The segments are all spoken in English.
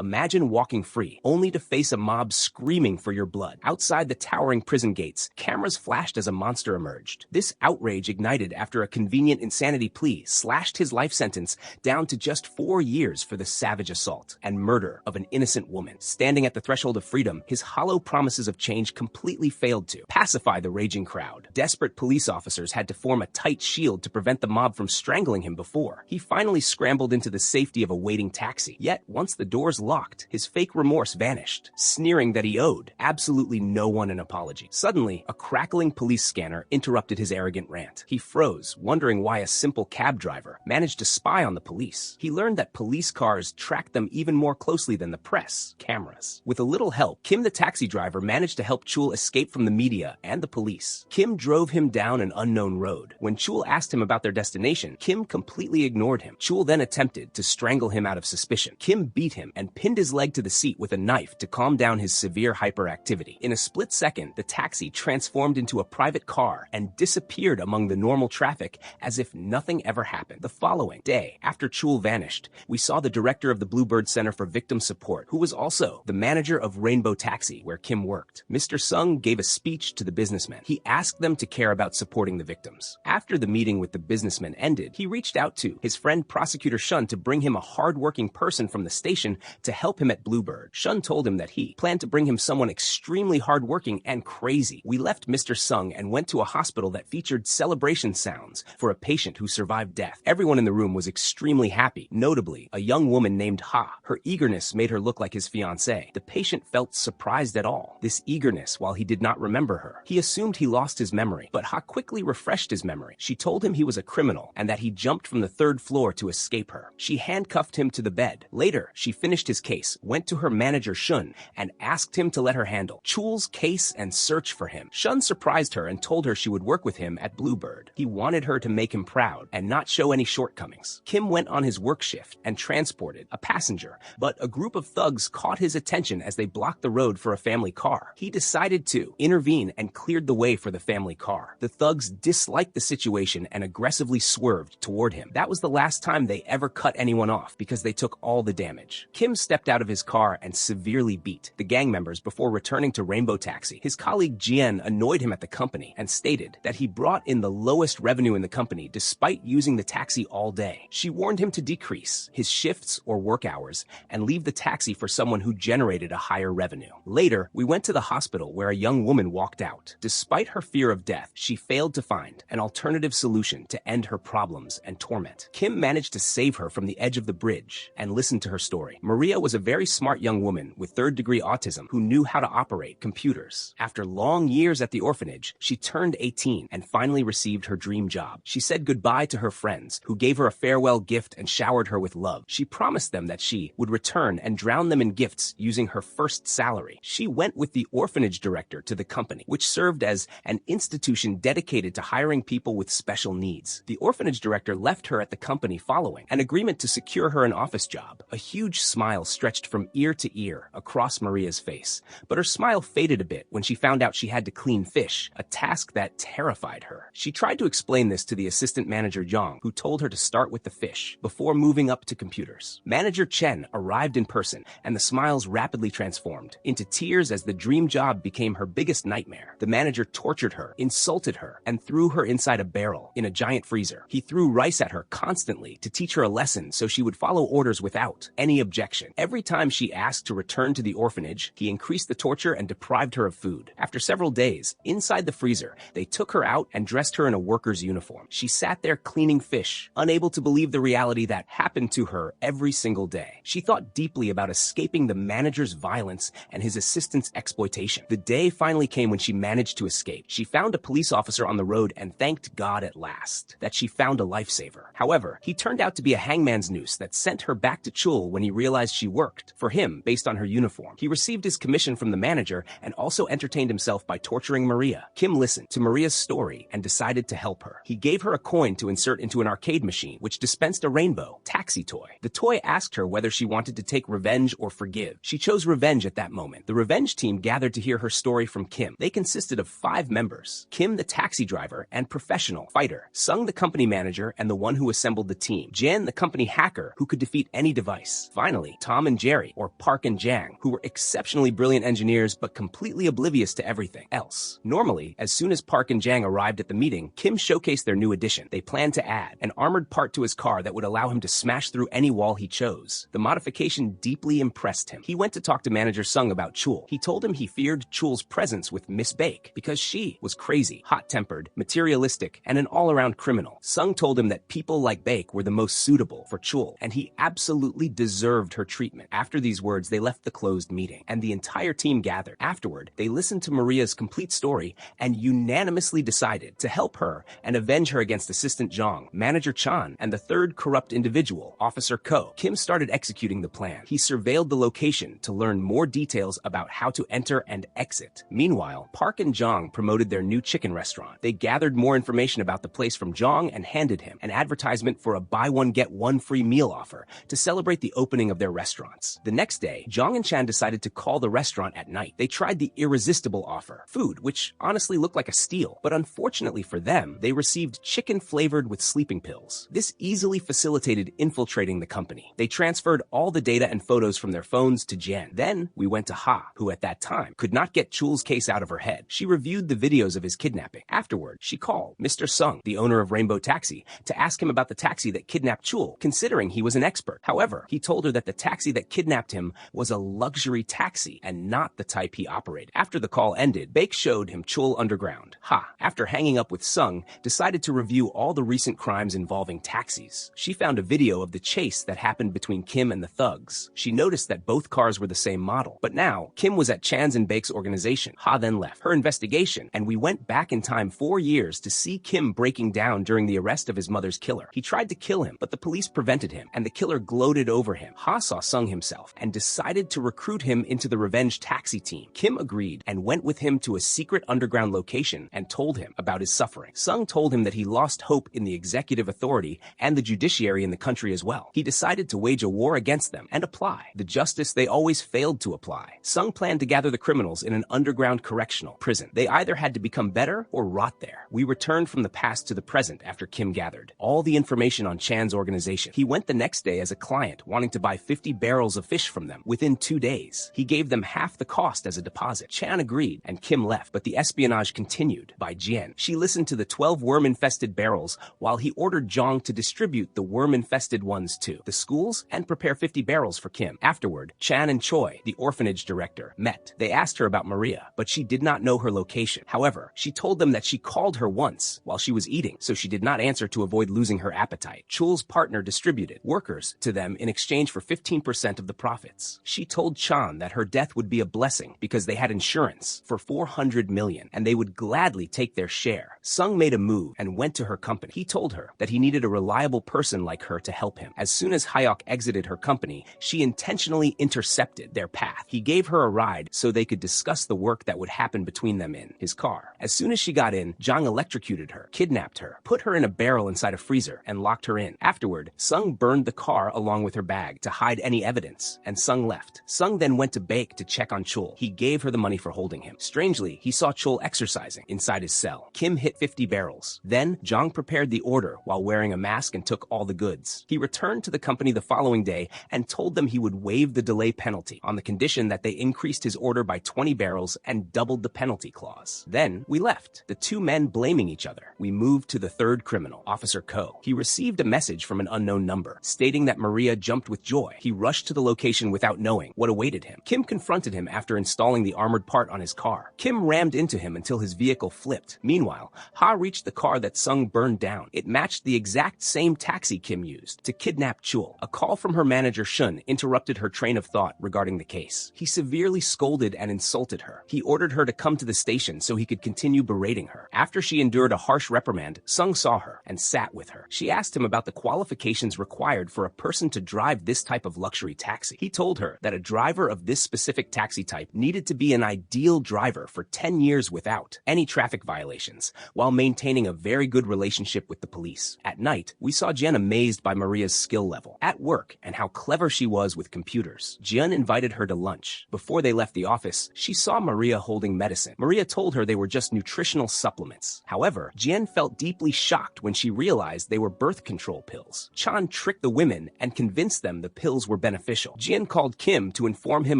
Imagine walking free, only to face a mob screaming for your blood. Outside the towering prison gates, cameras flashed as a monster emerged. This outrage ignited after a convenient insanity plea slashed his life sentence down to just 4 years for the savage assault and murder of an innocent woman. Standing at the threshold of freedom, his hollow promises of change completely failed to pacify the raging crowd. Desperate police officers had to form a tight shield to prevent the mob from strangling him before he finally scrambled into the safety of a waiting taxi. Yet, once the doors locked, his fake remorse vanished, sneering that he owed absolutely no one an apology. Suddenly, a crackling police scanner interrupted his arrogant rant. He froze, wondering why a simple cab driver managed to spy on the police. He learned that police cars tracked them even more closely than the press cameras. With a little help, Kim the taxi driver managed to help Chul escape from the media and the police. Kim drove him down an unknown road. When Chul asked him about their destination, Kim completely ignored him. Chul then attempted to strangle him out of suspicion. Kim beat him and pinned his leg to the seat with a knife to calm down his severe hyperactivity. In a split second, the taxi transformed into a private car and disappeared among the normal traffic as if nothing ever happened. The following day, after Chul vanished, we saw the director of the Bluebird Center for Victim Support, who was also the manager of Rainbow Taxi, where Kim worked. Mr. Sung gave a speech to the businessmen. He asked them to care about supporting the victims. After the meeting with the businessmen ended, he reached out to his friend Prosecutor Shun to bring him a hard-working person from the station to help him at Bluebird. Shun told him that he planned to bring him someone extremely hardworking and crazy. We left Mr. Sung and went to a hospital that featured celebration sounds for a patient who survived death. Everyone in the room was extremely happy, notably a young woman named Ha. Her eagerness made her look like his fiancée. The patient felt surprised at all this eagerness while he did not remember her. He assumed he lost his memory, but Ha quickly refreshed his memory. She told him he was a criminal and that he jumped from the 3rd floor to escape her. She handcuffed him to the bed. Later, she finished his case, went to her manager Shun, and asked him to let her handle Chul's case and search for him. Shun surprised her and told her she would work with him at Bluebird. He wanted her to make him proud and not show any shortcomings. Kim went on his work shift and transported a passenger, but a group of thugs caught his attention as they blocked the road for a family car. He decided to intervene and cleared the way for the family car. The thugs disliked the situation and aggressively swerved toward him. That was the last time they ever cut anyone off because they took all the damage. Kim stepped out of his car and severely beat the gang members before returning to Rainbow Taxi. His colleague Jian annoyed him at the company and stated that he brought in the lowest revenue in the company despite using the taxi all day. She warned him to decrease his shifts or work hours and leave the taxi for someone who generated a higher revenue. Later, we went to the hospital where a young woman walked out. Despite her fear of death, she failed to find an alternative solution to end her problems and torment. Kim managed to save her from the edge of the bridge and listened to her story. Maria was a very smart young woman with 3rd-degree autism who knew how to operate computers. After long years at the orphanage, she turned 18 and finally received her dream job. She said goodbye to her friends, who gave her a farewell gift and showered her with love. She promised them that she would return and drown them in gifts using her first salary. She went with the orphanage director to the company, which served as an institution dedicated to hiring people with special needs. The orphanage director left her at the company following an agreement to secure her an office job. A huge smile stretched from ear to ear across Maria's face, but her smile faded a bit when she found out she had to clean fish, a task that terrified her. She tried to explain this to the assistant manager Yang, who told her to start with the fish before moving up to computers. Manager Chen arrived in person, and the smiles rapidly transformed into tears as the dream job became her biggest nightmare. The manager tortured her, insulted her, and threw her inside a barrel in a giant freezer. He threw rice at her constantly to teach her a lesson so she would follow orders without any objection. Every time she asked to return to the orphanage, he increased the torture and deprived her of food. After several days, inside the freezer, they took her out and dressed her in a worker's uniform. She sat there cleaning fish, unable to believe the reality that happened to her every single day. She thought deeply about escaping the manager's violence and his assistant's exploitation. The day finally came when she managed to escape. She found a police officer on the road and thanked God at last that she found a lifesaver. However, he turned out to be a hangman's noose that sent her back to Chul when he realized she worked for him based on her uniform. He received his commission from the manager and also entertained himself by torturing Maria. Kim listened to Maria's story and decided to help her. He gave her a coin to insert into an arcade machine, which dispensed a rainbow taxi toy. The toy asked her whether she wanted to take revenge or forgive. She chose revenge at that moment. The revenge team gathered to hear her story from Kim. They consisted of 5 members: Kim, the taxi driver and professional fighter; Sung, the company manager and the one who assembled the team; Jen, the company hacker who could defeat any device; finally, Tom, Tom and Jerry, or Park and Jang, who were exceptionally brilliant engineers but completely oblivious to everything else. Normally, as soon as Park and Jang arrived at the meeting, Kim showcased their new addition. They planned to add an armored part to his car that would allow him to smash through any wall he chose. The modification deeply impressed him. He went to talk to manager Sung about Chul. He told him he feared Chul's presence with Miss Baek because she was crazy, hot-tempered, materialistic, and an all-around criminal. Sung told him that people like Baek were the most suitable for Chul, and he absolutely deserved her treatment. After these words, they left the closed meeting, and the entire team gathered. Afterward, they listened to Maria's complete story and unanimously decided to help her and avenge her against Assistant Jong, Manager Chan, and the third corrupt individual, Officer Ko. Kim started executing the plan. He surveilled the location to learn more details about how to enter and exit. Meanwhile, Park and Jong promoted their new chicken restaurant. They gathered more information about the place from Jong and handed him an advertisement for a buy one get one free meal offer to celebrate the opening of their restaurants. The next day, Jong and Chan decided to call the restaurant at night. They tried the irresistible offer, food, which honestly looked like a steal, but unfortunately for them, they received chicken flavored with sleeping pills. This easily facilitated infiltrating the company. They transferred all the data and photos from their phones to Jen. Then we went to Ha, who at that time could not get Chul's case out of her head. She reviewed the videos of his kidnapping. Afterward, she called Mr. Sung, the owner of Rainbow Taxi, to ask him about the taxi that kidnapped Chul, considering he was an expert. However, he told her that the taxi that kidnapped him was a luxury taxi and not the type he operated. After the call ended, Baek showed him Chul underground. Ha, after hanging up with Sung, decided to review all the recent crimes involving taxis. She found a video of the chase that happened between Kim and the thugs. She noticed that both cars were the same model. But now, Kim was at Chan's and Baek's organization. Ha then left her investigation, and we went back in time 4 years to see Kim breaking down during the arrest of his mother's killer. He tried to kill him, but the police prevented him, and the killer gloated over him. Ha saw Sung himself and decided to recruit him into the revenge taxi team. Kim agreed and went with him to a secret underground location and told him about his suffering. Sung told him that he lost hope in the executive authority and the judiciary in the country as well. He decided to wage a war against them and apply the justice they always failed to apply. Sung planned to gather the criminals in an underground correctional prison. They either had to become better or rot there. We returned from the past to the present after Kim gathered all the information on Chan's organization. He went the next day as a client, wanting to buy 50 barrels of fish from them within 2 days. He gave them half the cost as a deposit. Chan agreed, and Kim left, but the espionage continued by Jian. She listened to the 12 worm-infested barrels while he ordered Jong to distribute the worm-infested ones to the schools and prepare 50 barrels for Kim. Afterward, Chan and Choi, the orphanage director, met. They asked her about Maria, but she did not know her location. However, she told them that she called her once while she was eating, so she did not answer to avoid losing her appetite. Chul's partner distributed workers to them in exchange for 15% of the profits. She told Chan that her death would be a blessing because they had insurance for 400 million and they would gladly take their share. Sung made a move and went to her company. He told her that he needed a reliable person like her to help him. As soon as Hyok exited her company, she intentionally intercepted their path. He gave her a ride so they could discuss the work that would happen between them in his car. As soon as she got in, Jang electrocuted her, kidnapped her, put her in a barrel inside a freezer, and locked her in. Afterward, Sung burned the car along with her bag to hide any evidence, and Sung left. Sung then went to Baek to check on Chul. He gave her the money for holding him. Strangely, he saw Chul exercising inside his cell. Kim hit 50 barrels. Then, Jang prepared the order while wearing a mask and took all the goods. He returned to the company the following day and told them he would waive the delay penalty on the condition that they increased his order by 20 barrels and doubled the penalty clause. Then, we left, the two men blaming each other. We moved to the third criminal, Officer Ko. He received a message from an unknown number, stating that Maria jumped with joy. He rushed to the location without knowing what awaited him. Kim confronted him after installing the armored part on his car. Kim rammed into him until his vehicle flipped. Meanwhile, Ha reached the car that Sung burned down. It matched the exact same taxi Kim used to kidnap Chul. A call from her manager Shun interrupted her train of thought regarding the case. He severely scolded and insulted her. He ordered her to come to the station so he could continue berating her. After she endured a harsh reprimand, Sung saw her and sat with her. She asked him about the qualifications required for a person to drive this type of luxury taxi. He told her that a driver of this specific taxi type needed to be an ideal driver for 10 years without any traffic violations, while maintaining a very good relationship with the police. At night, we saw Jen amazed by Maria's skill level at work and how clever she was with computers. Jian invited her to lunch. Before they left the office, she saw Maria holding medicine. Maria told her they were just nutritional supplements. However, Jian felt deeply shocked when she realized they were birth control pills. Chan tricked the women and convinced them the pills were were beneficial. Jian called Kim to inform him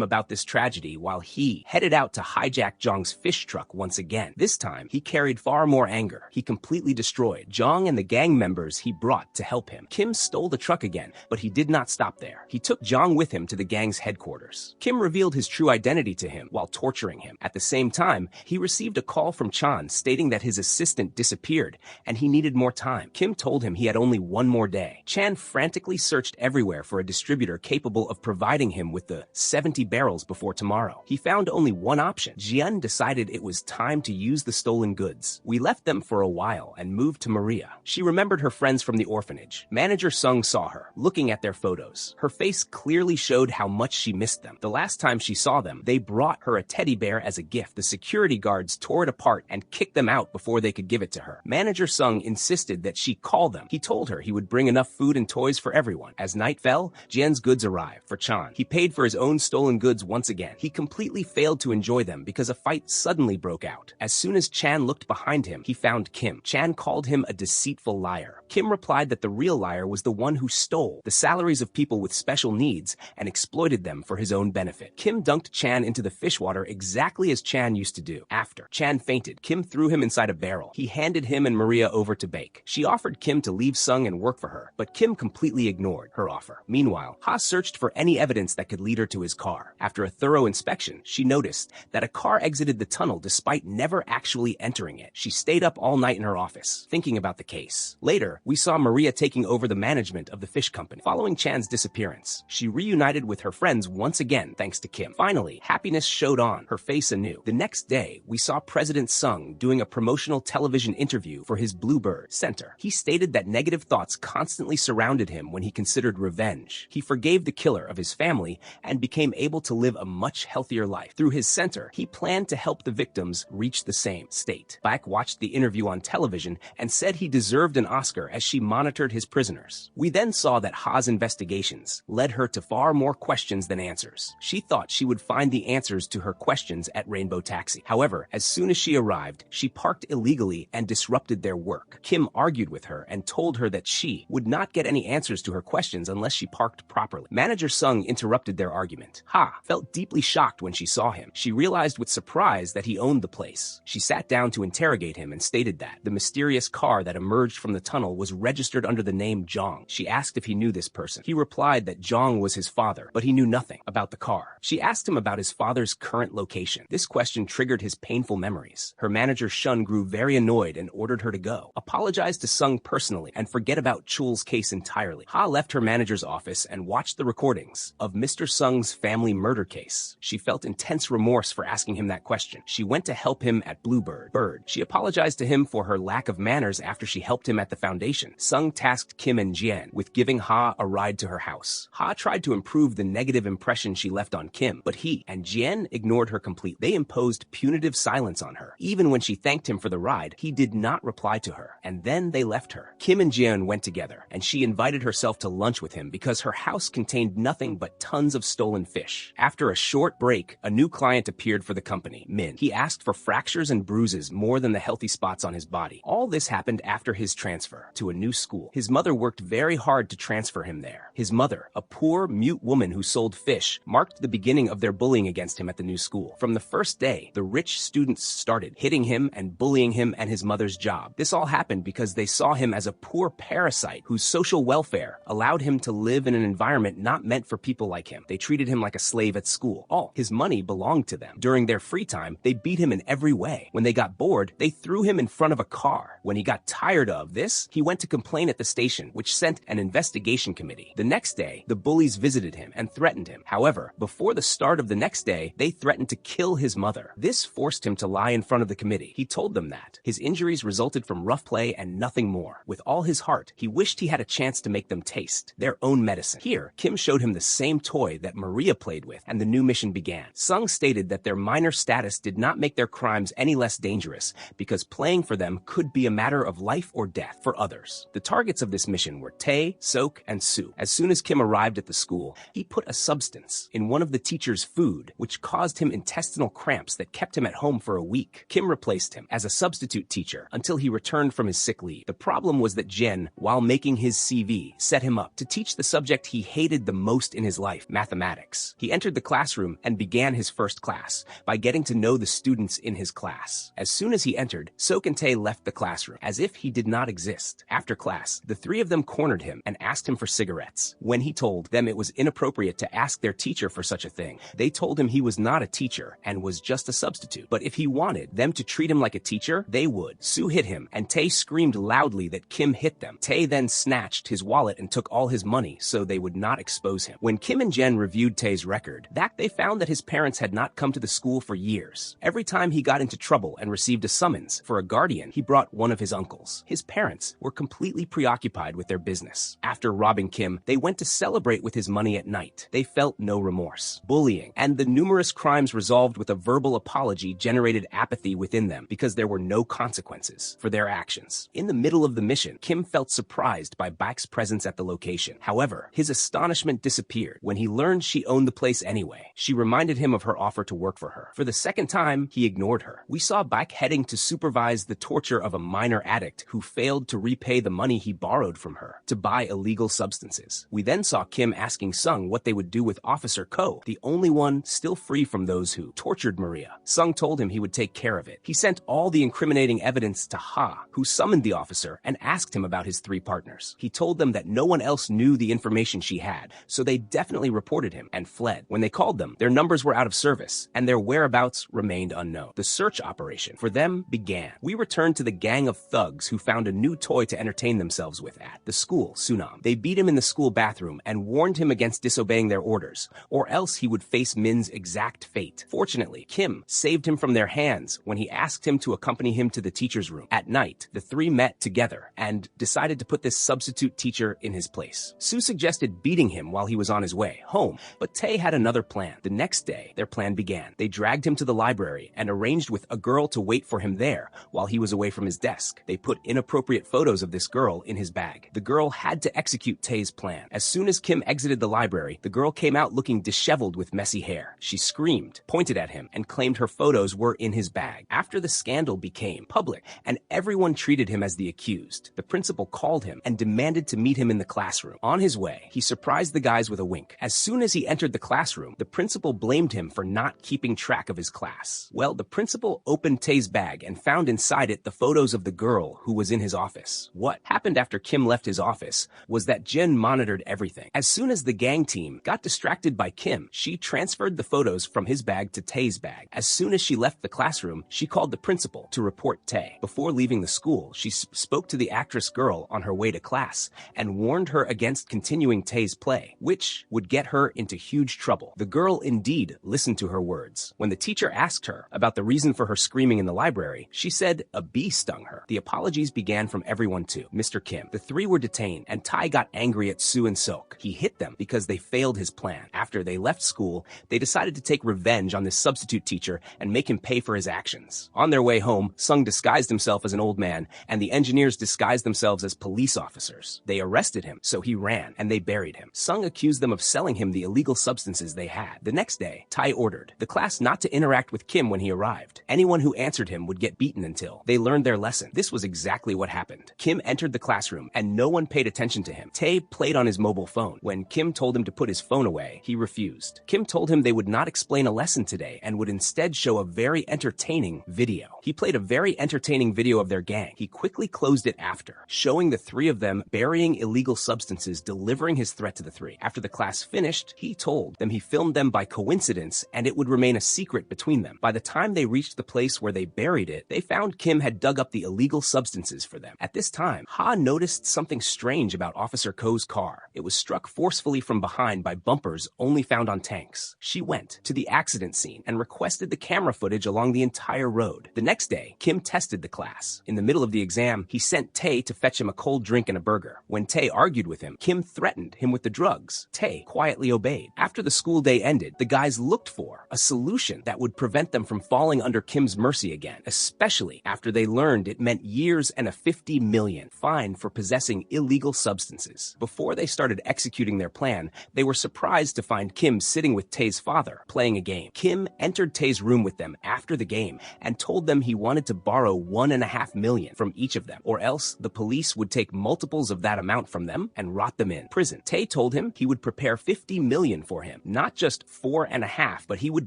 about this tragedy while he headed out to hijack Zhang's fish truck once again. This time, he carried far more anger. He completely destroyed Zhang and the gang members he brought to help him. Kim stole the truck again, but he did not stop there. He took Zhang with him to the gang's headquarters. Kim revealed his true identity to him while torturing him. At the same time, he received a call from Chan stating that his assistant disappeared and he needed more time. Kim told him he had only one more day. Chan frantically searched everywhere for a distributor capable of providing him with the 70 barrels before tomorrow. He found only one option. Jian decided it was time to use the stolen goods. We left them for a while and moved to Maria. She remembered her friends from the orphanage. Manager Sung saw her, looking at their photos. Her face clearly showed how much she missed them. The last time she saw them, they brought her a teddy bear as a gift. The security guards tore it apart and kicked them out before they could give it to her. Manager Sung insisted that she call them. He told her he would bring enough food and toys for everyone. As night fell, Jian's goods arrived for Chan. He paid for his own stolen goods once again. He completely failed to enjoy them because a fight suddenly broke out. As soon as Chan looked behind him, he found Kim. Chan called him a deceitful liar. Kim replied that the real liar was the one who stole the salaries of people with special needs and exploited them for his own benefit. Kim dunked Chan into the fish water exactly as Chan used to do. After Chan fainted, Kim threw him inside a barrel. He handed him and Maria over to bake. She offered Kim to leave Sung and work for her, but Kim completely ignored her offer. Meanwhile, Ha searched for any evidence that could lead her to his car. After a thorough inspection, she noticed that a car exited the tunnel despite never actually entering it. She stayed up all night in her office, thinking about the case. Later, we saw Maria taking over the management of the fish company. Following Chan's disappearance, she reunited with her friends once again thanks to Kim. Finally, happiness showed on her face anew. The next day, we saw President Sung doing a promotional television interview for his Bluebird Center. He stated that negative thoughts constantly surrounded him when he considered revenge. He forgave the killer of his family and became able to live a much healthier life. Through his center, he planned to help the victims reach the same state. Baek watched the interview on television and said he deserved an Oscar as she monitored his prisoners. We then saw that Ha's investigations led her to far more questions than answers. She thought she would find the answers to her questions at Rainbow Taxi. However, as soon as she arrived, she parked illegally and disrupted their work. Kim argued with her and told her that she would not get any answers to her questions unless she parked properly. Manager Sung interrupted their argument. Ha felt deeply shocked when she saw him. She realized with surprise that he owned the place. She sat down to interrogate him and stated that the mysterious car that emerged from the tunnel was registered under the name Zhang. She asked if he knew this person. He replied that Zhang was his father, but he knew nothing about the car. She asked him about his father's current location. This question triggered his painful memories. Her manager Shun grew very annoyed and ordered her to go, apologize to Sung personally, and forget about Chul's case entirely. Ha left her manager's office and watched the recordings of Mr. Sung's family murder case. She felt intense remorse for asking him that question. She went to help him at Bluebird. She apologized to him for her lack of manners after she helped him at the foundation. Sung tasked Kim and Jian with giving Ha a ride to her house. Ha tried to improve the negative impression she left on Kim, but he and Jian ignored her completely. They imposed punitive silence on her. Even when she thanked him for the ride, he did not reply to her, and then they left her. Kim and Jian went together, and she invited herself to lunch with him because her house contained nothing but tons of stolen fish. After a short break, a new client appeared for the company, Min. He asked for fractures and bruises more than the healthy spots on his body. All this happened after his transfer to a new school. His mother worked very hard to transfer him there. His mother, a poor, mute woman who sold fish, marked the beginning of their bullying against him at the new school. From the first day, the rich students started hitting him and bullying him and his mother's job. This all happened because they saw him as a poor parasite whose social welfare allowed him to live in an environment not meant for people like him. They treated him like a slave at school. All his money belonged to them. During their free time, they beat him in every way. When they got bored, they threw him in front of a car. When he got tired of this, he went to complain at the station, which sent an investigation committee. The next day, the bullies visited him and threatened him. However, before the start of the next day, they threatened to kill his mother. This forced him to lie in front of the committee. He told them that his injuries resulted from rough play and nothing more. With all his heart, he wished he had a chance to make them taste their own medicine. Here, Kim showed him the same toy that Maria played with, and the new mission began. Sung stated that their minor status did not make their crimes any less dangerous because playing for them could be a matter of life or death for others. The targets of this mission were Tae, Sok, and Soo. As soon as Kim arrived at the school, he put a substance in one of the teacher's food, which caused him intestinal cramps that kept him at home for a week. Kim replaced him as a substitute teacher until he returned from his sick leave. The problem was that Jen, while making his CV, set him up to teach the subject he hated hated the most in his life, mathematics. He entered the classroom and began his first class by getting to know the students in his class. As soon as he entered, Sok and Tae left the classroom as if he did not exist. After class, the three of them cornered him and asked him for cigarettes. When he told them it was inappropriate to ask their teacher for such a thing, they told him he was not a teacher and was just a substitute. But if he wanted them to treat him like a teacher, they would. Soo hit him, and Tae screamed loudly that Kim hit them. Tae then snatched his wallet and took all his money so they would not expose him. When Kim and Jen reviewed Tae's record, they found that his parents had not come to the school for years. Every time he got into trouble and received a summons for a guardian, he brought one of his uncles. His parents were completely preoccupied with their business. After robbing Kim, they went to celebrate with his money at night. They felt no remorse. Bullying and the numerous crimes resolved with a verbal apology generated apathy within them because there were no consequences for their actions. In the middle of the mission, Kim felt surprised by Bak's presence at the location. However, his astonishment disappeared when he learned she owned the place anyway. She reminded him of her offer to work for her. For the second time, he ignored her. We saw Bak heading to supervise the torture of a minor addict who failed to repay the money he borrowed from her to buy illegal substances. We then saw Kim asking Sung what they would do with Officer Ko, the only one still free from those who tortured Maria. Sung told him he would take care of it. He sent all the incriminating evidence to Ha, who summoned the officer and asked him about his three partners. He told them that no one else knew the information she had, so they definitely reported him and fled. When they called them, their numbers were out of service, and their whereabouts remained unknown. The search operation for them began. We returned to the gang of thugs who found a new toy to entertain themselves with at the school, Sunam. They beat him in the school bathroom and warned him against disobeying their orders, or else he would face Min's exact fate. Fortunately, Kim saved him from their hands when he asked him to accompany him to the teacher's room. At night, the three met together and decided to put this substitute teacher in his place. Soo suggested beating him while he was on his way home, but Tae had another plan. The next day, their plan began. They dragged him to the library and arranged with a girl to wait for him there while he was away from his desk. They put inappropriate photos of this girl in his bag. The girl had to execute Tae's plan. As soon as Kim exited the library, the girl came out looking disheveled with messy hair. She screamed, pointed at him, and claimed her photos were in his bag. After the scandal became public and everyone treated him as the accused, the principal called him and demanded to meet him in the classroom. On his way, he surprised the guys with a wink. As soon as he entered the classroom, the principal blamed him for not keeping track of his class. Well, the principal opened Tae's bag and found inside it the photos of the girl who was in his office. What happened after Kim left his office was that Jin monitored everything. As soon as the gang team got distracted by Kim, she transferred the photos from his bag to Tae's bag. As soon as she left the classroom, she called the principal to report Tae. Before leaving the school, she spoke to the actress girl on her way to class and warned her against continuing Tae's play, which would get her into huge trouble. The girl indeed listened to her words. When the teacher asked her about the reason for her screaming in the library, she said a bee stung her. The apologies began from everyone too. Mr. Kim. The three were detained, and Tae got angry at Soo and Sok. He hit them because they failed his plan. After they left school, they decided to take revenge on this substitute teacher and make him pay for his actions. On their way home, Sung disguised himself as an old man, and the engineers disguised themselves as police officers. They arrested him, so he ran, and they buried him. Sung accused them of selling him the illegal substances they had. The next day, Tae ordered the class not to interact with Kim when he arrived. Anyone who answered him would get beaten until they learned their lesson. This was exactly what happened. Kim entered the classroom, and no one paid attention to him. Tae played on his mobile phone. When Kim told him to put his phone away, he refused. Kim told him they would not explain a lesson today and would instead show a very entertaining video. He played a very entertaining video of their gang. He quickly closed it after, showing the three of them burying illegal substances, delivering his threat to the three. After the class finished, he told them he filmed them by coincidence and it would remain a secret between them. By the time they reached the place where they buried it, they found Kim had dug up the illegal substances for them. At this time, Ha noticed something strange about Officer Ko's car. It was struck forcefully from behind by bumpers only found on tanks. She went to the accident scene and requested the camera footage along the entire road. The next day, Kim tested the class. In the middle of the exam, he sent Tae to fetch him a cold drink and a burger. When Tae argued with him, Kim threatened him with the drugs. Tae quietly obeyed. After the school day ended, the guys looked for a solution that would prevent them from falling under Kim's mercy again, especially after they learned it meant years and a $50 million fine for possessing illegal substances. Before they started executing their plan, they were surprised to find Kim sitting with Tae's father, playing a game. Kim entered Tae's room with them after the game and told them he wanted to borrow $1.5 million from each of them, or else the police would take multiples of that amount from them and rot them in prison. Tae told him he would prepare 50 million for him, not just 4.5, but he would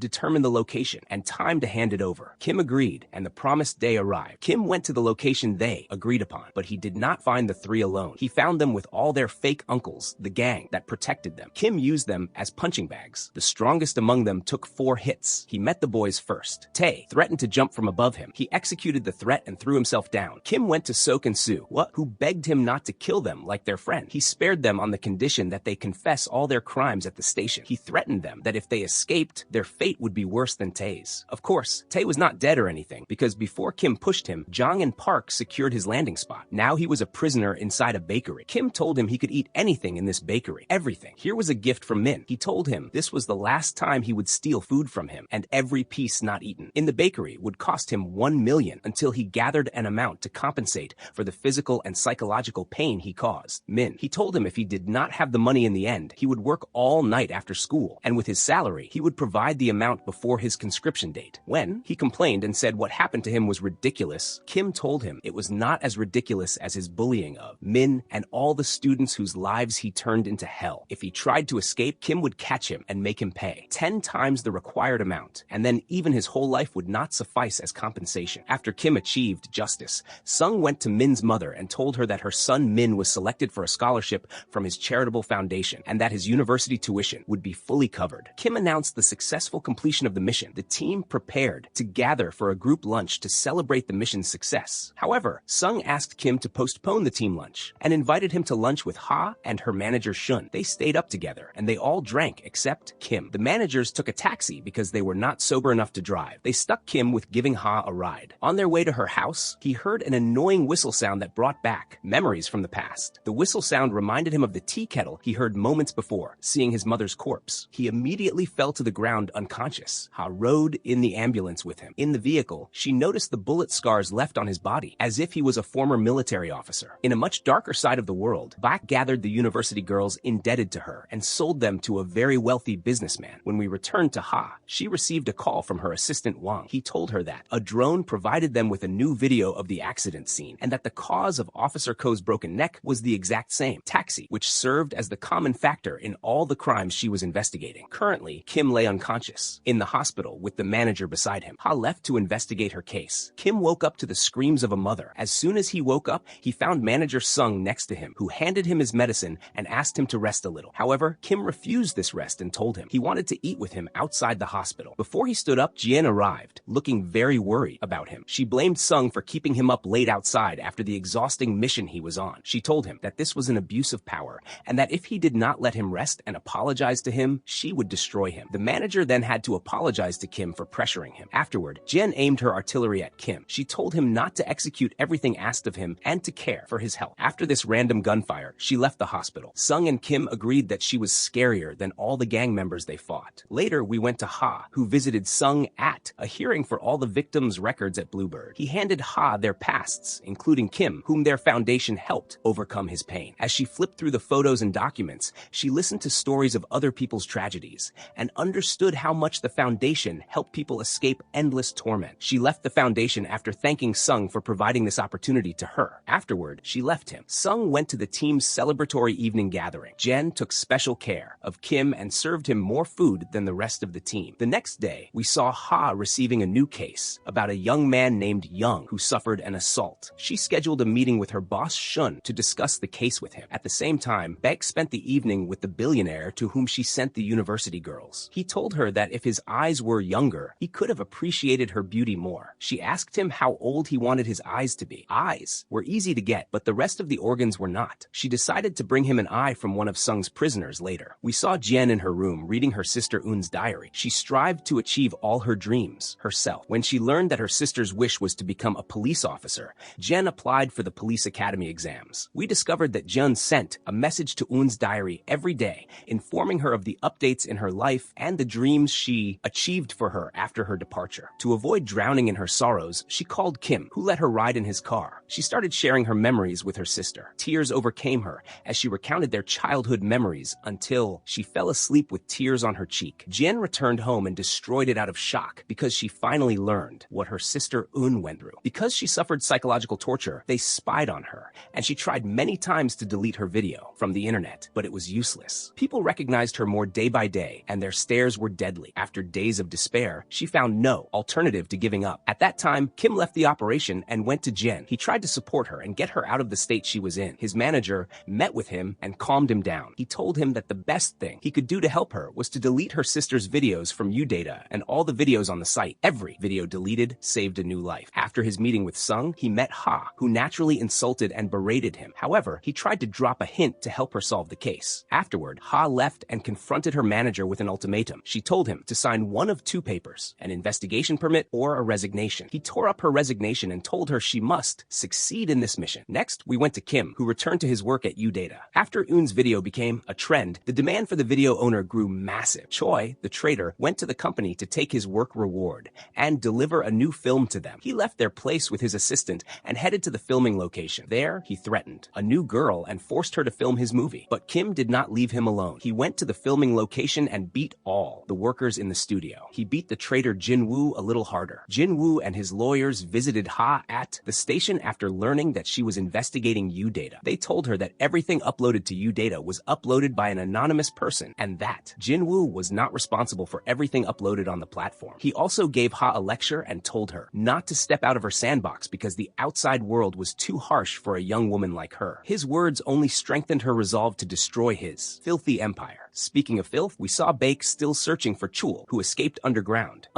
determine the location and time to hand it over. Kim agreed, and the promised day arrived. Kim went to the location they agreed upon, but he did not find the three alone. He found them with all their fake uncles, the gang that protected them. Kim used them as punching bags. The strongest among them took 4 hits. He met the boys first. Tae threatened to jump from above him. He executed the threat and threw himself down. Kim went to Sok and Soo, who begged him not to kill them like their friend. He spared them on the condition that they confess all their crimes at the station. He threatened them that if they escaped, their fate would be worse than Tae's. Of course, Tae was not dead or anything, because before Kim pushed him, Jong and Park secured his landing spot. Now he was a prisoner inside a bakery. Kim told him he could eat anything in this bakery. Everything. Here was a gift from Min. He told him this was the last time he would steal food from him, and every piece not eaten in the bakery would cost him 1 million until he gathered an amount to compensate for the physical and psychological pain he caused. Min. He told him if he did not have the money in the end, he would work all night after school, and with his salary, he would provide the amount before his conscription date. When he complained and said what happened to him was ridiculous, Kim told him it was not as ridiculous as his bullying of Min and all the students whose lives he turned into hell. If he tried to escape, Kim would catch him and make him pay 10 times the required amount, and then even his whole life would not suffice as compensation. After Kim achieved justice, Sung went to Min's mother and told her that her son Min was selected for a scholarship from his charitable foundation and that his university tuition would be fully covered. Kim announced the successful completion of the mission. The team prepared to gather for a group lunch to celebrate the mission's success. However, Sung asked Kim to postpone the team lunch and invited him to lunch with Ha and her manager Shun. They stayed up together and they all drank except Kim. The managers took a taxi because they were not sober enough to drive. They stuck Kim with giving Ha a ride. On their way to her house, he heard an annoying whistle sound that brought back memories from the past. The whistle sound reminded him of the tea kettle he heard moments before, seeing his mother's corpse. He immediately fell to the ground unconscious. Ha rode in the ambulance with him. In the vehicle, she noticed the bullet scars left on his body, as if he was a former military officer. In a much darker side of the world, Bak gathered the university girls indebted to her and sold them to a very wealthy businessman. When we returned to Ha, she received a call from her assistant Wang. He told her that a drone provided them with a new video of the accident scene and that the cause of Officer Ko's broken neck was the exact same, taxi, which served as the common factor in all the crimes she was investigating. Currently, Kim lay unconscious in the hospital with the manager beside him. Ha left to investigate her case. Kim woke up to the screams of a mother. As soon as he woke up, he found manager Sung next to him, who handed him his medicine and asked him to rest a little. However, Kim refused this rest and told him he wanted to eat with him outside the hospital. Before he stood up, Jin arrived, looking very worried about him. She blamed Sung for keeping him up late outside after the exhausting mission he was on. She told him that this was an abuse of power and that if he did not let him rest and apologize to him, she would destroy him. The manager then had to apologize to Kim for pressuring him. Afterward, Jen aimed her artillery at Kim. She told him not to execute everything asked of him and to care for his health. After this random gunfire, she left the hospital. Sung and Kim agreed that she was scarier than all the gang members they fought. Later, we went to Ha, who visited Sung at a hearing for all the victims' records at Bluebird. He handed Ha their pasts, including Kim, whom their foundation helped overcome his pain. As she flipped through the photos and documents, she listened to stories of other people's tragedies and understood how much the foundation helped people escape endless torment. She left the foundation after thanking Sung for providing this opportunity to her. Afterward, she left him. Sung went to the team's celebratory evening gathering. Jen took special care of Kim and served him more food than the rest of the team. The next day, we saw Ha receiving a new case about a young man named Young who suffered an assault. She scheduled a meeting with her boss Shun to discuss the case with him. At the same time, Beck spent the evening with the billionaire to whom she sent the university girls. He told her that if his eyes were younger, he could have appreciated her beauty more. She asked him how old he wanted his eyes to be. Eyes were easy to get, but the rest of the organs were not. She decided to bring him an eye from one of Sung's prisoners later. We saw Jen in her room reading her sister Eun's diary. She strived to achieve all her dreams herself. When she learned that her sister's wish was to become a police officer, Jen applied for the police academy exams. We discovered that Jen sent a message to Eun's diary every day, informing her of the updates in her life and the dreams she achieved for her after her departure. To avoid drowning in her sorrows, she called Kim, who let her ride in his car. She started sharing her memories with her sister. Tears overcame her as she recounted their childhood memories until she fell asleep with tears on her cheek. Jen returned home and destroyed it out of shock because she finally learned what her sister Eun went through. Because she suffered psychological torture, they spied on her, and she tried many times to delete her video from the internet. internet, but it was useless. People recognized her more day by day, and their stares were deadly. After days of despair, she found no alternative to giving up. At that time, Kim left the operation and went to Jen. He tried to support her and get her out of the state she was in. His manager met with him and calmed him down. He told him that the best thing he could do to help her was to delete her sister's videos from UData and all the videos on the site. Every video deleted saved a new life. After his meeting with Sung, he met Ha, who naturally insulted and berated him. However, he tried to drop a hint to help her solve the case. Afterward, Ha left and confronted her manager with an ultimatum. She told him to sign one of two papers, an investigation permit or a resignation. He tore up her resignation and told her she must succeed in this mission. Next, we went to Kim, who returned to his work at UData. After Eun's video became a trend, the demand for the video owner grew massive. Choi, the traitor, went to the company to take his work reward and deliver a new film to them. He left their place with his assistant and headed to the filming location. There, he threatened a new girl and forced her to film his movie. But Kim did not leave him alone. He went to the filming location and beat all the workers in the studio. He beat the traitor Jin-woo a little harder. Jin-woo and his lawyers visited Ha at the station after learning that she was investigating UData. They told her that everything uploaded to UData was uploaded by an anonymous person and that Jin-woo was not responsible for everything uploaded on the platform. He also gave Ha a lecture and told her not to step out of her sandbox because the outside world was too harsh for a young woman like her. His words only strengthened her resolve to destroy his filthy empire. Speaking of filth, we saw Baek still searching for Chul, who escaped underground.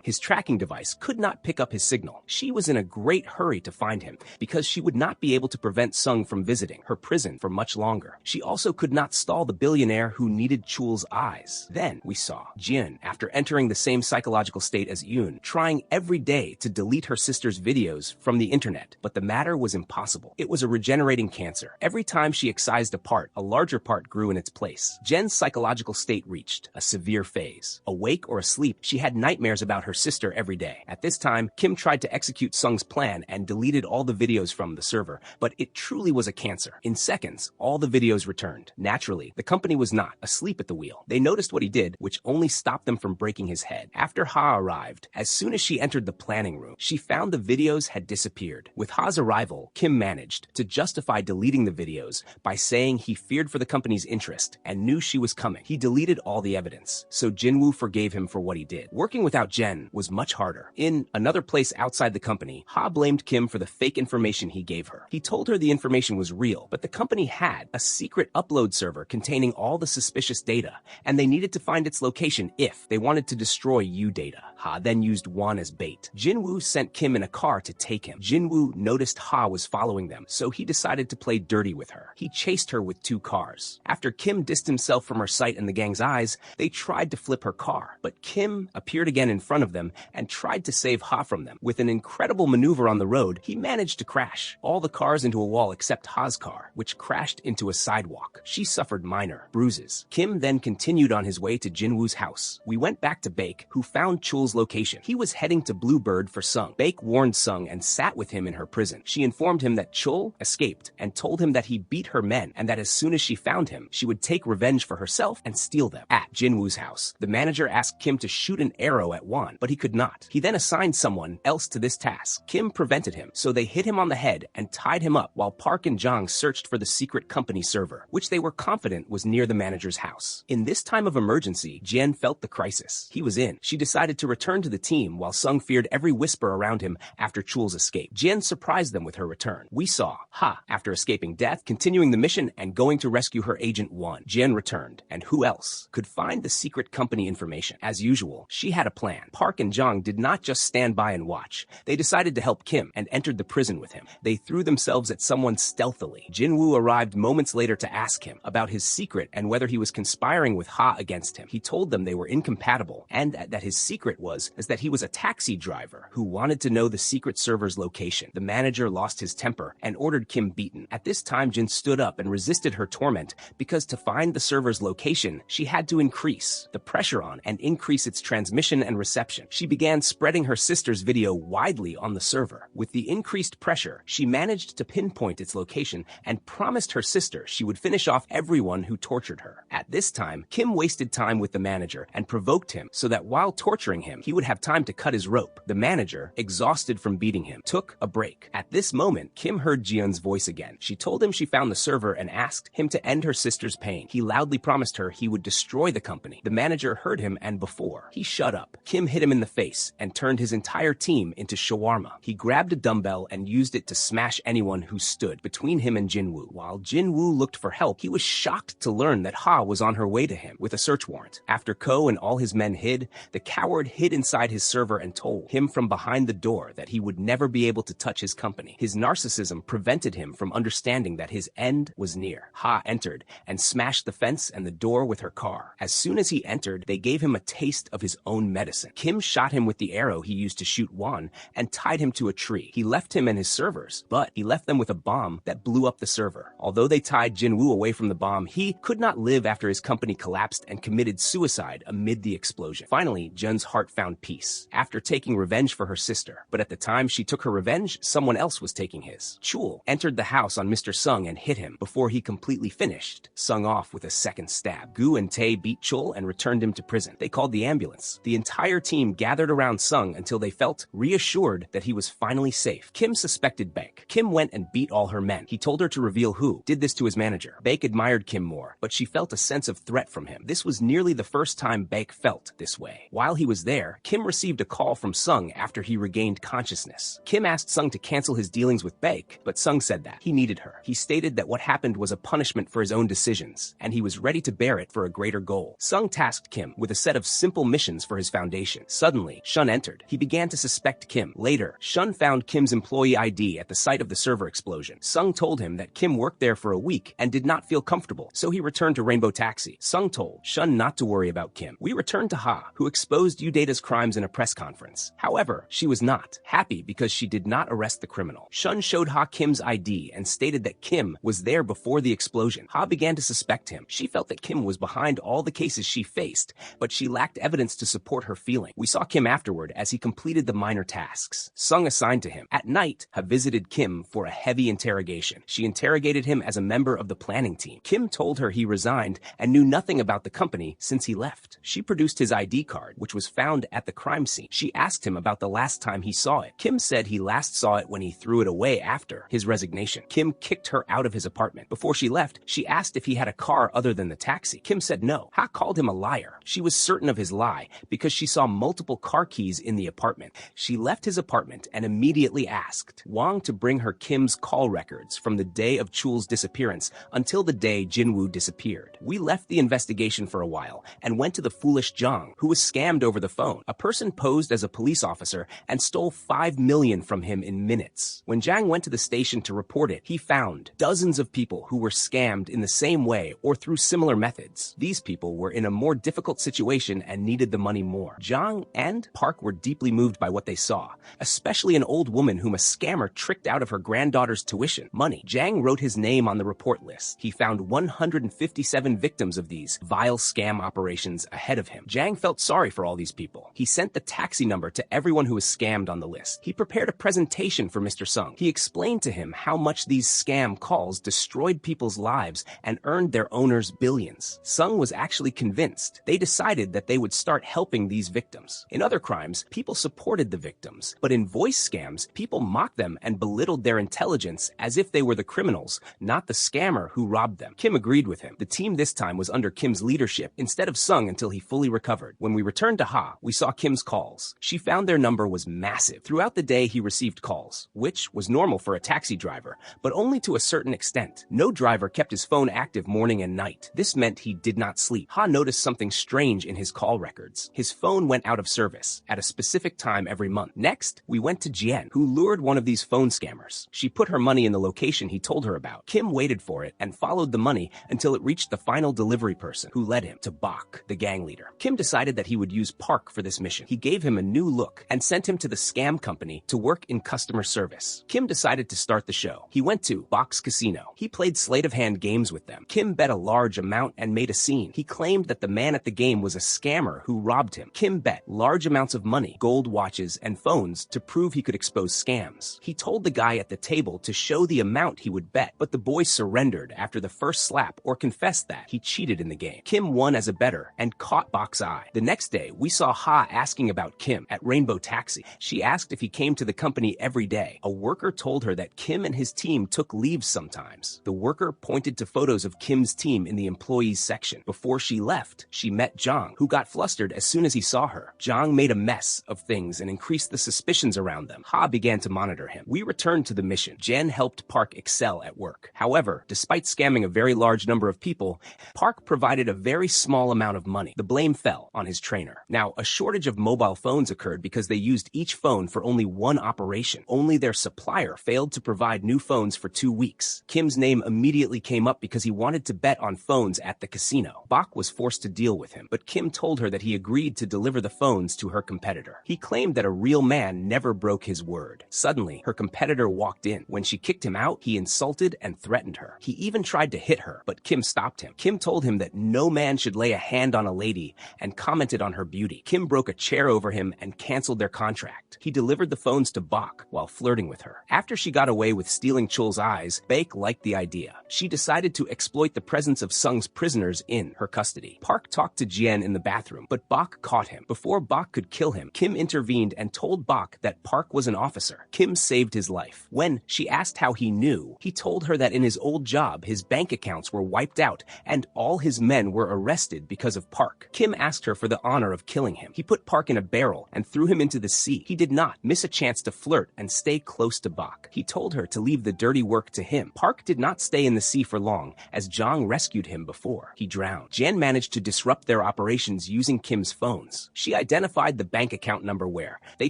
His tracking device could not pick up his signal. She was in a great hurry to find him because she would not be able to prevent Sung from visiting her prison for much longer. She also could not stall the billionaire who needed Chul's eyes. Then we saw Jin, after entering the same psychological state as Yoon, trying every day to delete her sister's videos from the internet, but the matter was impossible. It was a regenerating cancer. Every time she excised a part, a larger part grew in its place. Jen's psychological state reached a severe phase. Awake or asleep, she had nightmares about her sister every day. At this time, Kim tried to execute Sung's plan and deleted all the videos from the server, but it truly was a cancer. In seconds, all the videos returned. Naturally, the company was not asleep at the wheel. They noticed what he did, which only stopped them from breaking his head. After Ha arrived, as soon as she entered the planning room, she found the videos had disappeared. With Ha's arrival, Kim managed to justify deleting the videos by saying he feared for the company's interest and knew she was coming. He deleted all the evidence, so Jinwoo forgave him for what he did. Working without Jen was much harder. In another place outside the company, Ha blamed Kim for the fake information he gave her. He told her the information was real, but the company had a secret upload server containing all the suspicious data, and they needed to find its location if they wanted to destroy UData. Ha then used Won as bait. Jinwoo sent Kim in a car to take him. Jinwoo noticed Ha was following them, so he decided to play dirty with her. He chased her with 2 cars. After Kim distanced himself from her sight and the gang's eyes, they tried to flip her car, but Kim appeared again in front of them and tried to save Ha from them. With an incredible maneuver on the road, he managed to crash all the cars into a wall except Ha's car, which crashed into a sidewalk. She suffered minor bruises. Kim then continued on his way to Jinwoo's house. We went back to Baek, who found Chul's location. He was heading to Bluebird for Sung. Baek warned Sung and sat with him in her prison. She informed him that Chul escaped and told him that he beat her men and that as soon as she found him, she would take revenge for herself and steal them. At Jinwoo's house, the manager asked Kim to shoot an arrow at Won, but he could not. He then assigned someone else to this task. Kim prevented him, so they hit him on the head and tied him up while Park and Jong searched for the secret company server, which they were confident was near the manager's house. In this time of emergency, Jen felt the crisis he was in. She decided to return to the team while Sung feared every whisper around him after Chul's escape. Jen surprised them with her return. We saw Ha, after escaping death, continuing the mission and going to rescue her agent Won. Jen returned, and who else could find the secret company information? As usual, she had a plan. Park and Jong did not just stand by and watch. They decided to help Kim and entered the prison with him. They threw themselves at someone stealthily. Jinwoo arrived moments later to ask him about his secret and whether he was conspiring with Ha against him. He told them they were incompatible and that his secret was that he was a taxi driver who wanted to know the secret server's location. The manager lost his temper and ordered Kim beaten. At this time, Jin stood up and resisted her torment because to find the server's location, she had to increase the pressure on and increase its transmission and reception. She began spreading her sister's video widely on the server. With the increased pressure, she managed to pinpoint its location and promised her sister she would finish off everyone who tortured her. At this time, Kim wasted time with the manager and provoked him so that while torturing him, he would have time to cut his rope. The manager, exhausted from beating him, took a break. At this moment, Kim heard Jiun's voice again. She told him she found the server and asked him to end her sister's pain. He loudly promised her he would destroy the company. The manager heard him, and before he shut up, Kim hit him in the face and turned his entire team into shawarma. He grabbed a dumbbell and used it to smash anyone who stood between him and Jinwoo. While Jinwoo looked for help, he was shocked to learn that Ha was on her way to him with a search warrant. After Ko and all his men hid, the coward hid inside his server and told him from behind the door that he would never be able to touch his company. His narcissism prevented him from understanding that his end was near. Ha entered and smashed the fence and the door with her car. As soon as he entered, they gave him a taste of his own medicine. Kim shot him with the arrow he used to shoot Won and tied him to a tree. He left him and his servers, but he left them with a bomb that blew up the server. Although they tied Jinwoo away from the bomb, he could not live after his company collapsed and committed suicide amid the explosion. Finally, Jun's heart found peace after taking revenge for her sister. But at the time she took her revenge, someone else was taking his. Chul entered the house on Mr. Sung and hit him before he completely finished Sung off with a second stab. Gu and Tae beat Chul and returned him to prison. They called the ambulance. The entire team gathered around Sung until they felt reassured that he was finally safe. Kim suspected Baek. Kim went and beat all her men. He told her to reveal who did this to his manager. Baek admired Kim more, but she felt a sense of threat from him. This was nearly the first time Baek felt this way. While he was there, Kim received a call from Sung after he regained consciousness. Kim asked Sung to cancel his dealings with Baek, but Sung said that he needed her. He stated that what happened was a punishment for his own decisions, and he was ready to bear it for a greater goal. Sung tasked Kim with a set of simple missions for his foundation. Suddenly, Shun entered. He began to suspect Kim. Later, Shun found Kim's employee ID at the site of the server explosion. Sung told him that Kim worked there for a week and did not feel comfortable, so he returned to Rainbow Taxi. Sung told Shun not to worry about Kim. We returned to Ha, who exposed Udata's crimes in a press conference. However, she was not happy because she did not arrest the criminal. Shun showed Ha Kim's ID and stated that Kim was there before the explosion. Ha began to suspect him. She felt that Kim was behind all the cases she faced, but she lacked evidence to support her feeling. We saw Kim afterward as he completed the minor tasks Sung assigned to him. At night, Ha visited Kim for a heavy interrogation. She interrogated him as a member of the planning team. Kim told her he resigned and knew nothing about the company since he left. She produced his ID card, which was found at the crime scene. She asked him about the last time he saw it. Kim said he last saw it when he threw it away after his resignation. Kim kicked her out of his apartment. Before she left, she asked if he had a car other than the taxi. Kim said no. Ha called him a liar. She was certain of his lie because she saw multiple car keys in the apartment. She left his apartment and immediately asked Wang to bring her Kim's call records from the day of Chul's disappearance until the day Jinwoo disappeared. We left the investigation for a while and went to the foolish Zhang, who was scammed over the phone. A person posed as a police officer and stole 5 million from him in minutes. When Zhang went to the station to report it, he found dozens of people who were scammed in the same way or through similar methods. These people were in a more difficult situation and needed the money more. Zhang and Park were deeply moved by what they saw, especially an old woman whom a scammer tricked out of her granddaughter's tuition money. Zhang wrote his name on the report list. He found 157 victims of these vile scam operations ahead of him. Zhang felt sorry for all these people. He sent the taxi number to everyone who was scammed on the list. He prepared a presentation for Mr. Sung. He explained to him how much these scam calls destroyed people's lives and earned their owners billions. Sung was actually convinced. They decided that they would start helping these victims. In other crimes, people supported the victims, but in voice scams, people mocked them and belittled their intelligence as if they were the criminals, not the scammer who robbed them. Kim agreed with him. The team this time was under Kim's leadership instead of Sung until he fully recovered. When we returned to Ha, we saw Kim's calls. She found their number was massive. Throughout the day, he received calls, which was normal for a taxi driver, but only to a certain extent. No driver kept his phone active morning and night. This meant he did not sleep. Ha noticed something strange in his call records. His phone went out of service at a specific time every month. Next, we went to Jian, who lured one of these phone scammers. She put her money in the location he told her about. Kim waited for it and followed the money until it reached the final delivery person, who led him to Bak, the gang leader. Kim decided that he would use Park for this mission. He gave him a new look and sent him to the scam company to work in customer service. Kim decided to start the show. He went to Bak's casino. He played sleight of hand games with them. Kim bet a large amount and made a scene. He claimed that the man at the game was a scammer who robbed him. Kim bet large amounts of money, gold watches, and phones to prove he could expose scams. He told the guy at the table to show the amount he would bet, but the boy surrendered after the first slap or confessed that he cheated in the game. Kim won as a bettor and caught Bak's eye. The next day, we saw Ha asking about Kim at Rainbow Taxi. She asked if he came to the company every day. A worker told her that Kim and his team took leaves sometimes. The worker pointed to photos of Kim's team in the employees section. Before she left, she met Jang, who got flustered as soon as he saw her. Jang made a mess of things and increased the suspicions around them. Ha began to monitor him. We returned to the mission. Jen helped Park excel at work. However, despite scamming a very large number of people, Park provided a very small amount of money. The blame fell on his trainer. Now, a shortage of mobile phones occurred because they used each phone for only one operation. Only their supplier failed to provide new phones for 2 weeks. Kim's name immediately came up because he wanted to bet on phones at the casino. Bak was forced to deal with him, but Kim told her that he agreed to deliver the phones to her competitor. He claimed that a real man never broke his word. Suddenly, her competitor walked in. When she kicked him out, he insulted and threatened her. He even tried to hit her, but Kim stopped him. Kim told him that no man should lay a hand on a lady and commented on her beauty. Kim broke a chair over him and canceled their contract. He delivered the phones to Bak while flirting with her. After she got away with stealing Chul's eyes, Baek liked the idea. She decided to exploit the presence of Sung's prisoners in her custody. Park talked to Jian in the bathroom, but Bak caught him. Before Bak could kill him, Kim intervened and told Bak that Park was an officer. Kim saved his life. When she asked how he knew, he told her that in his old job, his bank accounts were wiped out and all his men were arrested because of Park. Kim asked her for the honor of killing him. He put Park in a barrel and threw him into the sea. He did not miss a chance to flirt and stay close to Bak. He told her to leave the dirty work to him. Park did not stay in the sea for long, as Jang rescued him before he drowned. Jan managed to disrupt their operations using Kim's phones. She identified the bank account number where they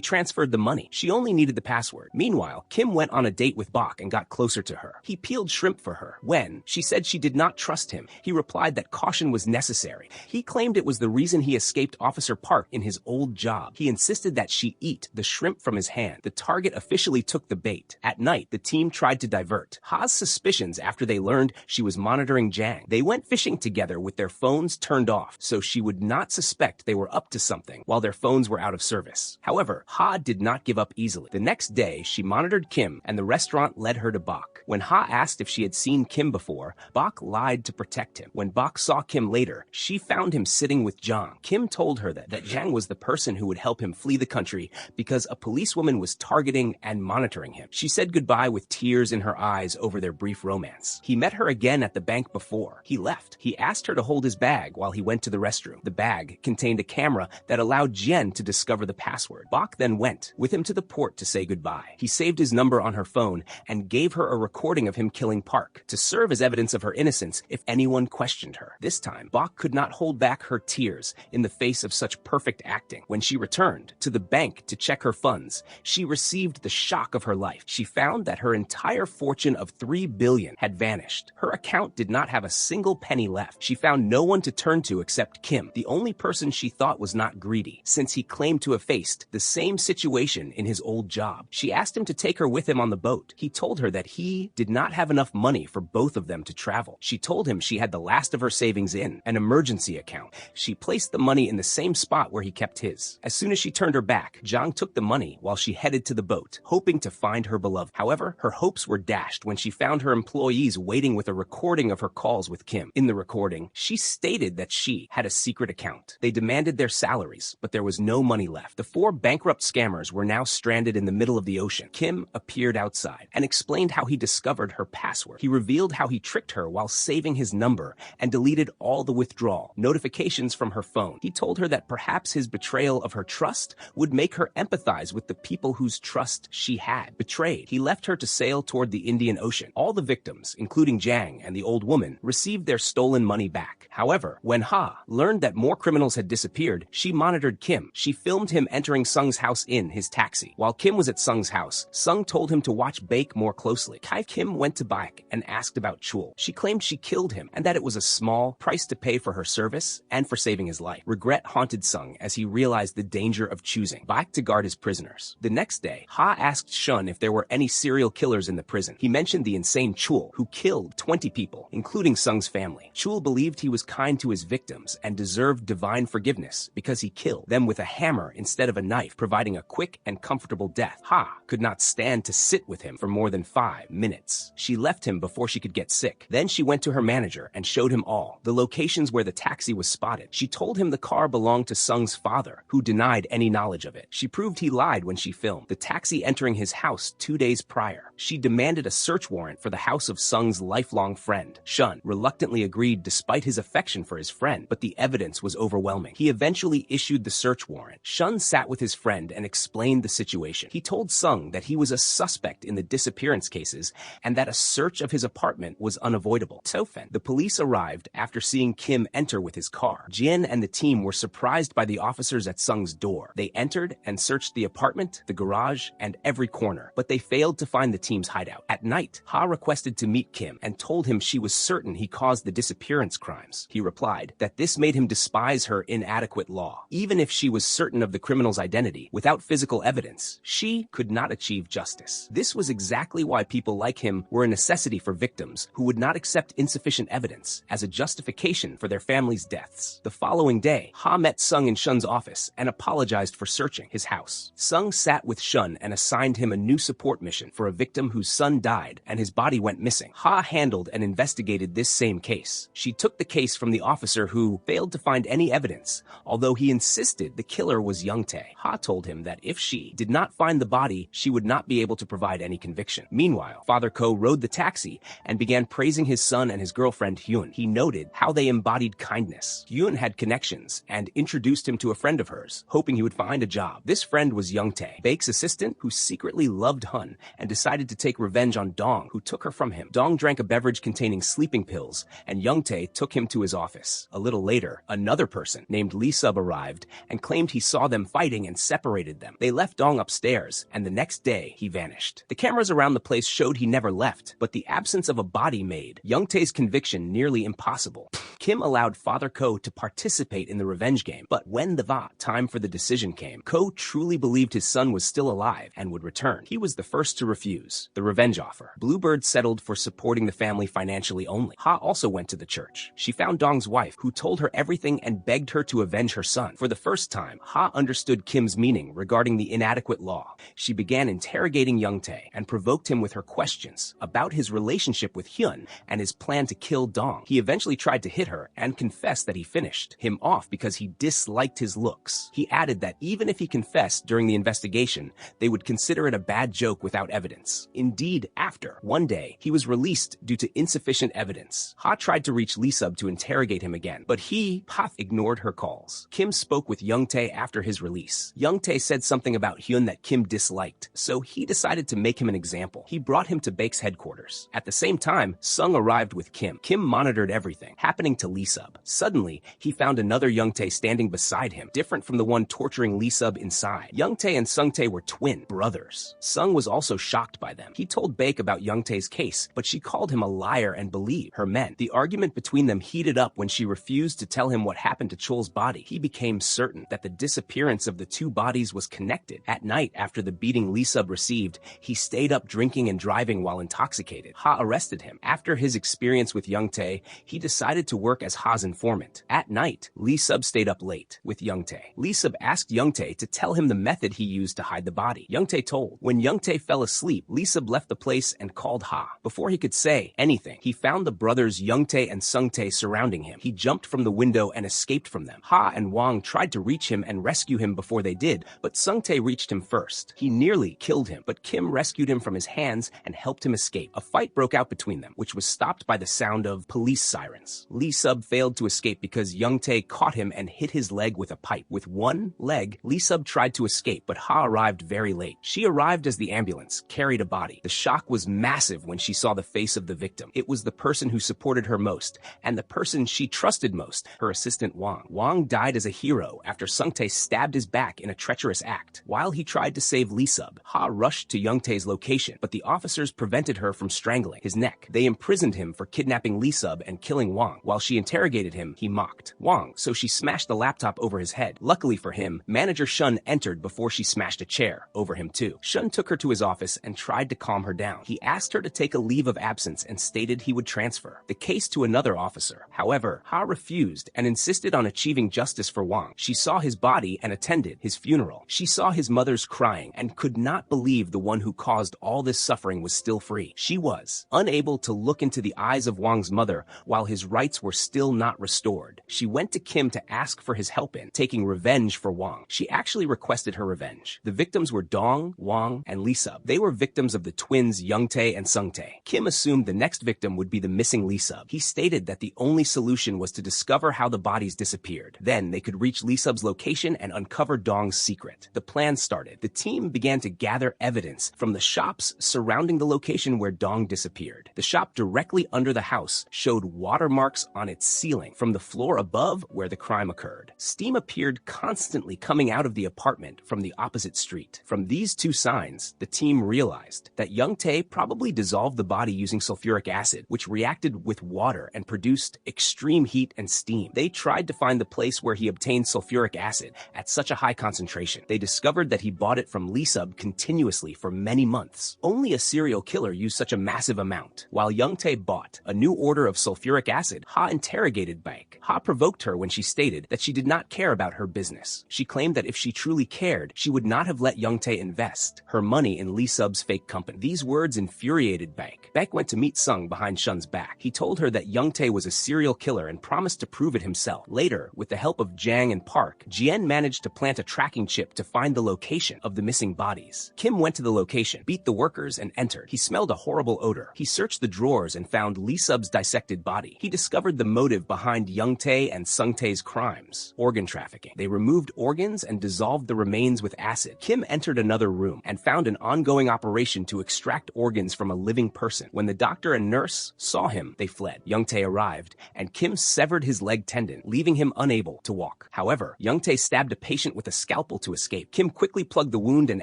transferred the money. She only needed the password. Meanwhile, Kim went on a date with Bak and got closer to her. He peeled shrimp for her. When she said she did not trust him, he replied that caution was necessary. He claimed it was the reason he escaped Officer Park in his old job. He insisted that she eat the shrimp from his hand. The target officially took the bait. At night, the team tried to divert Ha's suspicions after they learned she was monitoring Jang. They went fishing together with their phones turned off, so she would not suspect they were up to something while their phones were out of service. However, Ha did not give up easily. The next day, she monitored Kim, and the restaurant led her to Bak. When Ha asked if she had seen Kim before, Bak lied to protect him. When Bak saw Kim later, she found him sitting with Jang. Kim told her that Jang was the person who would help him flee the country because a policewoman was targeting and monitoring him. She said goodbye with tears in her eyes over their brief romance. He met her again at the bank before he left. He asked her to hold his bag while he went to the restroom. The bag contained a camera that allowed Jen to discover the password. Bak then went with him to the port to say goodbye. He saved his number on her phone and gave her a recording of him killing Park to serve as evidence of her innocence if anyone questioned her. This time, Bak could not hold back her tears in the face of such perfect acting. When she returned to the bank to check her funds, she received the shock of her life. She found that her entire fortune of $3 billion had vanished. Her account did not have a single penny left. She found no one to turn to except Kim, the only person she thought was not greedy, since he claimed to have faced the same situation in his old job. She asked him to take her with him on the boat. He told her that he did not have enough money for both of them to travel. She told him she had the last of her savings in an emergency account. She placed the money in the same spot where he kept his. As soon as she turned her back, Jang took the money while she headed to the boat, hoping to find her beloved. However, her hopes were dashed when she found her employees waiting with a recording of her calls with Kim. In the recording, she stated that she had a secret account. They demanded their salaries, but there was no money left. The 4 bankrupt scammers were now stranded in the middle of the ocean. Kim appeared outside and explained how he discovered her password. He revealed how he tricked her while saving his number and deleted all the withdrawal notifications from her phone. He told her that perhaps his betrayal of her trust would make her empathize with the people whose trust she had betrayed. He left her to sail toward the Indian Ocean. All the victims, including Jang and the old woman, received their stolen money back. However, when Ha learned that more criminals had disappeared, she monitored Kim. She filmed him entering Sung's house in his taxi. While Kim was at Sung's house, Sung told him to watch Baek more closely. Kim went to Baek and asked about Chul. She claimed she killed him and that it was a small price to pay for her service and for saving his life. Regret haunted Sung as he realized the danger of choosing Baek to guard his prisoners. The next day, Ha asked Shun if there were any serial killers in the prison. He mentioned the insane Chul, who killed 20 people, including Sung's family. Chul believed he was kind to his victims and deserved divine forgiveness because he killed them with a hammer instead of a knife, providing a quick and comfortable death. Ha could not stand to sit with him for more than 5 minutes. She left him before she could get sick. Then she went to her manager and showed him all the locations where the taxi was spotted. She told him the car belonged to Sung's Sung's father, who denied any knowledge of it. She proved he lied when she filmed the taxi entering his house 2 days prior. She demanded a search warrant for the house of Sung's lifelong friend. Shun reluctantly agreed despite his affection for his friend, but the evidence was overwhelming. He eventually issued the search warrant. Shun sat with his friend and explained the situation. He told Sung that he was a suspect in the disappearance cases and that a search of his apartment was unavoidable. Tofen. The police arrived after seeing Kim enter with his car. Jin and the team were surprised by the officers at Sung's door. They entered and searched the apartment, the garage, and every corner, but they failed to find the team's hideout. At night, Ha requested to meet Kim and told him she was certain he caused the disappearance crimes. He replied that this made him despise her inadequate law. Even if she was certain of the criminal's identity, without physical evidence, she could not achieve justice. This was exactly why people like him were a necessity for victims who would not accept insufficient evidence as a justification for their family's deaths. The following day, Ha met Sung in Shun's office and apologized for searching his house. Sung sat with Shun and assigned him a new support mission for a victim whose son died and his body went missing. Ha handled and investigated this same case. She took the case from the officer who failed to find any evidence, although he insisted the killer was Youngtae. Ha told him that if she did not find the body, she would not be able to provide any conviction. Meanwhile, Father Ko rode the taxi and began praising his son and his girlfriend Hyun. He noted how they embodied kindness. Hyun had connections and introduced him to a friend of hers, hoping he would find a job. This friend was Youngtae, Baek's assistant, who secretly loved Hun and decided to take revenge on Dong, who took her from him. Dong drank a beverage containing sleeping pills, and Youngtae took him to his office. A little later, another person named Lee Sub arrived and claimed he saw them fighting and separated them. They left Dong upstairs, and the next day, he vanished. The cameras around the place showed he never left, but the absence of a body made Youngtae's conviction nearly impossible. Kim allowed Father Ko to participate in the revenge game, but when the time for the decision came, Ko truly believed his son was still alive and would return. He was the first to refuse the revenge offer. Bluebird settled for supporting the family financially only. Ha also went to the church. She found Dong's wife, who told her everything and begged her to avenge her son. For the first time, Ha understood Kim's meaning regarding the inadequate law. She began interrogating Youngtae and provoked him with her questions about his relationship with Hyun and his plan to kill Dong. He eventually tried to hit her and confessed that he finished him off because he disliked his looks. He added that even if he confessed during the investigation, they would consider it a bad joke without evidence. Indeed, after one day, he was released due to insufficient evidence. Ha tried to reach Lee Sub to interrogate him again, but Ha ignored her calls. Kim spoke with Youngtae after his release. Youngtae said something about Hyun that Kim disliked, so he decided to make him an example. He brought him to Baek's headquarters. At the same time, Sung arrived with Kim. Kim monitored everything happening to Lee Sub. Suddenly, he found another Youngtae standing beside him, different from the one torturing Lee Sub inside. Youngtae and Sungtae were twin brothers. Sung was also shocked by them. He told Baek about Youngtae's case, but she called him a liar and believed her men. The argument between them heated up when she refused to tell him what happened to Chol's body. He became certain that the disappearance of the two bodies was connected. At night, after the beating Lee Sub received, he stayed up drinking and driving while intoxicated. Ha arrested him. After his experience with Youngtae, he decided to work as Ha's informant. At night, Lee Sub stayed up late with Youngtae. Lee Sub asked Youngtae to tell him the method he used to hide the body. Youngtae told. When Youngtae fell asleep, Lee Sub left the place and called Ha. Before he could say anything, he found the brothers Youngtae and Sungtae surrounding him. He jumped from the window and escaped from them. Ha and Wang tried to reach him and rescue him before they did, but Sungtae reached him first. He nearly killed him, but Kim rescued him from his hands and helped him escape. A fight broke out between them, which was stopped by the sound of police sirens. Lee Sub failed to escape because Youngtae caught him and hit his leg with a pipe. With one leg, Lee Sub tried to escape, but Ha arrived very late. She arrived as the ambulance carried a body. The shock was massive when she saw the face of the victim. It was the person who supported her most, and the person she trusted most, her assistant Wang. Wang died as a hero after Sungtae stabbed his back in a treacherous act. While he tried to save Lee Sub, Ha rushed to Youngtae's location, but the officers prevented her from strangling his neck. They imprisoned him for kidnapping Lee Sub and killing Wang. While she interrogated him, he mocked Wang, so she smashed the laptop over his head. Luckily for him, manager Shun entered before she smashed a chair over him too. Shun took her to his office and tried to calm her down. He asked her to take a leave of absence and stated he would transfer the case to another officer. However, Ha refused and insisted on achieving justice for Wang. She saw his body and attended his funeral. She saw his mother's crying and could not believe the one who caused all this suffering was still free. She was unable to look into the eyes of Wang's mother while his rights were still not restored. She went to Kim to ask for his help in, taking revenge for Wang. She actually requested her revenge. The victims were Dong, Wang, and Lee Sub. They were victims of the twins Youngtae and Sungtae. Kim assumed the next victim would be the missing Lee Sub. He stated that the only solution was to discover how the bodies disappeared. Then they could reach Lee Sub's location and uncover Dong's secret. The plan started. The team began to gather evidence from the shops surrounding the location where Dong disappeared. The shop directly under the house showed watermarks on its ceiling from the floor above where the crime occurred. Steam appeared constantly coming out of the apartment from the opposite street. From these two signs, the team realized that Youngtae probably dissolved the body using sulfuric acid, which reacted with water and produced extreme heat and steam. They tried to find the place where he obtained sulfuric acid at such a high concentration. They discovered that he bought it from Lee Sub continuously for many months. Only a serial killer used such a massive amount. While Youngtae bought a new order of sulfuric acid, Ha interrogated Baek. Ha provoked her when she stated that she did not care about her business. She claimed that if she truly cared, she would not have let Youngtae invest her money in Lee Sub's fake company. These words infuriated Baek. Baek went to meet Sung behind Shun's back. He told her that Youngtae was a serial killer and promised to prove it himself. Later, with the help of Jang and Park, Jien managed to plant a tracking chip to find the location of the missing bodies. Kim went to the location, beat the workers, and entered. He smelled a horrible odor. He searched the drawers and found Lee Sub's dissected body. He discovered the motive behind Youngtae and Sungtae's crimes: organ trafficking. They removed organs and dissolved the remains with acid. Kim entered another room and found an ongoing operation to extract organs from a living person. When the doctor and nurse saw him, they fled. Youngtae arrived, and Kim severed his leg tendon, leaving him unable to walk. However, Youngtae stabbed a patient with a scalpel to escape. Kim quickly plugged the wound and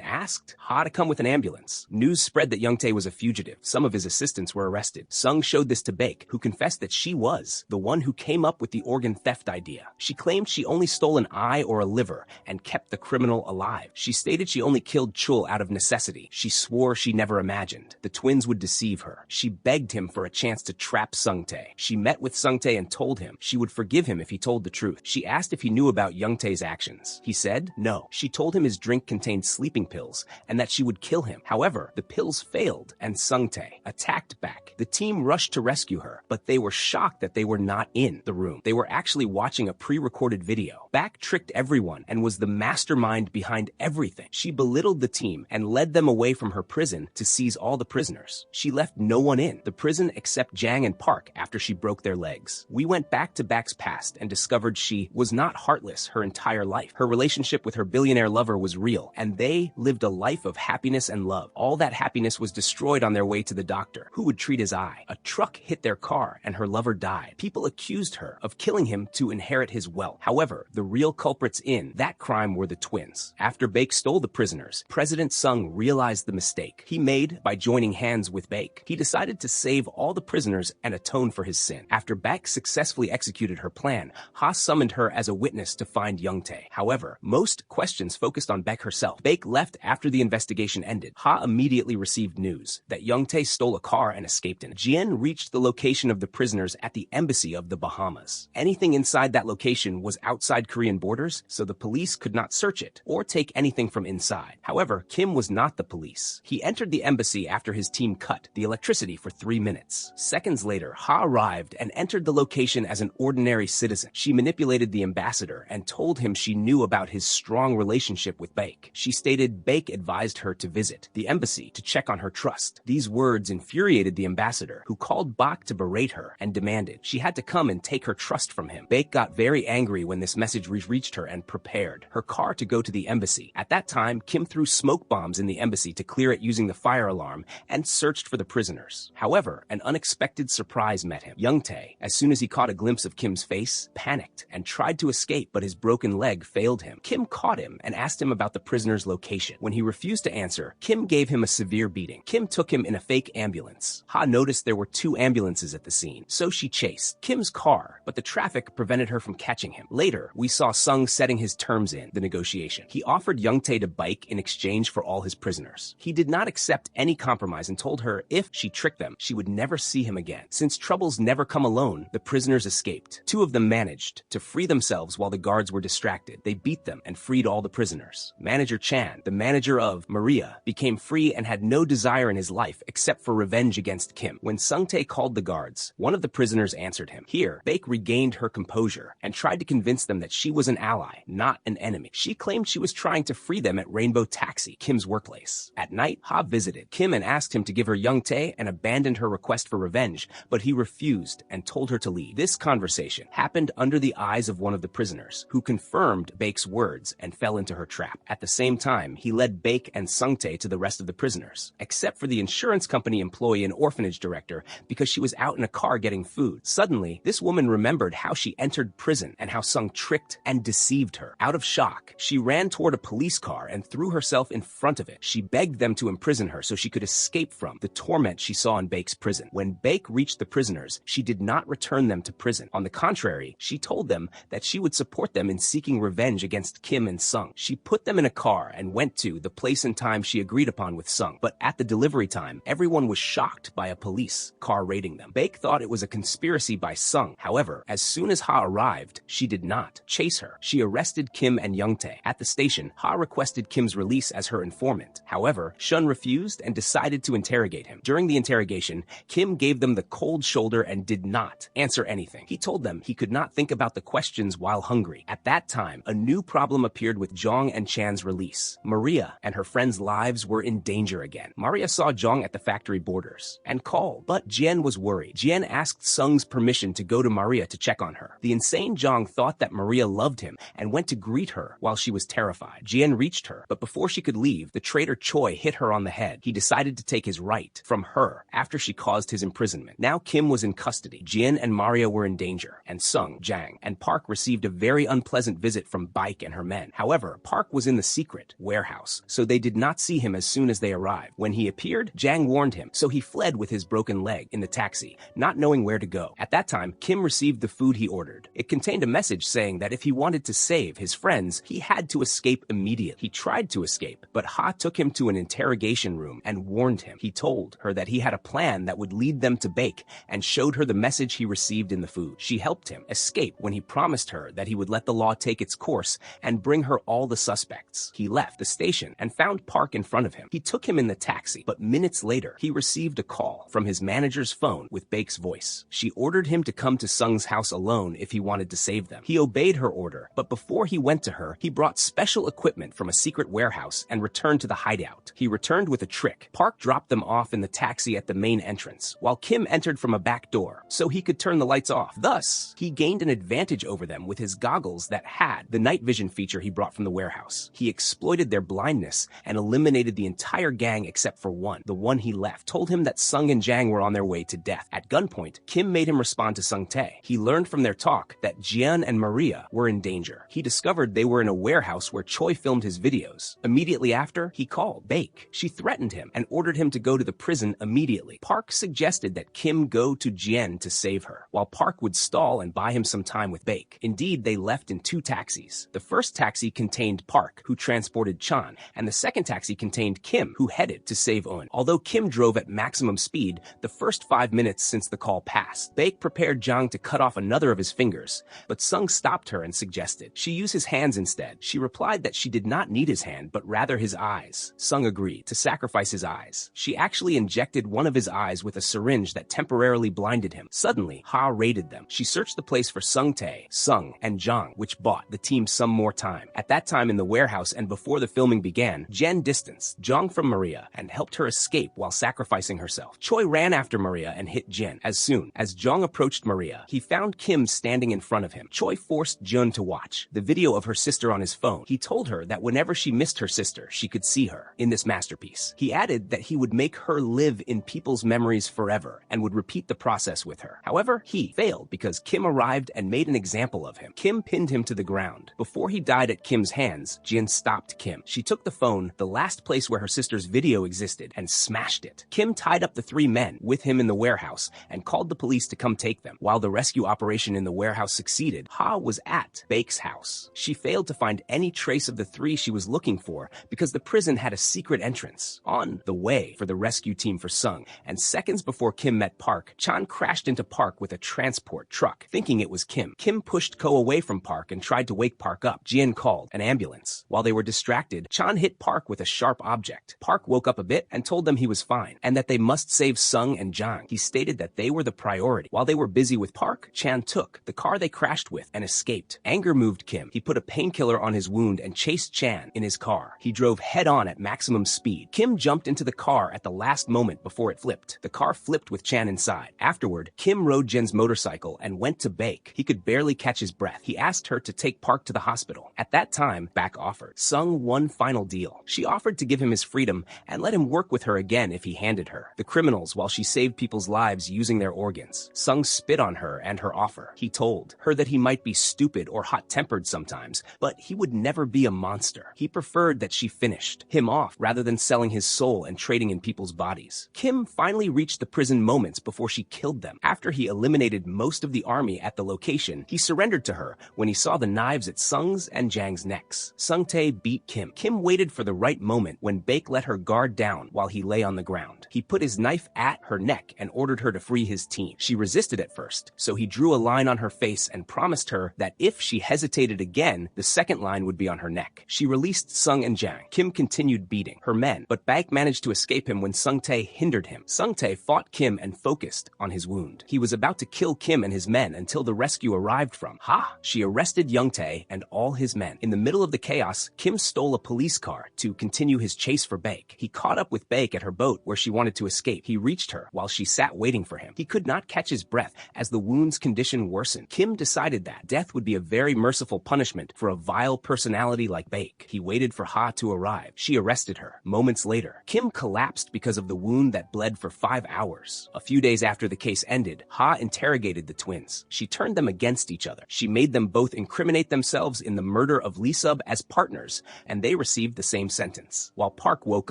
asked Ha to come with an ambulance. News spread that Youngtae was a fugitive. Some of his assistants were arrested. Sung showed this to Baek, who confessed that she was the one who came up with the organ theft idea. She claimed she only stole an eye or a liver and kept the criminal alive. She stated she only killed Chul out of necessity. She swore she never imagined the twins would deceive her. She begged him for a chance to trap Sungtae. She met with Sungtae and told him she would forgive him if he told the truth. She asked if he knew about Youngtae's actions. He said no. She told him his drink contained sleeping pills and that she would kill him. However, the pills failed and Sungtae attacked back. The team rushed to rescue her, but they were shocked that they were not in the room. They were actually watching a pre-recorded video. Baek tricked everyone and was the mastermind behind everything. She belittled the team and led them away from her prison to seize all the prisoners. She left no one in the prison except Jang and Park after she broke their legs. We went back to Baek's past and discovered she was not heartless her entire life. Her relationship with her billionaire lover was real, and they lived a life of happiness and love. All that happiness was destroyed on their way to the doctor, who would treat his eye. A truck hit their car and her lover died. People accused her of killing him to inherit his wealth. However, the real culprits in that crime were the twins. After Baek stole the prisoners, President Sung realized the mistake he made by joining hands with Baek. He decided to save all the prisoners and atone for his sin. After Baek successfully executed her plan, Ha summoned her as a witness to find Youngtae. However, most questions focused on Baek herself. Baek left after the investigation ended. Ha immediately received news that Youngtae stole a car and escaped in it. Jien reached the location of the prisoners at the embassy of the Bahamas. Anything inside that location was outside Korean borders, so the police could not search it or take anything from inside. However, Kim was not the police. He entered the embassy after his team cut the electricity for 3 minutes. Seconds later, Ha arrived and entered the location as an ordinary citizen. She manipulated the ambassador and told him she knew about his strong relationship with Baek. She stated Baek advised her to visit the embassy to check on her trust. These words infuriated the ambassador, who called Bak to berate her and demanded she had to come and take her trust from him. Baek got very angry when this message reached her and prepared her car to go to the embassy. At that time, Kim threw smoke bombs in the embassy to clear it using the fire alarm and searched for the prisoners. However, an unexpected surprise met him. Youngtae, as soon as he caught a glimpse of Kim's face, panicked and tried to escape, but his broken leg failed him. Kim caught him and asked him about the prisoner's location. When he refused to answer, Kim gave him a severe beating. Kim took him in a fake ambulance. Ha noticed there were 2 ambulances at the scene, so she chased Kim's car, but the traffic prevented her from catching him. Later, we saw Sung setting his terms in the negotiation. He offered Youngtae to Baek in exchange for all his prisoners. He did not accept any compromise and told her if she tricked them, she would never see him again. Since troubles never come alone, the prisoners escaped. 2 of them managed to free themselves while the guards were distracted. They beat them and freed all the prisoners. Manager Chan, the manager of Maria, became free and had no desire in his life except for revenge against Kim. When Sungtae called the guards, one of the prisoners answered him. Here, Baek regained her composure and tried to convince them that that she was an ally, not an enemy. She claimed she was trying to free them at Rainbow Taxi, Kim's workplace. At night, Ha visited Kim and asked him to give her Young-tae and abandoned her request for revenge, but he refused and told her to leave. This conversation happened under the eyes of one of the prisoners, who confirmed Baek's words and fell into her trap. At the same time, he led Baek and Sung-tae to the rest of the prisoners, except for the insurance company employee and orphanage director, because she was out in a car getting food. Suddenly, this woman remembered how she entered prison and how Sung tricked and deceived her. Out of shock, she ran toward a police car and threw herself in front of it. She begged them to imprison her so she could escape from the torment she saw in Baek's prison. When Baek reached the prisoners, she did not return them to prison. On the contrary, she told them that she would support them in seeking revenge against Kim and Sung. She put them in a car and went to the place and time she agreed upon with Sung. But at the delivery time, everyone was shocked by a police car raiding them. Baek thought it was a conspiracy by Sung. However, as soon as Ha arrived, she did not chase her. She arrested Kim and Young-tae. At the station, Ha requested Kim's release as her informant. However, Shun refused and decided to interrogate him. During the interrogation, Kim gave them the cold shoulder and did not answer anything. He told them he could not think about the questions while hungry. At that time, a new problem appeared with Jong and Chan's release. Maria and her friends' lives were in danger again. Maria saw Jong at the factory borders and called, but Jian was worried. Jian asked Sung's permission to go to Maria to check on her. The insane Jong thought that Maria loved him and went to greet her while she was terrified. Jian reached her, but before she could leave, the traitor Choi hit her on the head. He decided to take his right from her after she caused his imprisonment. Now Kim was in custody. Jian and Maria were in danger, and Sung, Jang, and Park received a very unpleasant visit from Baek and her men. However, Park was in the secret warehouse, so they did not see him as soon as they arrived. When he appeared, Jang warned him, so he fled with his broken leg in the taxi, not knowing where to go. At that time, Kim received the food he ordered. It contained a message saying that if he wanted to save his friends, he had to escape immediately. He tried to escape, but Ha took him to an interrogation room and warned him. He told her that he had a plan that would lead them to Baek and showed her the message he received in the food. She helped him escape when he promised her that he would let the law take its course and bring her all the suspects. He left the station and found Park in front of him. He took him in the taxi, but minutes later, he received a call from his manager's phone with Baek's voice. She ordered him to come to Sung's house alone if he wanted to save them. He obeyed her order, but before he went to her, he brought special equipment from a secret warehouse and returned to the hideout. He returned with a trick. Park dropped them off in the taxi at the main entrance, while Kim entered from a back door, so he could turn the lights off. Thus, he gained an advantage over them with his goggles that had the night vision feature he brought from the warehouse. He exploited their blindness and eliminated the entire gang except for one. The one he left told him that Sung and Jang were on their way to death. At gunpoint, Kim made him respond to Sung-tae. He learned from their talk that Jian and Maria were in danger. He discovered they were in a warehouse where Choi filmed his videos. Immediately after, he called Baek. She threatened him and ordered him to go to the prison immediately. Park suggested that Kim go to Jian to save her, while Park would stall and buy him some time with Baek. Indeed, they left in two taxis. The first taxi contained Park, who transported Chan, and the second taxi contained Kim, who headed to save Un. Although Kim drove at maximum speed, the first 5 minutes since the call passed. Baek prepared Jang to cut off another of his fingers, but Sung stopped her and suggested she use his hands instead. She replied that she did not need his hand, but rather his eyes. Sung agreed to sacrifice his eyes. She actually injected one of his eyes with a syringe that temporarily blinded him. Suddenly, Ha raided them. She searched the place for Sung-tae, Sung, and Jang, which bought the team some more time. At that time in the warehouse and before the filming began, Jen distanced Jang from Maria and helped her escape while sacrificing herself. Choi ran after Maria and hit Jen. As soon as Jang approached Maria, he found Kim standing in front of him. Choi forced Jun to watch the video of her sister on his phone. He told her that whenever she missed her sister, she could see her in this masterpiece. He added that he would make her live in people's memories forever and would repeat the process with her. However, he failed because Kim arrived and made an example of him. Kim pinned him to the ground. Before he died at Kim's hands, Jin stopped Kim. She took the phone, the last place where her sister's video existed, and smashed it. Kim tied up the 3 men with him in the warehouse and called the police to come take them. While the rescue operation in the warehouse succeeded, Ha was at Baek's house. She failed to find any trace of the 3 she was looking for because the prison had a secret entrance on the way for the rescue team for Sung, and seconds before Kim met Park, Chan crashed into Park with a transport truck, thinking it was Kim. Kim pushed Ko away from Park and tried to wake Park up. Jian called an ambulance. While they were distracted, Chan hit Park with a sharp object. Park woke up a bit and told them he was fine, and that they must save Sung and Jang. He stated that they were the priority. While they were busy with Park, Chan took the car they crashed with and escaped. escaped. Anger moved Kim. He put a painkiller on his wound and chased Chan in his car. He drove head-on at maximum speed. Kim jumped into the car at the last moment before it flipped. The car flipped with Chan inside. Afterward, Kim rode Jen's motorcycle and went to Baek. He could barely catch his breath. He asked her to take Park to the hospital. At that time, Baek offered Sung one final deal. She offered to give him his freedom and let him work with her again if he handed her the criminals while she saved people's lives using their organs. Sung spit on her and her offer. He told her that he might be stupid or hot-tempered sometimes, but he would never be a monster. He preferred that she finished him off rather than selling his soul and trading in people's bodies. Kim finally reached the prison moments before she killed them. After he eliminated most of the army at the location, he surrendered to her when he saw the knives at Sung's and Jang's necks. Sung-tae beat Kim. Kim waited for the right moment when Baek let her guard down while he lay on the ground. He put his knife at her neck and ordered her to free his team. She resisted at first, so he drew a line on her face and promised her that if she hesitated again, the second line would be on her neck. She released Sung and Jang. Kim continued beating her men, but Baek managed to escape him when Sung-tae hindered him. Sung-tae fought Kim and focused on his wound. He was about to kill Kim and his men until the rescue arrived from Ha. She arrested Young-tae and all his men. In the middle of the chaos, Kim stole a police car to continue his chase for Baek. He caught up with Baek at her boat where she wanted to escape. He reached her while she sat waiting for him. He could not catch his breath as the wound's condition worsened. Kim decided that death would be a very merciful punishment for a vile personality like Baek. He waited for Ha to arrive. She arrested her. Moments later, Kim collapsed because of the wound that bled for 5 hours. A few days after the case ended, Ha interrogated the twins. She turned them against each other. She made them both incriminate themselves in the murder of Lee Sub as partners, and they received the same sentence. While Park woke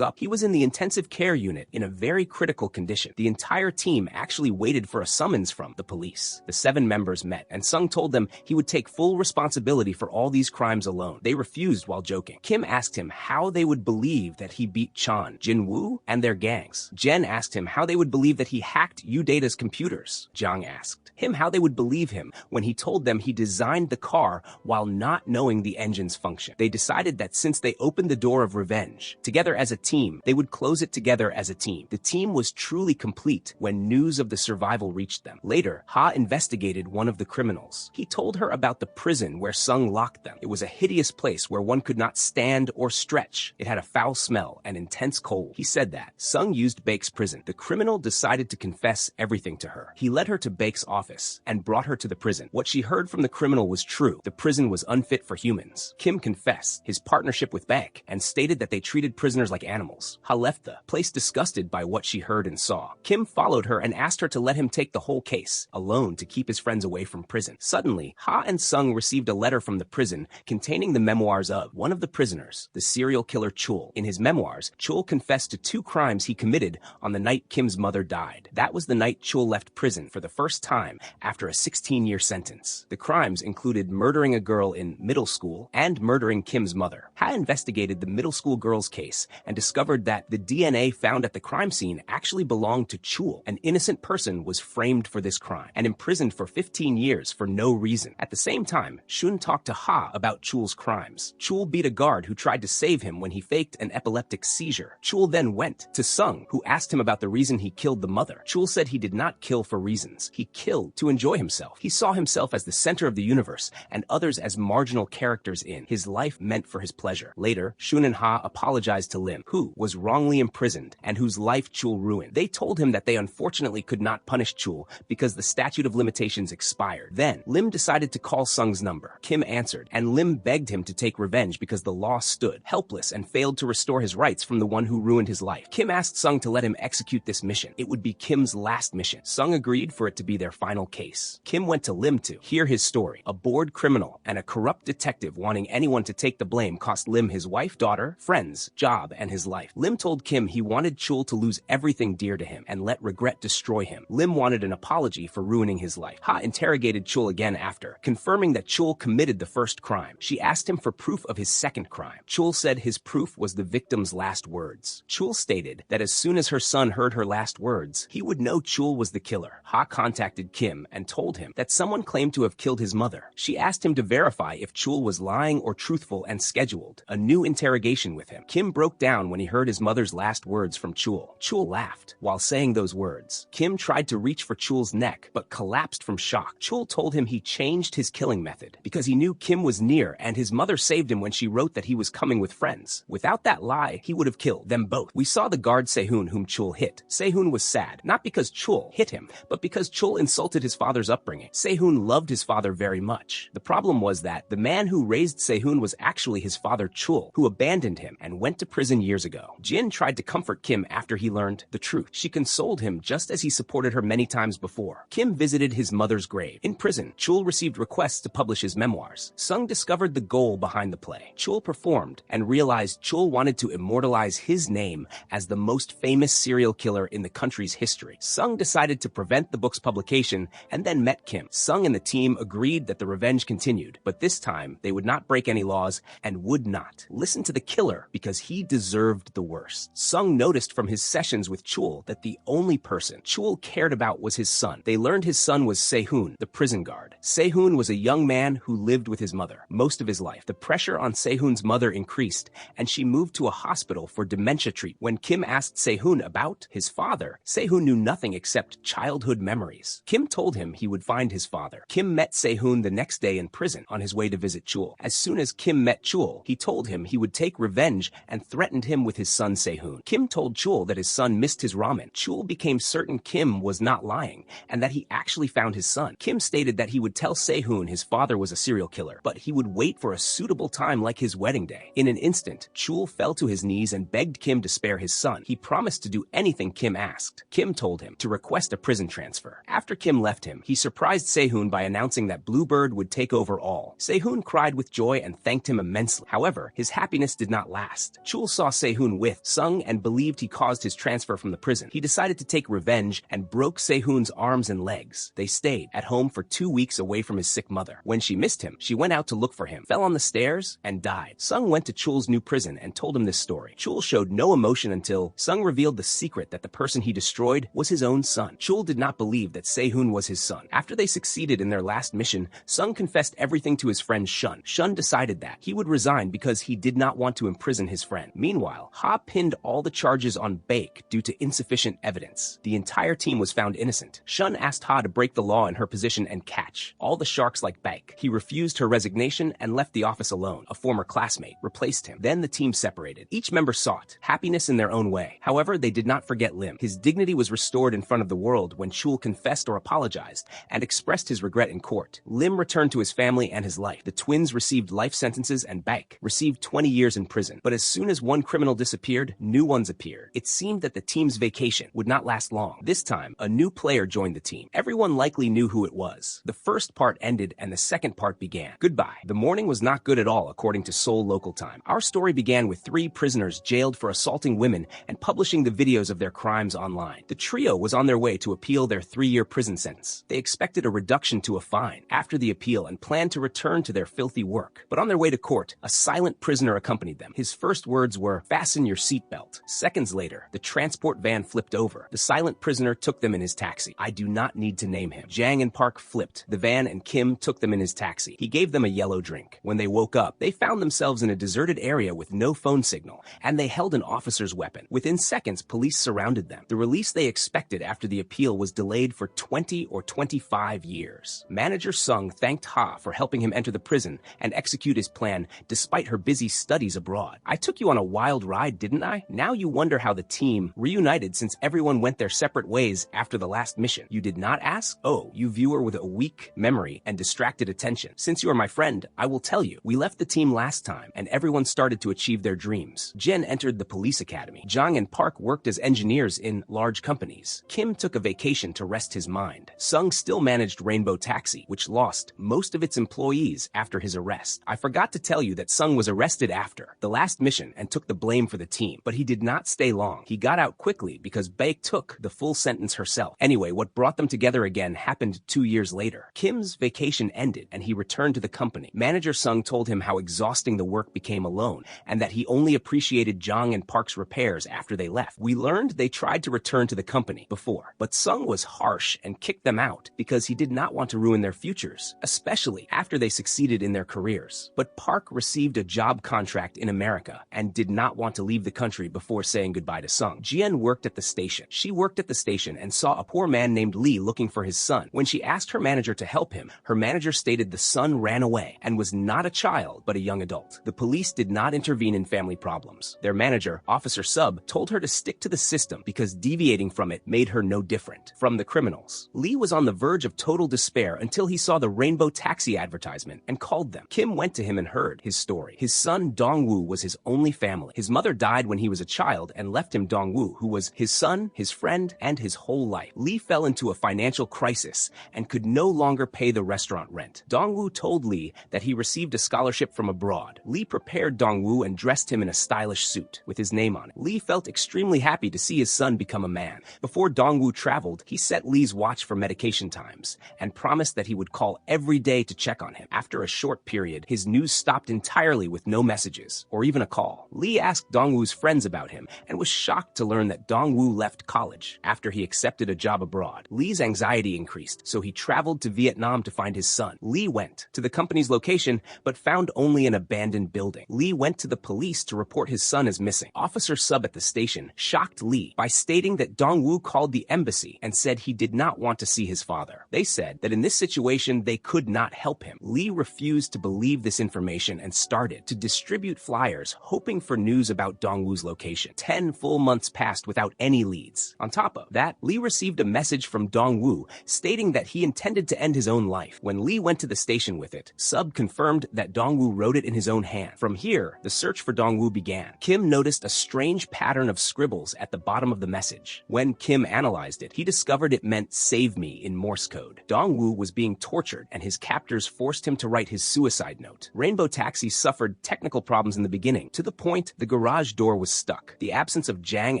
up, he was in the intensive care unit in a very critical condition. The entire team actually waited for a summons from the police. The 7 members met, and Sung told them he would take full responsibility for all these crimes alone. They refused while joking. Kim asked him how they would believe that he beat Chan, Jin-woo, and their gangs. Jen asked him how they would believe that he hacked U-Data's computers. Jang asked him how they would believe him when he told them he designed the car while not knowing the engine's function. They decided that since they opened the door of revenge together as a team, they would close it together as a team. The team was truly complete when news of the survival reached them. Later, Ha investigated one of the criminals. He told her about the prison where Sung locked them. It was a hideous place where one could not stand or stretch. It had a foul smell and intense cold. He said that Sung used Baek's prison. The criminal decided to confess everything to her. He led her to Baek's office and brought her to the prison. What she heard from the criminal was true. The prison was unfit for humans. Kim confessed his partnership with Baek and stated that they treated prisoners like animals. Ha left the place disgusted by what she heard and saw. Kim followed her and asked her to let him take the whole case alone to keep his friends away from prison. Suddenly, Ha and Sung received a letter from the prison containing the memoirs of one of the prisoners, the serial killer Chul. In his memoirs, Chul confessed to 2 crimes he committed on the night Kim's mother died. That was the night Chul left prison for the first time after a 16-year sentence. The crimes included murdering a girl in middle school and murdering Kim's mother. Ha investigated the middle school girl's case and discovered that the DNA found at the crime scene actually belonged to Chul. An innocent person was framed for this crime and imprisoned for 15 years for no reason. At the same time, Shun talked to Ha about Chul's crimes. Chul beat a guard who tried to save him when he faked an epileptic seizure. Chul then went to Sung, who asked him about the reason he killed the mother. Chul said he did not kill for reasons. He killed to enjoy himself. He saw himself as the center of the universe and others as marginal characters in his life meant for his pleasure. Later, Shun and Ha apologized to Lim, who was wrongly imprisoned and whose life Chul ruined. They told him that they unfortunately could not punish Chul because the statute of limitations expired. Then, Lim decided to call Sung's number. Kim answered, and Lim begged him to take revenge because the law stood helpless and failed to restore his rights from the one who ruined his life. Kim asked Sung to let him execute this mission. It would be Kim's last mission. Sung agreed for it to be their final case. Kim went to Lim to hear his story. A bored criminal and a corrupt detective wanting anyone to take the blame cost Lim his wife, daughter, friends, job, and his life. Lim told Kim he wanted Chul to lose everything dear to him and let regret destroy him. Lim wanted an apology for ruining his life. Ha interrogated Chul again after, confirming that Chul committed the first crime. She asked him for proof of his second crime. Chul said his proof was the victim's last words. Chul stated that as soon as her son heard her last words, he would know Chul was the killer. Ha contacted Kim Kim and told him that someone claimed to have killed his mother. She asked him to verify if Chul was lying or truthful and scheduled a new interrogation with him. Kim broke down when he heard his mother's last words from Chul. Chul laughed while saying those words. Kim tried to reach for Chul's neck but collapsed from shock. Chul told him he changed his killing method because he knew Kim was near and his mother saved him when she wrote that he was coming with friends. Without that lie, he would have killed them both. We saw the guard Sehun whom Chul hit. Sehun was sad, not because Chul hit him, but because Chul insulted his father's upbringing. Sehun loved his father very much. The problem was that the man who raised Sehun was actually his father Chul, who abandoned him and went to prison years ago. Jin tried to comfort Kim after he learned the truth. She consoled him just as he supported her many times before. Kim visited his mother's grave. In prison, Chul received requests to publish his memoirs. Sung discovered the goal behind the play. Chul performed and realized Chul wanted to immortalize his name as the most famous serial killer in the country's history. Sung decided to prevent the book's publication and then met Kim. Sung and the team agreed that the revenge continued, but this time they would not break any laws and would not listen to the killer because he deserved the worst. Sung noticed from his sessions with Chul that the only person Chul cared about was his son. They learned his son was Sehun, the prison guard. Sehun was a young man who lived with his mother most of his life. The pressure on Sehun's mother increased, and she moved to a hospital for dementia treatment. When Kim asked Sehun about his father, Sehun knew nothing except childhood memories. Kim told him he would find his father. Kim met Sehun the next day in prison on his way to visit Chul. As soon as Kim met Chul, he told him he would take revenge and threatened him with his son Sehun. Kim told Chul that his son missed his ramen. Chul became certain Kim was not lying and that he actually found his son. Kim stated that he would tell Sehun his father was a serial killer, but he would wait for a suitable time like his wedding day. In an instant, Chul fell to his knees and begged Kim to spare his son. He promised to do anything Kim asked. Kim told him to request a prison transfer. After Kim left him, he surprised Sehun by announcing that Bluebird would take over all. Sehun cried with joy and thanked him immensely. However, his happiness did not last. Chul saw Sehun with Sung and believed he caused his transfer from the prison. He decided to take revenge and broke Sehun's arms and legs. They stayed at home for 2 weeks away from his sick mother. When she missed him, she went out to look for him, fell on the stairs, and died. Sung went to Chul's new prison and told him this story. Chul showed no emotion until Sung revealed the secret that the person he destroyed was his own son. Chul did not believe that Sehun was his son. After they succeeded in their last mission, Sung confessed everything to his friend Shun. Shun decided that he would resign because he did not want to imprison his friend. Meanwhile, Ha pinned all the charges on Baek due to insufficient evidence. The entire team was found innocent. Shun asked Ha to break the law in her position and catch all the sharks like Baek. He refused her resignation and left the office alone. A former classmate replaced him. Then the team separated. Each member sought happiness in their own way. However, they did not forget Lim. His dignity was restored in front of the world when Chul confessed or apologized and expressed his regret in court. Lim returned to his family and his life. The twins received life sentences and Baek received 20 years in prison. But as soon as one criminal disappeared, new ones appeared. It seemed that the team's vacation would not last long. This time, a new player joined the team. Everyone likely knew who it was. The first part ended and the second part began. Goodbye. The morning was not good at all according to Seoul local time. Our story began with 3 prisoners jailed for assaulting women and publishing the videos of their crimes online. The trio was on their way to appeal their 3-year prison sentence. They expected a reduction to a fine after the appeal and planned to return to their filthy work. But on their way to court, a silent prisoner accompanied them. His first words were, "Fasten your seatbelt." Seconds later, the transport van flipped over. The silent prisoner took them in his taxi. I do not need to name him. Jang and Park flipped the van and Kim took them in his taxi. He gave them a yellow drink. When they woke up, they found themselves in a deserted area with no phone signal, and they held an officer's weapon. Within seconds, police surrounded them. The release they expected after the appeal was delayed for 20 or 25 years. Manager Sung thanked Ha for helping him enter the prison and execute his plan despite her busy studies abroad. "I took you on a wild ride, didn't I? Now you wonder how the team reunited since everyone went their separate ways after the last mission. You did not ask? Oh, you viewer with a weak memory and distracted attention. Since you are my friend, I will tell you. We left the team last time and everyone started to achieve their dreams. Jen entered the police academy. Jang and Park worked as engineers in large companies. Kim took a vacation to rest his mind. Sung still managed Rainbow Taxi, which lost most of its employees after his arrest. I forgot to tell you that Sung was arrested after the last mission and took the blame for the team, but he did not stay long. He got out quickly because Baek took the full sentence herself. Anyway, what brought them together again happened 2 years later. Kim's vacation ended and he returned to the company. Manager Sung told him how exhausting the work became alone and that he only appreciated Jang and Park's repairs after they left. We learned they tried to return to the company before, but Sung was harsh and kicked kicked them out because he did not want to ruin their futures, especially after they succeeded in their careers. But Park received a job contract in America and did not want to leave the country before saying goodbye to Sung. Jian worked at the station. She worked at the station and saw a poor man named Lee looking for his son. When she asked her manager to help him, her manager stated the son ran away and was not a child but a young adult. The police did not intervene in family problems. Their manager, Officer Sub, told her to stick to the system because deviating from it made her no different from the criminals. Lee was on the verge of total despair until he saw the rainbow taxi advertisement and called them. Kim went to him and heard his story. His son Dong-woo was his only family. His mother died when he was a child and left him Dong-woo, who was his son, his friend, and his whole life. Lee fell into a financial crisis and could no longer pay the restaurant rent. Dong-woo told Lee that he received a scholarship from abroad. Lee prepared Dong-woo and dressed him in a stylish suit with his name on it. Lee felt extremely happy to see his son become a man. Before Dong-woo traveled, he set Lee's watch for medication times and promised that he would call every day to check on him. After a short period, his news stopped entirely with no messages or even a call. Lee asked Dong-woo's friends about him and was shocked to learn that Dong-woo left college after he accepted a job abroad. Lee's anxiety increased, so he traveled to Vietnam to find his son. Lee went to the company's location but found only an abandoned building. Lee went to the police to report his son as missing. Officer Sub at the station shocked Lee by stating that Dong-woo called the embassy and said he did not want to see his father. They said that in this situation they could not help him. Lee refused to believe this information and started to distribute flyers hoping for news about Dong-woo's location. 10 full months passed without any leads. On top of that, Lee received a message from Dong-woo stating that he intended to end his own life. When Lee went to the station with it, Sub confirmed that Dong-woo wrote it in his own hand. From here, the search for Dong-woo began. Kim noticed a strange pattern of scribbles at the bottom of the message. When Kim analyzed it, he discovered it meant "save me" in Morse code. Dong-woo was being tortured and his captors forced him to write his suicide note. Rainbow Taxi suffered technical problems in the beginning, to the point the garage door was stuck. The absence of Jang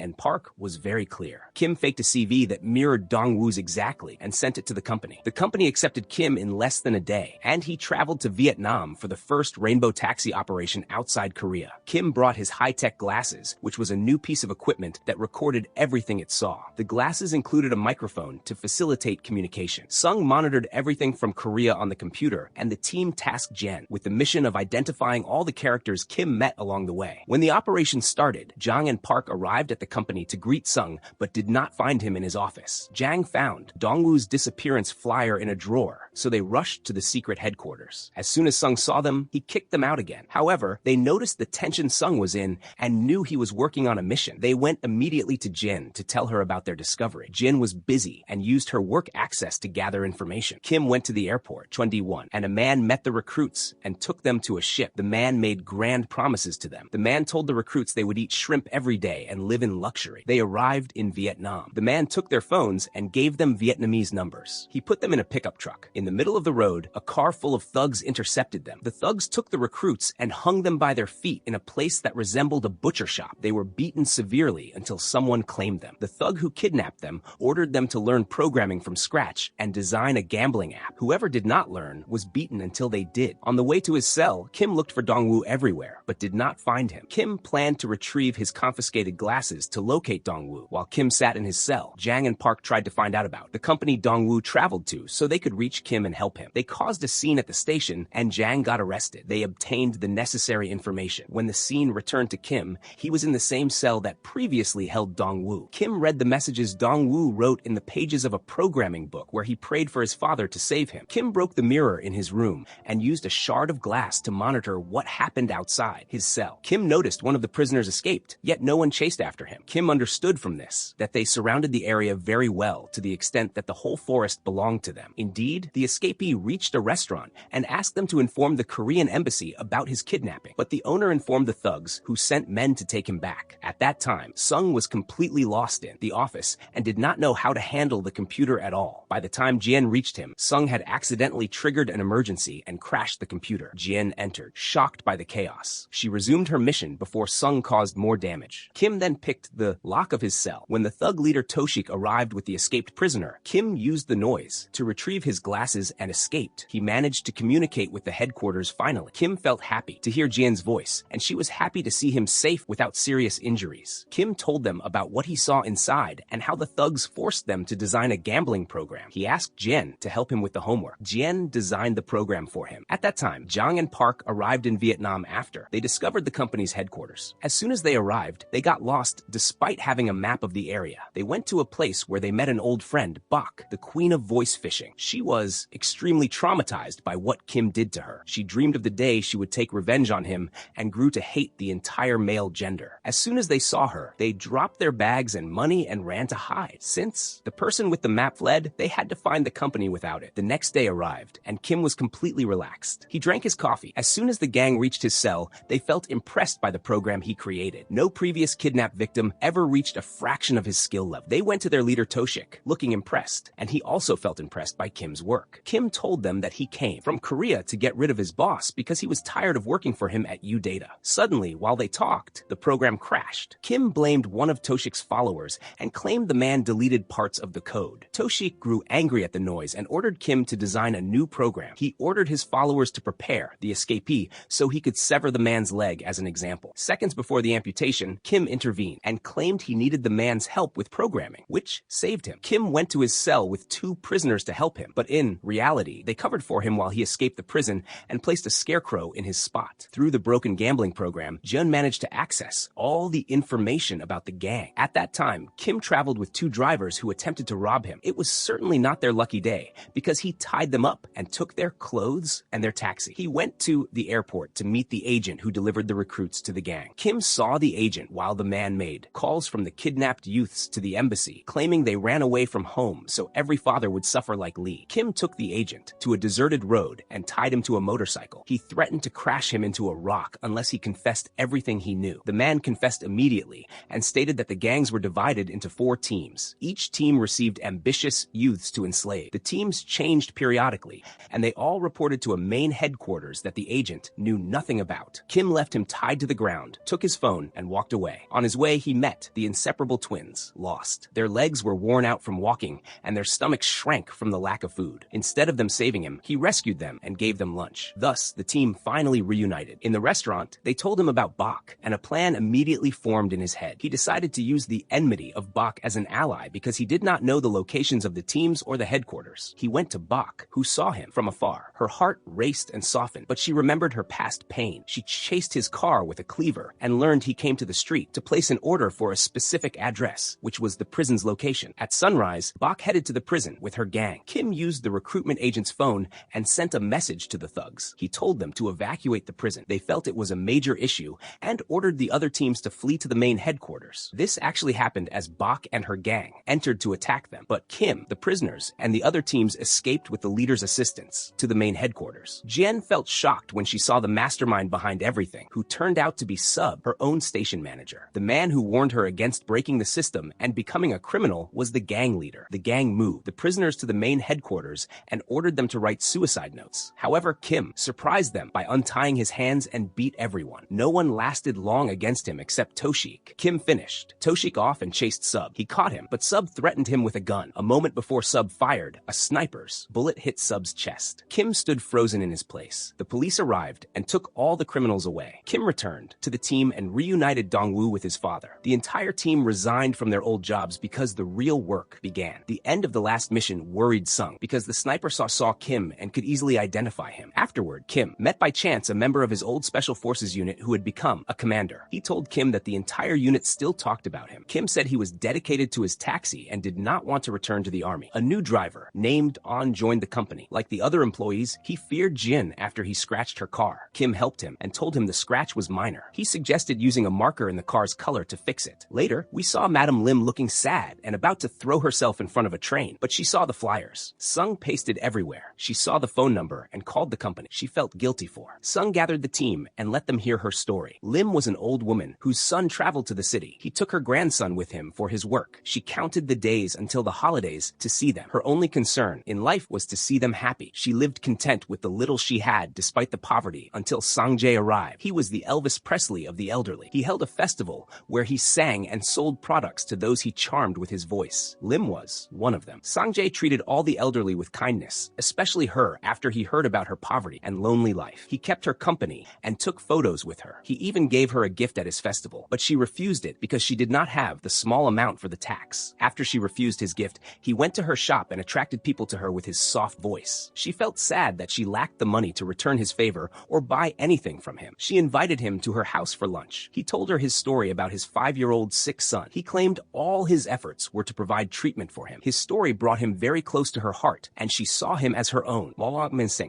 and Park was very clear. Kim faked a CV that mirrored Dong-woo's exactly and sent it to the company. The company accepted Kim in less than a day, and he traveled to Vietnam for the first Rainbow Taxi operation outside Korea. Kim brought his high-tech glasses, which was a new piece of equipment that recorded everything it saw. The glasses included a microphone to facilitate communication. Sung monitored everything from Korea on the computer, and the team tasked Jen with the mission of identifying all the characters Kim met along the way. When the operation started, Jang and Park arrived at the company to greet Sung, but did not find him in his office. Jang found Dong-woo's disappearance flyer in a drawer, so they rushed to the secret headquarters. As soon as Sung saw them, he kicked them out again. However, they noticed the tension Sung was in and knew he was working on a mission. They went immediately to Jin to tell her about their discovery. Jin was busy and used her work access to gather information. Kim went to the airport, Chundiwon, and a man met the recruits and took them to a ship. The man made grand promises to them. The man told the recruits they would eat shrimp every day and live in luxury. They arrived in Vietnam. The man took their phones and gave them Vietnamese numbers. He put them in a pickup truck. In the middle of the road, a car full of thugs intercepted them. The thugs took the recruits and hung them by their feet in a place that resembled a butcher shop. They were beaten severely until someone claimed them. The thug who kidnapped them ordered them to learn programming from scratch and design a gambling app. Whoever did not learn was beaten until they did. On the way to his cell, Kim looked for Dong-woo everywhere, but did not find him. Kim planned to retrieve his confiscated glasses to locate Dong-woo. While Kim sat in his cell, Jang and Park tried to find out about the company Dong-woo traveled to so they could reach Kim and help him. They caused a scene at the station and Jang got arrested. They obtained the necessary information. When the scene returned to Kim, he was in the same cell that previously held Dong-woo. Kim read the messages Dong-woo wrote in the pages of a programming book where he prayed for his father to save him. Kim broke the mirror in his room and used a shard of glass to monitor what happened outside his cell. Kim noticed one of the prisoners escaped, yet no one chased after him. Kim understood from this that they surrounded the area very well to the extent that the whole forest belonged to them. Indeed, the escapee reached a restaurant and asked them to inform the Korean embassy about his kidnapping, but the owner informed the thugs who sent men to take him back. At that time, Sung was completely lost in the office and did not know how to handle the computer at all. By the time Jian reached him, Sung had accidentally triggered an emergency and crashed the computer. Jian entered, shocked by the chaos. She resumed her mission before Sung caused more damage. Kim then picked the lock of his cell. When the thug leader Toshik arrived with the escaped prisoner, Kim used the noise to retrieve his glasses and escaped. He managed to communicate with the headquarters finally. Kim felt happy to hear Jian's voice, and she was happy to see him safe without serious injuries. Kim told them about what he saw inside and how the thugs forced them to design a gambling gambling program. He asked Jian to help him with the homework. Jian designed the program for him. At that time, Zhang and Park arrived in Vietnam after they discovered the company's headquarters. As soon as they arrived, they got lost despite having a map of the area. They went to a place where they met an old friend, Bok, the queen of voice phishing. She was extremely traumatized by what Kim did to her. She dreamed of the day she would take revenge on him and grew to hate the entire male gender. As soon as they saw her, they dropped their bags and money and ran to hide. Since the person with the map fled, they had to find the company without it. The next day arrived, and Kim was completely relaxed. He drank his coffee. As soon as the gang reached his cell, they felt impressed by the program he created. No previous kidnapped victim ever reached a fraction of his skill level. They went to their leader Toshik, looking impressed, and he also felt impressed by Kim's work. Kim told them that he came from Korea to get rid of his boss because he was tired of working for him at UData. Suddenly, while they talked, the program crashed. Kim blamed one of Toshik's followers and claimed the man deleted parts of the code. Toshik grew angry at the noise and ordered Kim to design a new program. He ordered his followers to prepare the escapee so he could sever the man's leg as an example. Seconds before the amputation, Kim intervened and claimed he needed the man's help with programming, which saved him. Kim went to his cell with 2 prisoners to help him, but in reality, they covered for him while he escaped the prison and placed a scarecrow in his spot. Through the broken gambling program, Jun managed to access all the information about the gang. At that time, Kim traveled with 2 drivers who attempted to rob him. It was certainly not their lucky day because he tied them up and took their clothes and their taxi. He went to the airport to meet the agent who delivered the recruits to the gang. Kim saw the agent while the man made calls from the kidnapped youths to the embassy, claiming they ran away from home so every father would suffer like Lee. Kim took the agent to a deserted road and tied him to a motorcycle. He threatened to crash him into a rock unless he confessed everything he knew. The man confessed immediately and stated that the gangs were divided into 4 teams. Each team received ambitious youths to enslave. The teams changed periodically, and they all reported to a main headquarters that the agent knew nothing about. Kim left him tied to the ground, took his phone, and walked away. On his way, he met the inseparable twins, lost. Their legs were worn out from walking, and their stomachs shrank from the lack of food. Instead of them saving him, he rescued them and gave them lunch. Thus, the team finally reunited. In the restaurant, they told him about Bok, and a plan immediately formed in his head. He decided to use the enmity of Bok as an ally because he did not know the locations of the teams or the headquarters. He went to Bok, who saw him from afar. Her heart raced and softened, but she remembered her past pain. She chased his car with a cleaver and learned he came to the street to place an order for a specific address, which was the prison's location. At sunrise, Bok headed to the prison with her gang. Kim used the recruitment agent's phone and sent a message to the thugs. He told them to evacuate the prison. They felt it was a major issue and ordered the other teams to flee to the main headquarters. This actually happened as Bok and her gang entered to attack them, but Kim, the prisoners, and the other teams escaped with the leader's assistance to the main headquarters. Jen felt shocked when she saw the mastermind behind everything, who turned out to be Sub, her own station manager. The man who warned her against breaking the system and becoming a criminal was the gang leader. The gang moved the prisoners to the main headquarters and ordered them to write suicide notes. However, Kim surprised them by untying his hands and beat everyone. No one lasted long against him except Toshik. Kim finished Toshik off and chased Sub. He caught him, but Sub threatened him with a gun. A moment before Sub fired, a sniper's bullet hit Sub's chest. Kim stood frozen in his place. The police arrived and took all the criminals away. Kim returned to the team and reunited Dongwoo with his father. The entire team resigned from their old jobs because the real work began. The end of the last mission worried Sung because the sniper saw Kim and could easily identify him. Afterward, Kim met by chance a member of his old special forces unit who had become a commander. He told Kim that the entire unit still talked about him. Kim said he was dedicated to his taxi and did not want to return to the army. A new driver named On joined the company. Like the other employees, he feared Jin after he scratched her car. Kim helped him and told him the scratch was minor. He suggested using a marker in the car's color to fix it. Later, we saw Madam Lim looking sad and about to throw herself in front of a train, but she saw the flyers. Sung pasted everywhere. She saw the phone number and called the company she felt guilty for. Sung gathered the team and let them hear her story. Lim was an old woman whose son traveled to the city. He took her grandson with him for his work. She counted the days until the holidays to see them. Her only concern in life was to see them happy. She lived content with the little she had despite the poverty until Sang-jae arrived. He was the Elvis Presley of the elderly. He held a festival where he sang and sold products to those he charmed with his voice. Lim was one of them. Sang-jae treated all the elderly with kindness, especially her after he heard about her poverty and lonely life. He kept her company and took photos with her. He even gave her a gift at his festival, but she refused it because she did not have the small amount for the tax. After she refused his gift, he went to her shop and attracted people to her with his soft voice. She felt sad that she lacked the money to return his favor or buy anything from him. She invited him to her house for lunch. He told her his story about his 5-year-old sick son. He claimed all his efforts were to provide treatment for him. His story brought him very close to her heart, and she saw him as her own,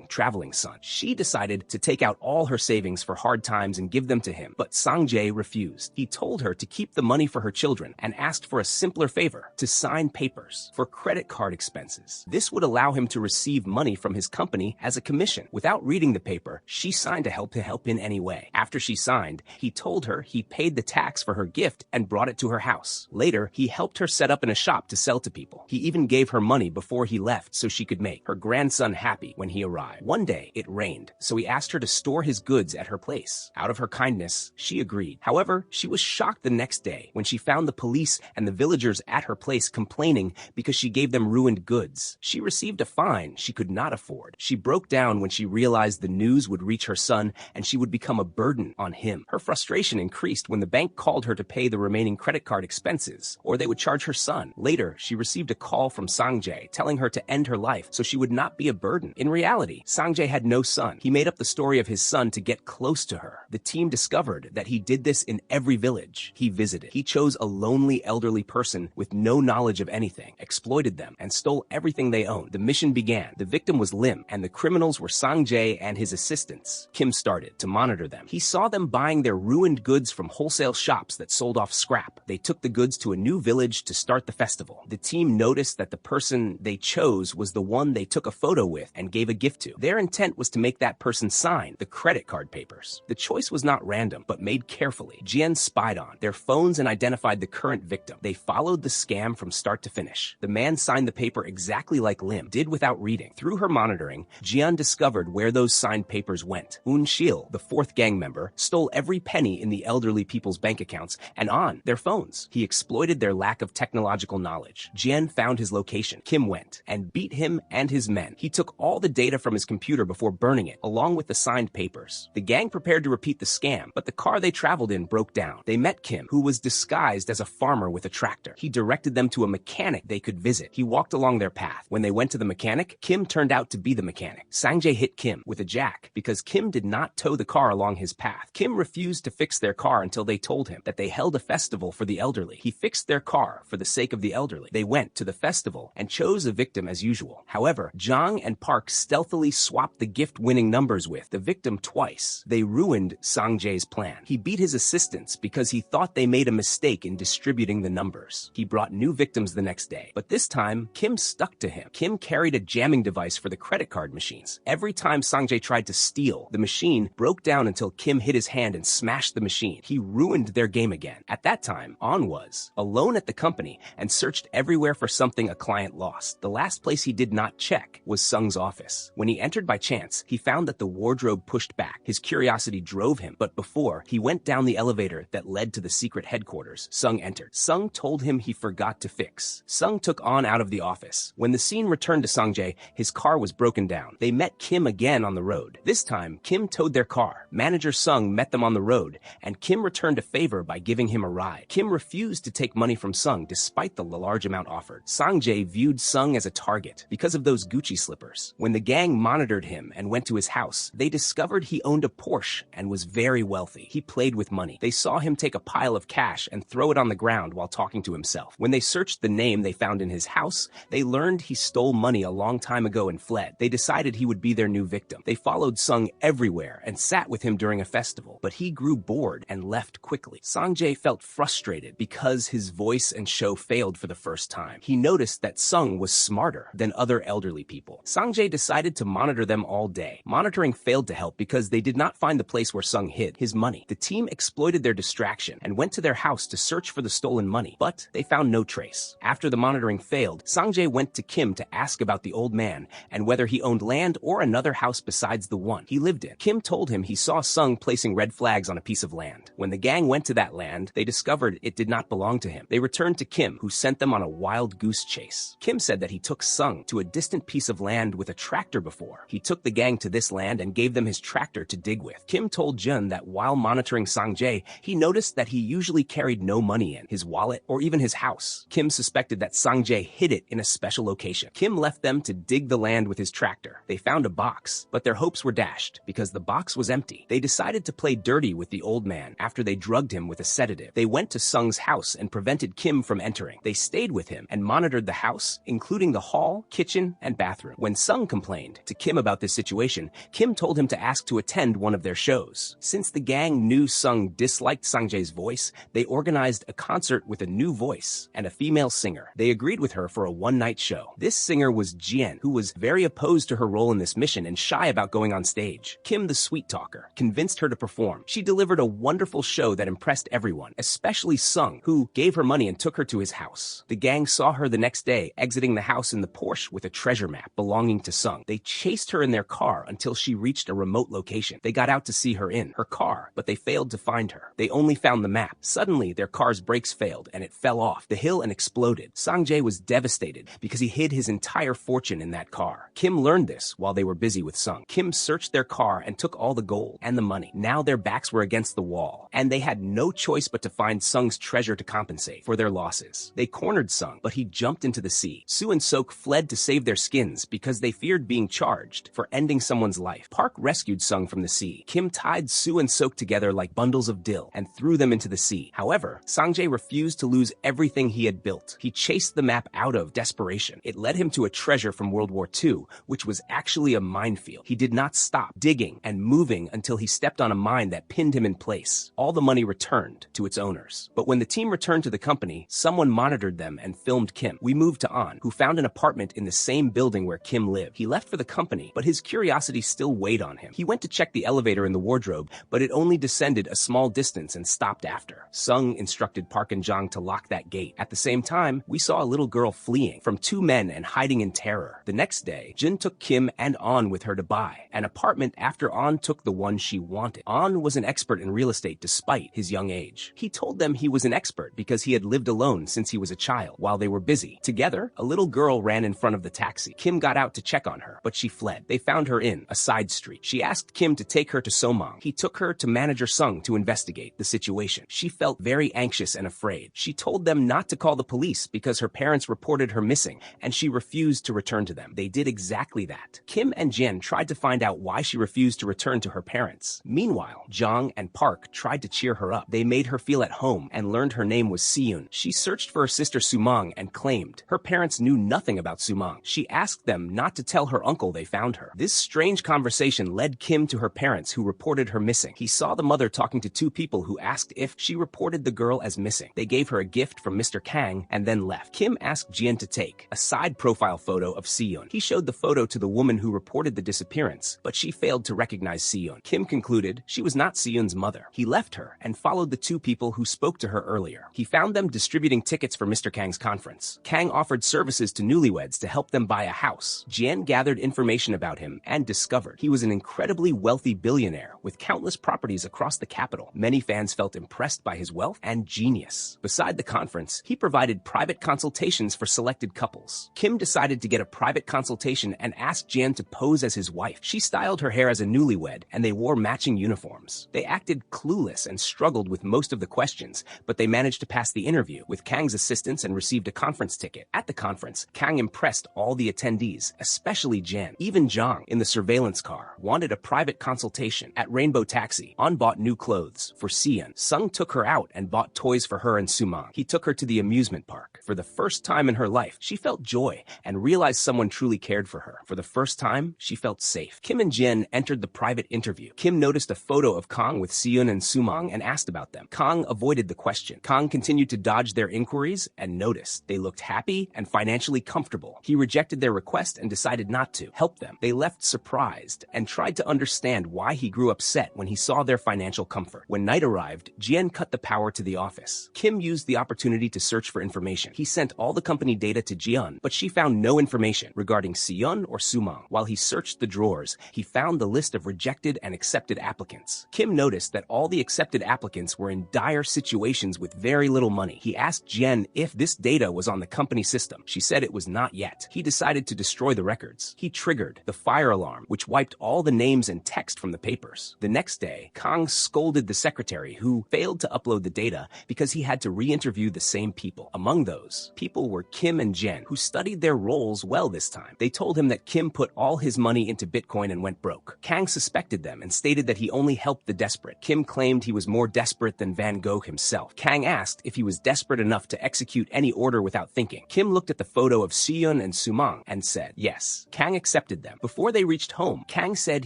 traveling son. She decided to take out all her savings for hard times and give them to him, but Sang-jae refused. He told her to keep the money for her children and asked for a simpler favor, to sign papers for credit card expenses. This would allow him to receive money from his company as a commission. Without reading the paper, she signed to help in any way. After she signed, he told her he paid the tax for her gift and brought it to her house. Later, he helped her set up in a shop to sell to people. He even gave her money before he left so she could make her grandson happy when he arrived. One day, it rained, so he asked her to store his goods at her place. Out of her kindness, she agreed. However, she was shocked the next day when she found the police and the villagers at her place complaining because she gave them ruined goods. She received a fine she could not afford. She broke down when she realized the news would reach her son and she would become a burden on him. Her frustration increased when the bank called her to pay the remaining credit card expenses, or they would charge her son. Later, she received a call from Sang-jae telling her to end her life so she would not be a burden. In reality, Sang-jae had no son. He made up the story of his son to get close to her. The team discovered that he did this in every village he visited. He chose a lonely elderly person with no knowledge of anything, exploited them, and stole everything they owned. The mission began. The victim was Lim, and the criminals were Sang-jae and his assistants. Kim started to monitor them. He saw them buying their ruined goods from wholesale shops that sold off scrap. They took the goods to a new village to start the festival. The team noticed that the person they chose was the one they took a photo with and gave a gift to. Their intent was to make that person sign the credit card papers. The choice was not random, but made carefully. Jian spied on their phones and identified the current victim. They followed the scam from start to finish. The man signed the paper exactly like Lim did without reading. Through her monitoring, Jian discovered where those signed papers went. Un Shil, the fourth gang member, stole every penny in the elderly people's bank accounts and on their phones. He exploited their lack of technological knowledge. Jian found his location. Kim went and beat him and his men. He took all the data from his computer before burning it, along with the signed papers. The gang prepared to repeat the scam, but the car they traveled in broke down. They met Kim, who was disguised as a farmer with a tractor. He directed them to a mechanic they could visit. He walked along their path. When they went to the mechanic, Kim turned out to be the mechanic. Sang-jae hit Kim with a jack because Kim did not tow the car along his path. Kim refused to fix their car until they told him that they held a festival for the elderly. He fixed their car for the sake of the elderly. They went to the festival and chose a victim as usual. However, Jang and Park stealthily swapped the gift-winning numbers with the victim twice. They ruined Sang-jae's plan. He beat his assistants because he thought they made a mistake in distributing the numbers. He brought new victims the next day, but this time, Kim stuck to him. Kim carried a jamming device for the credit card machines. Every time Sang-jae tried to steal, the machine broke down until Kim hit his hand and smashed the machine. He ruined their game again. At that time, On was alone at the company and searched everywhere for something a client lost. The last place he did not check was Sung's office. When he entered by chance, he found that the wardrobe pushed back. His curiosity drove him, but before he went down the elevator that led to the secret headquarters, Sung entered. Sung told him he forgot to fix. Sung took On out of the office. When the scene returned to Sang-jae, his car was broken down. They met Kim again on the road. This time, Kim towed their car. Manager Sung met them on the road, and Kim returned a favor by giving him a ride. Kim refused to take money from Sung despite the large amount offered. Sang-jae viewed Sung as a target because of those Gucci slippers. When the gang monitored him and went to his house, they discovered he owned a Porsche and was very wealthy. He played with money. They saw him take a pile of cash and throw it on the ground while talking to himself. When they searched the name they found in his house, they learned he stole money a long time ago and fled. They decided he would be their new victim. They followed Sung everywhere and sat with him during a festival, but he grew bored and left quickly. Sang-jae felt frustrated because his voice and show failed for the first time. He noticed that Sung was smarter than other elderly people. Sang-jae decided to monitor them all day. Monitoring failed to help because they did not find the place where Sung hid his money. The team exploited their distraction and went to their house to search for the stolen money, but they found no trace. After the monitoring failed, Sang-jae went to Kim to ask about the old man and whether he owned land or another house besides the one he lived in. Kim told him he saw Sung placing red flags on a piece of land. When the gang went to that land, they discovered it did not belong to him. They returned to Kim, who sent them on a wild goose chase. Kim said that he took Sung to a distant piece of land with a tractor before. He took the gang to this land and gave them his tractor to dig with. Kim told Jun that while monitoring Sang-jae, he noticed that he usually carried no money in his wallet or even his house. Kim suspected that Sang-jae hid it in a special location. Kim left them to dig the land with his tractor. They found a box, but their hopes were dashed because the box was empty. They decided to play dirty with the old man after they drugged him with a sedative. They went to Sung's house and prevented Kim from entering. They stayed with him and monitored the house, including the hall, kitchen, and bathroom. When Sung complained to Kim about this situation, Kim told him to ask to attend one of their shows. Since the gang knew Sung disliked Sang-jae's voice, they organized a concert with a new voice and a female singer. They agreed with her for a one-night show. This singer was Jian, who was very opposed to her role in this mission and shy about going on stage. Kim, the sweet talker, convinced her to perform. She delivered a wonderful show that impressed everyone, especially Sung, who gave her money and took her to his house. The gang saw her the next day exiting the house in the Porsche with a treasure map belonging to Sung. They chased her in their car until she reached a remote location. They got out to see her in her car, but they failed to find her. They only found the map. Suddenly, their car's brakes failed and it fell off the hill and exploded. Sang-jae was devastated because he hid his entire fortune in that car. Kim learned this while they were busy with Sung. Kim searched their car and took all the gold and the money. Now their backs were against the wall, and they had no choice but to find Sung's treasure to compensate for their losses. They cornered Sung, but he jumped into the sea. Soo and Sok fled to save their skins because they feared being charged for ending someone's life. Park rescued Sung from the sea. Kim tied Soo and Sok together like bundles of dill and threw them into the sea. However, Sang-jae refused to lose everything he had built. He chased the map out of desperation. It led him to a treasure from World War II, which was actually a minefield. He did not stop digging and moving until he stepped on a mine that pinned him in place. All the money returned to its owners. But when the team returned to the company, someone monitored them and filmed Kim. We moved to An, who found an apartment in the same building where Kim lived. He left for the company, but his curiosity still weighed on him. He went to check the elevator in the wardrobe, but it only descended a small distance and stopped after. Sung instructed Park and Jang to lock that gate. At the same time, we saw a little girl fleeing from two men and hiding in terror. The next day, Jin took Kim and An with her to buy an apartment after An took the one she wanted. An was an expert in real estate despite his young age. He told them he was an expert because he had lived alone since he was a child. While they were busy together, a little girl ran in front of the taxi. Kim got out to check on her, but she fled. They found her in a side street. She asked Kim to take her to Somang. He took her to manager Sung to investigate the situation. She felt very anxious and afraid. She told them not to call the police because her parents reported her missing, and she refused to return to them. They did exactly that. Kim and Jin tried to find out why she refused to return to her parents. Meanwhile, Jang and Park tried to cheer her up. They made her feel at home and learned her name was Siyun. She searched for her sister Sumang and claimed her parents knew nothing about Sumang. She asked them not to tell her uncle they found her. This strange conversation led Kim to her parents, who reported her missing. He saw the mother talking to two people who asked if she reported the girl as missing. They gave her a gift from Mr. Kang and then left. Kim asked Jian to take a side profile photo of Siyun. He showed the photo to the woman who reported the disappearance, but she failed to recognize Siyun. Kim concluded she was not Siyun's mother. He left her and followed the two people who spoke to her earlier. He found them distributing tickets for Mr. Kang's conference. Kang offered services to newlyweds to help them buy a house. Jian gathered information about him and discovered he was an incredibly wealthy billionaire with countless properties across the capital. Many fans felt impressed by his wealth and genius. Beside the conference, he provided private consultations for selected couples. Kim decided to get a private consultation and asked Jian to pose as his wife. She styled her hair as a newlywed, and they wore matching uniforms. They acted clueless and struggled with most of the questions, but they managed to pass the interview with Kang's assistance and received a conference ticket. At the conference, Kang impressed all the attendees, especially Jian. Even Zhang, in the surveillance car, wanted a private consultation. At Rainbow Taxi, An bought new clothes for Siyun. Sung took her out and bought toys for her and Sumang. He took her to the amusement park. For the first time in her life, she felt joy and realized someone truly cared for her. For the first time, she felt safe. Kim and Jian entered the private interview. Kim noticed a photo of Kang with Siyun and Sumang and asked about them. Kang avoided the question. Kang continued to dodge their inquiries and noticed they looked happy and financially comfortable. He rejected their request and decided not to help them. They left surprised and tried to understand why he grew upset when he saw their financial comfort. When night arrived, Jian cut the power to the office. Kim used the opportunity to search for information. He sent all the company data to Jian, but she found no information regarding Siyun or Sumang. While he searched the drawers, he found the list of rejected and accepted applicants. Kim noticed that all the accepted applicants were in dire situations with very little money. He asked Jian if this data was on the company system. She said it was not yet. He decided to destroy the records. He triggered the fire alarm, which wiped all the names and text from the papers. The next day, Kang scolded the secretary, who failed to upload the data because he had to re-interview the same people. Among those people were Kim and Jen, who studied their roles well this time. They told him that Kim put all his money into Bitcoin and went broke. Kang suspected them and stated that he only helped the desperate. Kim claimed he was more desperate than Van Gogh himself. Kang asked if he was desperate enough to execute any order without thinking. Kim looked at the photo of Seon and Sumang and said yes. Kang accepted them. Before they reached home, Kang said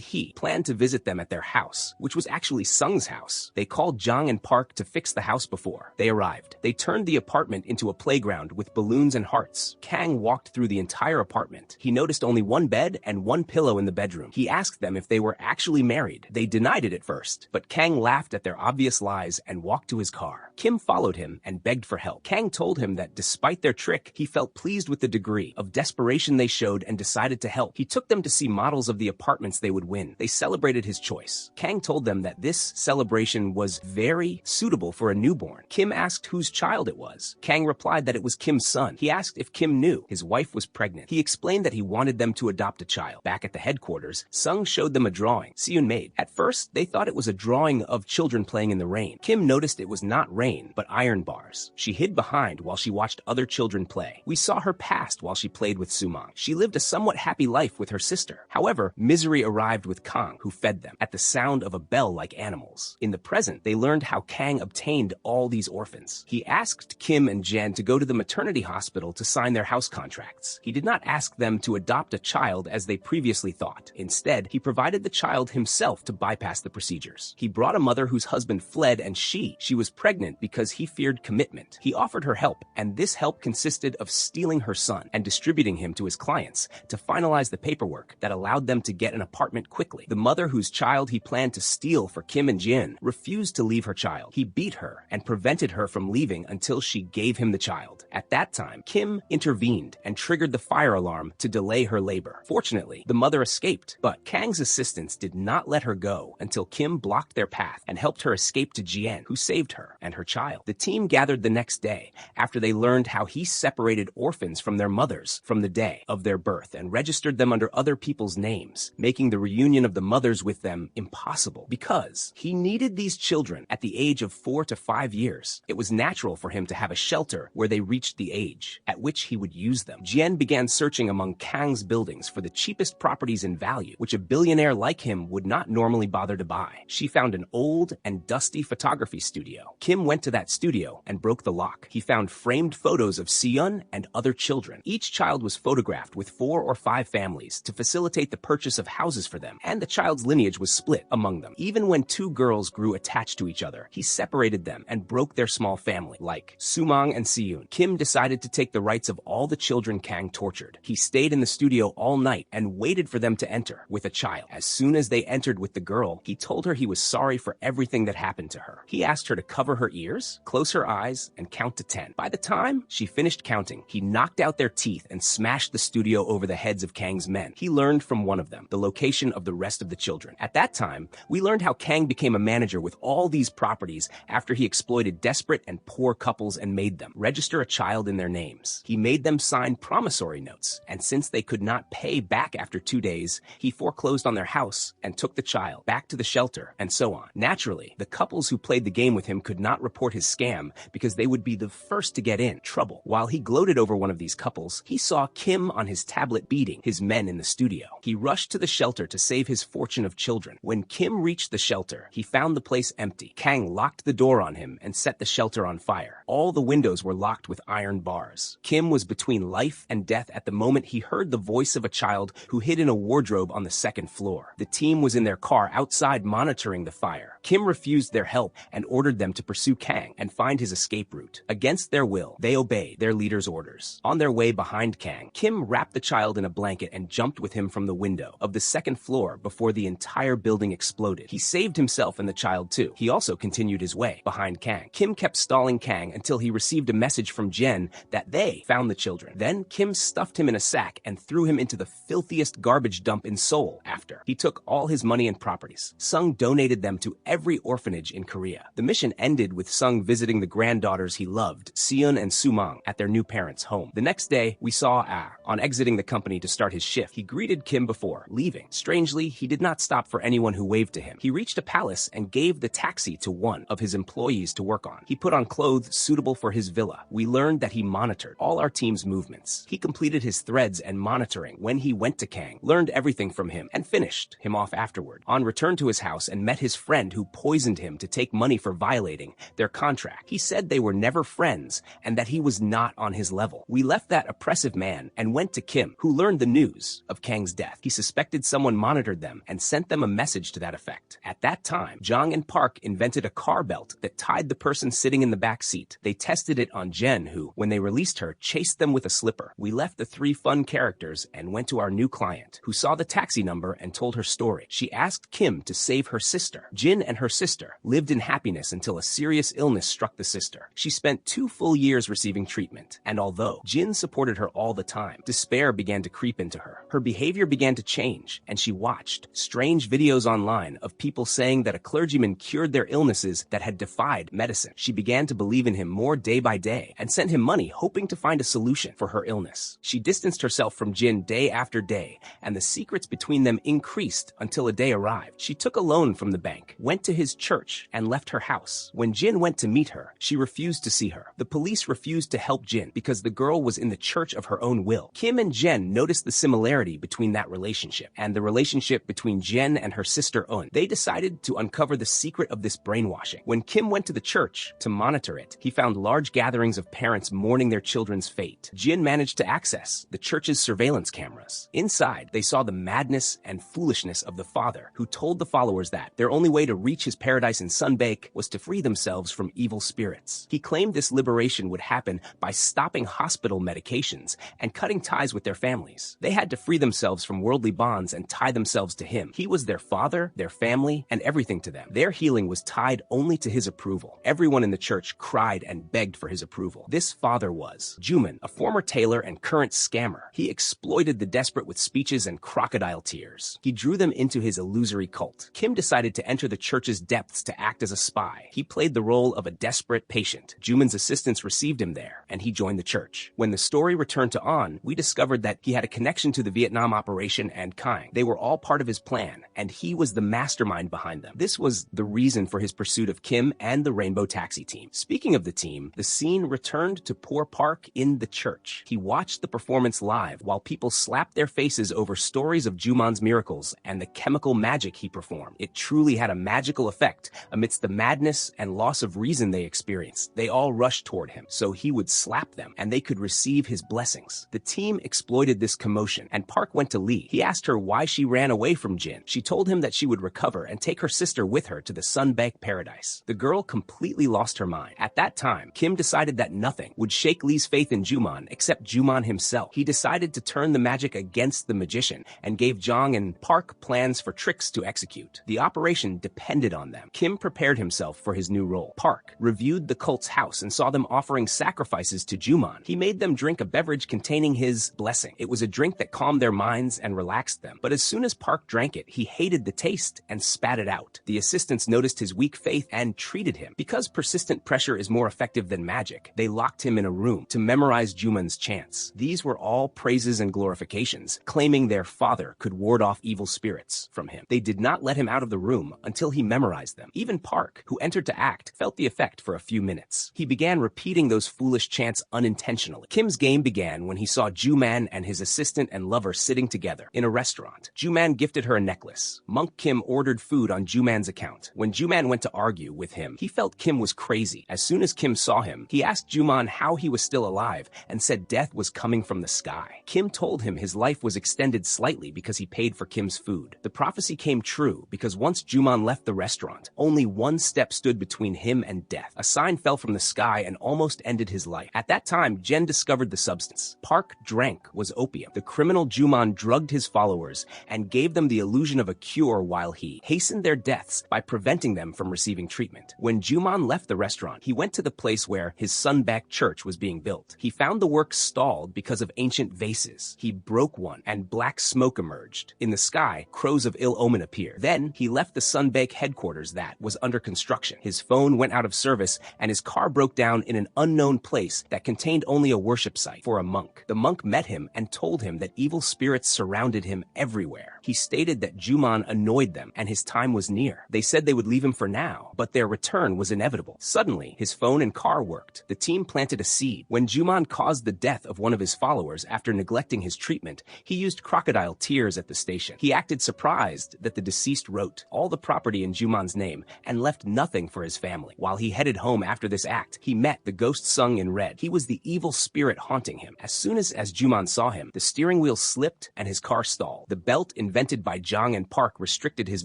he planned to visit them at their house, which was actually Sung's house. They called Jang and Park to fix the house before they arrived. They turned the apartment into a playground with balloons and hearts. Kang walked through the entire apartment. He noticed only one bed and one pillow in the bedroom. He asked them if they were actually married. They denied it at first, but Kang laughed at their obvious lies and walked to his car. Kim followed him and begged for help. Kang told him that despite their trick, he felt pleased with the degree of desperation they showed and decided to help. He took them to see models of the apartments they would win. They celebrated his choice. Kang told them that this celebration was very suitable for a newborn. Kim asked whose child it was. Kang replied that it was Kim's son. He asked if Kim knew his wife was pregnant. He explained that he wanted them to adopt a child. Back at the headquarters, Sung showed them a drawing Seon made. At first, they thought it was a drawing of children playing in the rain. Kim noticed it was not rain, but iron bars. She hid behind while she watched other children play. We saw her past while she played with Sumang. She lived a somewhat happy life with her sister. However, misery arrived with Kang, who fed them at the sound of a bell like animals. In the present, they learned how Kang obtained all these orphans. He asked Kim and Jen to go to the maternity hospital to sign their house contracts. He did not ask them to adopt a child as they previously thought. Instead, he provided the child himself to bypass the procedures. He brought a mother whose husband fled and she was pregnant because he feared commitment. He offered her help, and this help consisted of stealing her son and distributing him to his clients to finalize the paperwork that allowed them to get an apartment quickly. The mother whose child he planned to steal for Kim and Jin refused to leave her child. He beat her and prevented her from leaving until she gave him the child. At that time, Kim intervened and triggered the fire alarm to delay her labor. Fortunately, the mother escaped, but Kang's assistants did not let her go until Kim blocked their path and helped her escape to Jian, who saved her and her child. The team gathered the next day after they learned how he separated orphans from their mothers from the day of their birth and registered them under other people's names, making the reunion of the mothers with them impossible because he needed these children at the age of 4 to 5 years. It was natural for him to have a shelter where they reached the age at which he would use them. Jian began searching among Kang's buildings for the cheapest properties in value, which a billionaire like him would not normally bother to buy. She found an old and dusty photography studio. Kim went to that studio and broke the lock. He found framed photos of Seon and other children. Each child was photographed with 4 or 5 families to facilitate the purchase of houses for them, and the child's lineage was split among them. Even when 2 girls grew attached to each other, he separated them and broke their small family, like Sumang and Seon. Kim decided to take the rights of all the children Kang tortured. He stayed in the studio all night and waited for them to enter with a child. As soon as they entered with the girl, he told her he was sorry for everything that happened to her. He asked her to cover her ears, close her eyes, and count to 10. By the time she finished counting, he knocked out their teeth and smashed the studio over the heads of Kang's men. He learned from one of them the location of the rest of the children. At that time, we learned how Kang became a manager with all these properties after he exploited desperate and poor couples and made them register a child in their names. He made them sign promissory notes, and since they could not pay back after 2 days, he foreclosed on their house and took the child back to the shelter, and so on. Naturally, the couples who played the game with him could not report his scam because they would be the first to get in trouble. While he gloated over one of these couples, he saw Kim on his tablet beating his men in the studio. He rushed to the shelter to save his fortune of children. When Kim reached the shelter, he found the place empty. Kang locked the door on him and set the shelter on fire. All the windows were locked with iron bars. Kim was between life and death at the moment he heard the voice of a child who hid in a wardrobe on the 2nd floor. The team was in their car outside monitoring the fire. Kim refused their help and ordered them to pursue Kang and find his escape route. Against their will, they obeyed their leader's orders. On their way behind Kang, Kim wrapped the child in a blanket and jumped with him from the window of the 2nd floor before the entire building exploded. He saved himself and the child too. He also continued his way behind Kang. Kim kept stalling Kang until he received a message from Jen that they found the children. Then Kim stuffed him in a sack and threw him into the filthiest garbage dump in Seoul after. He took all his money and properties. Sung donated them to every orphanage in Korea. The mission ended with Sung visiting the granddaughters he loved, Seon and Sumang, at their new parents' home. The next day, we saw on exiting the company to start his shift. He greeted Kim before leaving. Strangely, he did not stop for anyone who waved to him. He reached a palace and gave the taxi to one of his employees to work on. He put on clothes suitable for his villa. We learned claimed that he monitored all our team's movements. He completed his threads and monitoring when he went to Kang, learned everything from him, and finished him off afterward. On return to his house and met his friend who poisoned him to take money for violating their contract. He said they were never friends and that he was not on his level. We left that oppressive man and went to Kim, who learned the news of Kang's death. He suspected someone monitored them and sent them a message to that effect. At that time, Jong and Park invented a car belt that tied the person sitting in the back seat. They tested it on Jen, who, when they released her, chased them with a slipper. We left the three fun characters and went to our new client, who saw the taxi number and told her story. She asked Kim to save her sister. Jin and her sister lived in happiness until a serious illness struck the sister. She spent 2 full years receiving treatment, and although Jin supported her all the time, despair began to creep into her. Her behavior began to change, and she watched strange videos online of people saying that a clergyman cured their illnesses that had defied medicine. She began to believe in him more day by day and sent him money hoping to find a solution for her illness. She distanced herself from Jin day after day, and the secrets between them increased until a day arrived. She took a loan from the bank, went to his church, and left her house. When Jin went to meet her, she refused to see her. The police refused to help Jin because the girl was in the church of her own will. Kim and Jen noticed the similarity between that relationship and the relationship between Jen and her sister Un. They decided to uncover the secret of this brainwashing. When Kim went to the church to monitor it, he found large gatherings of parents mourning their children's fate. Jin managed to access the church's surveillance cameras. Inside, they saw the madness and foolishness of the father, who told the followers that their only way to reach his paradise in Sunbake was to free themselves from evil spirits. He claimed this liberation would happen by stopping hospital medications and cutting ties with their families. They had to free themselves from worldly bonds and tie themselves to him. He was their father, their family, and everything to them. Their healing was tied only to his approval. Everyone in the church cried and begged for his approval. This father was Juman, a former tailor and current scammer. He exploited the desperate with speeches and crocodile tears. He drew them into his illusory cult. Kim decided to enter the church's depths to act as a spy. He played the role of a desperate patient. Juman's assistants received him there, and he joined the church. When the story returned to On, we discovered that he had a connection to the Vietnam operation and Kang. They were all part of his plan, and he was the mastermind behind them. This was the reason for his pursuit of Kim and the Rainbow Taxi team. Speaking of the team, the scene returned to poor Park in the church. He watched the performance live while people slapped their faces over stories of Juman's miracles and the chemical magic he performed. It truly had a magical effect amidst the madness and loss of reason they experienced. They all rushed toward him, so he would slap them and they could receive his blessings. The team exploited this commotion, and Park went to Lee. He asked her why she ran away from Jin. She told him that she would recover and take her sister with her to the Sunbank paradise. The girl completely lost her mind. At that time, Kim decided that nothing would shake Lee's faith in Juman except Juman himself. He decided to turn the magic against the magician and gave Jong and Park plans for tricks to execute. The operation depended on them. Kim prepared himself for his new role. Park reviewed the cult's house and saw them offering sacrifices to Juman. He made them drink a beverage containing his blessing. It was a drink that calmed their minds and relaxed them. But as soon as Park drank it, he hated the taste and spat it out. The assistants noticed his weak faith and treated him. Because persistent pressure is more effective than magic, they locked him in a room to memorize Juman's chants. These were all praises and glorifications, claiming their father could ward off evil spirits from him. They did not let him out of the room until he memorized them. Even Park, who entered to act, felt the effect for a few minutes. He began repeating those foolish chants unintentionally. Kim's game began when he saw Juman and his assistant and lover sitting together in a restaurant. Juman gifted her a necklace. Monk Kim ordered food on Juman's account. When Juman went to argue with him, he felt Kim was crazy. As soon as Kim saw him, he asked Juman how he was still alive and said death was coming from the sky. Kim told him his life was extended slightly because he paid for Kim's food. The prophecy came true because once Juman left the restaurant, only one step stood between him and death. A sign fell from the sky and almost ended his life. At that time, Jen discovered the substance. Park drank was opium. The criminal Juman drugged his followers and gave them the illusion of a cure while he hastened their deaths by preventing them from receiving treatment. When Juman left the restaurant, he went to the place where his Sunback church was being built. He found the work stalled because of ancient vases. He broke one and black smoke emerged. In the sky, crows of ill omen appeared. Then he left the Sunbake headquarters that was under construction. His phone went out of service and his car broke down in an unknown place that contained only a worship site for a monk. The monk met him and told him that evil spirits surrounded him everywhere. He stated that Juman annoyed them and his time was near. They said they would leave him for now, but their return was inevitable. Suddenly, his phone and car worked. The team planted planted a seed. When Juman caused the death of one of his followers after neglecting his treatment, he used crocodile tears at the station. He acted surprised that the deceased wrote all the property in Juman's name and left nothing for his family. While he headed home after this act, he met the ghost Sung in red. He was the evil spirit haunting him. As soon as Juman saw him, the steering wheel slipped and his car stalled. The belt invented by Jong and Park restricted his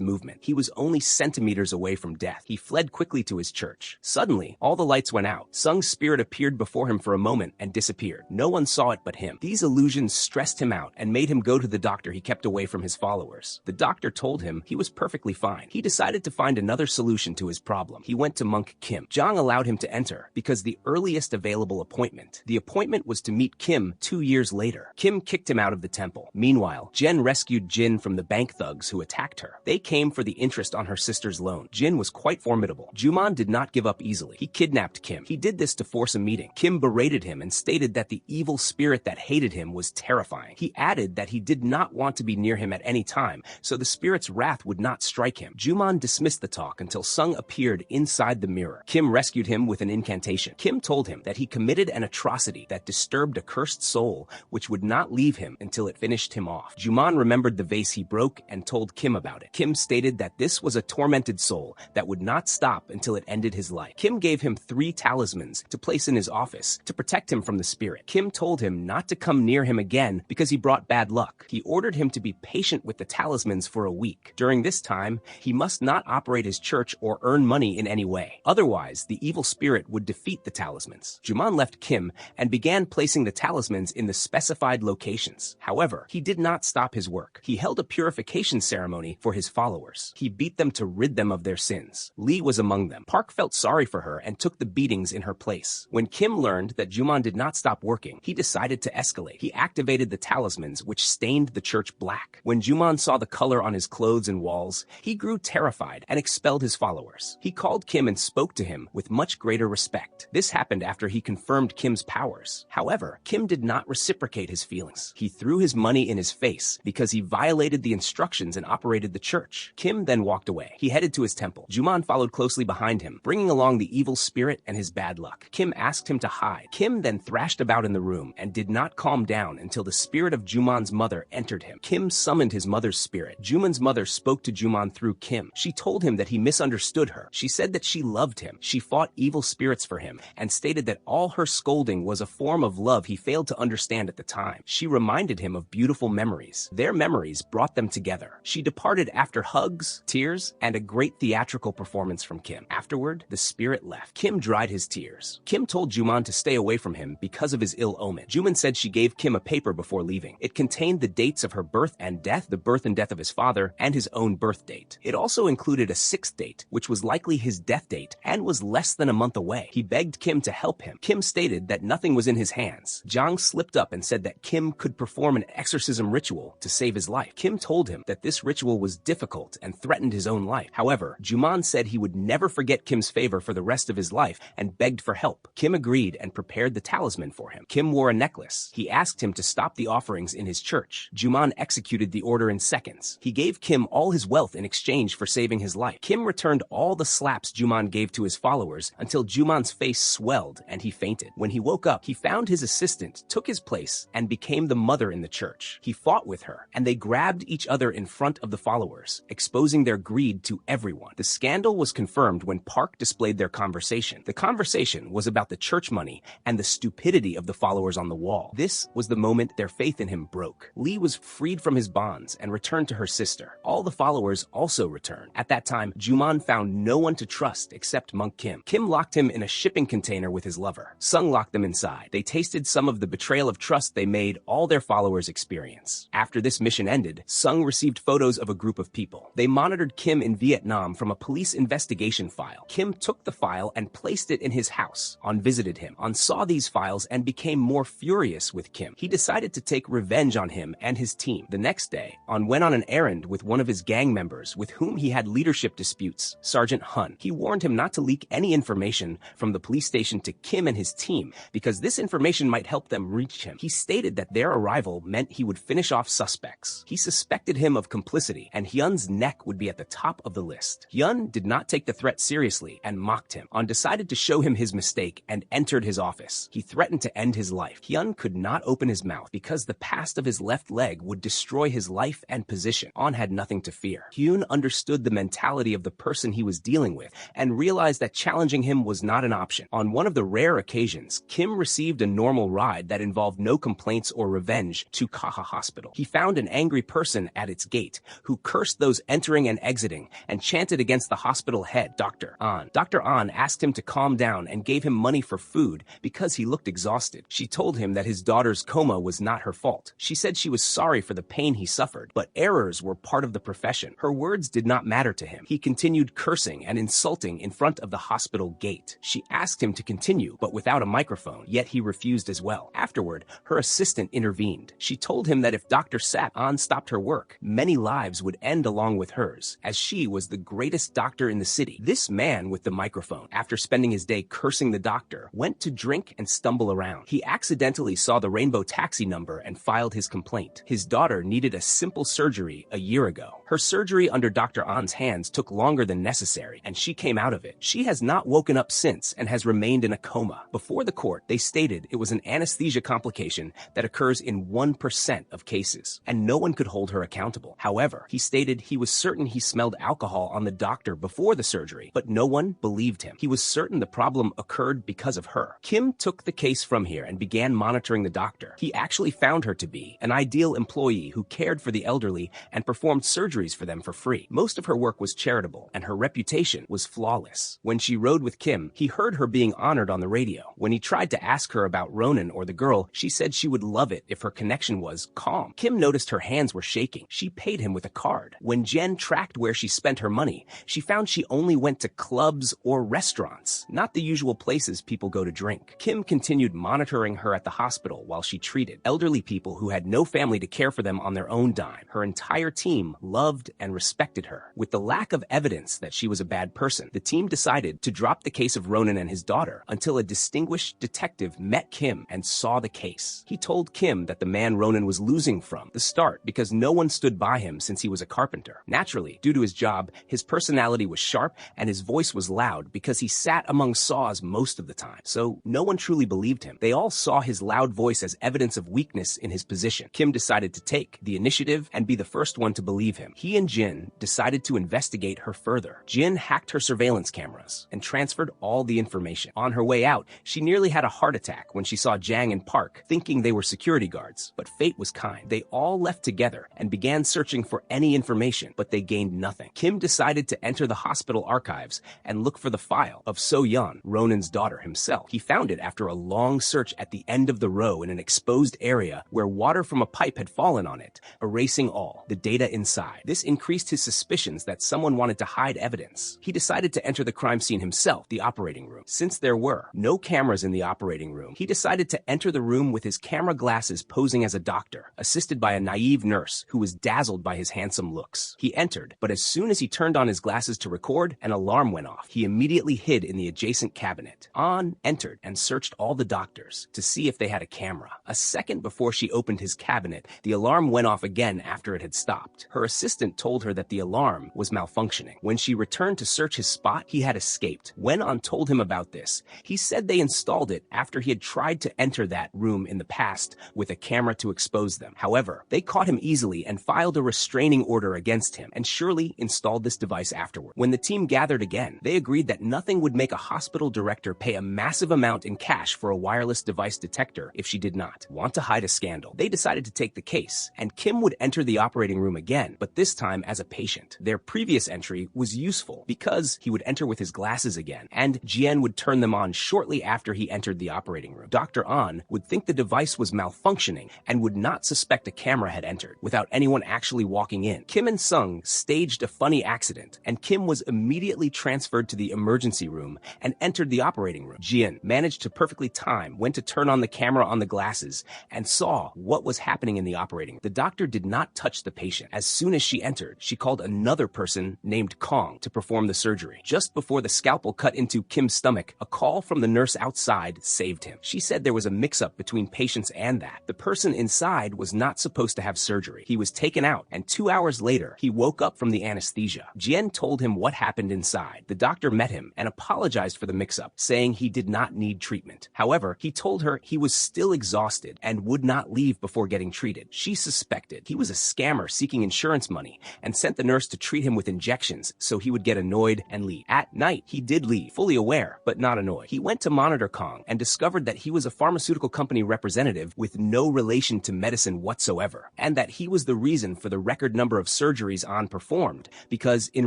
movement. He was only centimeters away from death. He fled quickly to his church. Suddenly, all the lights went out. Sung's spirit appeared before him for a moment and disappeared. No one saw it but him. These illusions stressed him out and made him go to the doctor he kept away from his followers. The doctor told him he was perfectly fine. He decided to find another solution to his problem. He went to Monk Kim. Jong allowed him to enter because the earliest available appointment. The appointment was to meet Kim 2 years later. Kim kicked him out of the temple. Meanwhile, Jen rescued Jin from the bank thugs who attacked her. They came for the interest on her sister's loan. Jin was quite formidable. Juman did not give up easily. He kidnapped Kim. He did this to force a meeting. Kim berated him and stated that the evil spirit that hated him was terrifying. He added that he did not want to be near him at any time, so the spirit's wrath would not strike him. Juman dismissed the talk until Sung appeared inside the mirror. Kim rescued him with an incantation. Kim told him that he committed an atrocity that disturbed a cursed soul which would not leave him until it finished him off. Juman remembered the vase he broke and told Kim about it. Kim stated that this was a tormented soul that would not stop until it ended his life. Kim gave him 3 talismans to place in his office to protect him from the spirit. Kim told him not to come near him again because he brought bad luck. He ordered him to be patient with the talismans for a week. During this time, he must not operate his church or earn money in any way. Otherwise, the evil spirit would defeat the talismans. Juman left Kim and began placing the talismans in the specified locations. However, he did not stop his work. He held a purification ceremony for his followers. He beat them to rid them of their sins. Lee was among them. Park felt sorry for her and took the beatings in her place. When Kim learned that Juman did not stop working, he decided to escalate. He activated the talismans, which stained the church black. When Juman saw the color on his clothes and walls, he grew terrified and expelled his followers. He called Kim and spoke to him with much greater respect. This happened after he confirmed Kim's powers. However, Kim did not reciprocate his feelings. He threw his money in his face because he violated the instructions and operated the church. Kim then walked away. He headed to his temple. Juman followed closely behind him, bringing along the evil spirit and his bad luck. Kim asked him to hide. Kim then thrashed about in the room and did not calm down until the spirit of Juman's mother entered him. Kim summoned his mother's spirit. Juman's mother spoke to Juman through Kim. She told him that he misunderstood her. She said that she loved him. She fought evil spirits for him and stated that all her scolding was a form of love he failed to understand at the time. She reminded him of beautiful memories. Their memories brought them together. She departed after hugs, tears, and a great theatrical performance from Kim. Afterward, the spirit left. Kim dried his tears. Kim told Juman to stay away from him because of his ill omen. Juman said she gave Kim a paper before leaving. It contained the dates of her birth and death, the birth and death of his father, and his own birth date. It also included a 6th date, which was likely his death date and was less than a month away. He begged Kim to help him. Kim stated that nothing was in his hands. Jong slipped up and said that Kim could perform an exorcism ritual to save his life. Kim told him that this ritual was difficult and threatened his own life. However, Juman said he would never forget Kim's favor for the rest of his life and begged for help. Kim agreed and prepared the talisman for him. Kim wore a necklace. He asked him to stop the offerings in his church. Juman executed the order in seconds. He gave Kim all his wealth in exchange for saving his life. Kim returned all the slaps Juman gave to his followers until Juman's face swelled and he fainted. When he woke up, he found his assistant, took his place, and became the mother in the church. He fought with her, and they grabbed each other in front of the followers, exposing their greed to everyone. The scandal was confirmed when Park displayed their conversation. The conversation was about the church money and the stupidity of the followers on the wall. This was the moment their faith in him broke. Lee was freed from his bonds and returned to her sister. All the followers also returned. At that time, Juman found no one to trust except Monk Kim. Kim locked him in a shipping container with his lover. Sung locked them inside. They tasted some of the betrayal of trust they made all their followers experience. After this mission ended, Sung received photos of a group of people. They monitored Kim in Vietnam from a police investigation file. Kim took the file and placed it in his house. On visited him, On saw these files and became more furious with Kim. He decided to take revenge on him and his team. The next day, On went on an errand with one of his gang members with whom he had leadership disputes, Sergeant Hun. He warned him not to leak any information from the police station to Kim and his team because this information might help them reach him. He stated that their arrival meant he would finish off suspects. He suspected him of complicity and Hyun's neck would be at the top of the list. Hyun did not take the threat seriously and mocked him. On decided to show him his mistake and entered his office. He threatened to end his life. Hyun could not open his mouth because the past of his left leg would destroy his life and position. On had nothing to fear. Hyun understood the mentality of the person he was dealing with and realized that challenging him was not an option. On one of the rare occasions, Kim received a normal ride that involved no complaints or revenge to Kaha Hospital. He found an angry person at its gate who cursed those entering and exiting and chanted against the hospital head, Dr. An. Dr. An asked him to calm down and gave him money for food because he looked exhausted. She told him that his daughter's coma was not her fault. She said she was sorry for the pain he suffered, but errors were part of the profession. Her words did not matter to him. He continued cursing and insulting in front of the hospital gate. She asked him to continue, but without a microphone, yet he refused as well. Afterward, her assistant intervened. She told him that if Dr. Sap An stopped her work, many lives would end along with hers, as she was the greatest doctor in the city. This man with the microphone, after spending his day cursing the doctor, went to drink and stumble around. He accidentally saw the rainbow taxi number and filed his complaint. His daughter needed a simple surgery a year ago. Her surgery under Dr. An's hands took longer than necessary, and she came out of it. She has not woken up since and has remained in a coma. Before the court, they stated it was an anesthesia complication that occurs in 1% of cases, and no one could hold her accountable. However, he stated he was certain he smelled alcohol on the doctor before the surgery, but no one believed him. He was certain the problem occurred because of her. Kim took the case from here and began monitoring the doctor. He actually found her to be an ideal employee who cared for the elderly and performed surgeries for them for free. Most of her work was charitable, and her reputation was flawless. When she rode with Kim, he heard her being honored on the radio. When he tried to ask her about Ronan or the girl, she said she would love it if her connection was calm. Kim noticed her hands were shaking. She paid him with a card. When Jen tracked where she spent her money, she found she only went to clubs or restaurants, not the usual places people go to drink. Kim continued monitoring her at the hospital while she treated elderly people who had no family to care for them on their own dime. Her entire team loved and respected her. With the lack of evidence that she was a bad person, the team decided to drop the case of Ronan and his daughter until a distinguished detective met Kim and saw the case. He told Kim that the man Ronan was losing from the start because no one stood by him since he was a carpenter. Naturally, due to his job, his personality was sharp and his voice was loud because he sat among saws most of the time, so no one truly believed him. They all saw his loud voice as evidence of weakness in his position. Kim decided to take the initiative and be the first one to believe him. He and Jin decided to investigate her further. Jin hacked her surveillance cameras and transferred all the information. On her way out, she nearly had a heart attack when she saw Jang and Park, thinking they were security guards, but fate was kind. They all left together and began searching for any information, but they gained nothing. Kim decided to enter the hospital archives and look for the file of So-yeon, Ronan's daughter himself. He found it after a long search at the end of the row in an exposed area where water from a pipe had fallen on it, erasing all the data inside. This increased his suspicions that someone wanted to hide evidence. He decided to enter the crime scene himself, the operating room. Since there were no cameras in the operating room, he decided to enter the room with his camera glasses posing as a doctor, assisted by a naive nurse who was dazzled by his handsome looks. He entered, but as soon as he turned on his glasses to record, an alarm went off. He immediately hid in the adjacent cabinet. An entered and searched all the doctors to see if they had a camera. A second before she opened his cabinet, the alarm went off again after it had stopped. Her assistant told her that the alarm was malfunctioning. When she returned to search his spot, he had escaped. When An told him about this, he said they installed it after he had tried to enter that room in the past with a camera to expose them. However, they caught him easily and filed a restraining order against him and surely installed this device afterward. When the team gathered again, they agreed that nothing would make a hospital director pay a massive amount in cash for a wireless device detector if she did not want to hide a scandal. They decided to take the case, and Kim would enter the operating room again, but this time as a patient. Their previous entry was useful because he would enter with his glasses again, and Jian would turn them on shortly after he entered the operating room. Dr. An would think the device was malfunctioning and would not suspect a camera had entered without anyone actually walking in. Kim and Sung staged a funny accident, and Kim was immediately transferred to the emergency room and entered the operating room. Jian managed to perfectly time when to turn on the camera on the glasses and saw what was happening in the operating room. The doctor did not touch the patient. As soon as she entered, she called another person named Kong to perform the surgery. Just before the scalpel cut into Kim's stomach, a call from the nurse outside saved him. She said there was a mix-up between patients and that. The person inside was not supposed to have surgery. He was taken out, and 2 hours later, he woke up from the anesthesia. Jian told him what happened inside. The doctor met him and apologized for the mix-up, saying he did not need treatment. However, he told her he was still exhausted and would not leave before getting treated. She suspected he was a scammer seeking insurance money and sent the nurse to treat him with injections so he would get annoyed and leave. At night, he did leave, fully aware, but not annoyed. He went to monitor Kong and discovered that he was a pharmaceutical company representative with no relation to medicine whatsoever, and that he was the reason for the record number of surgeries An performed, because in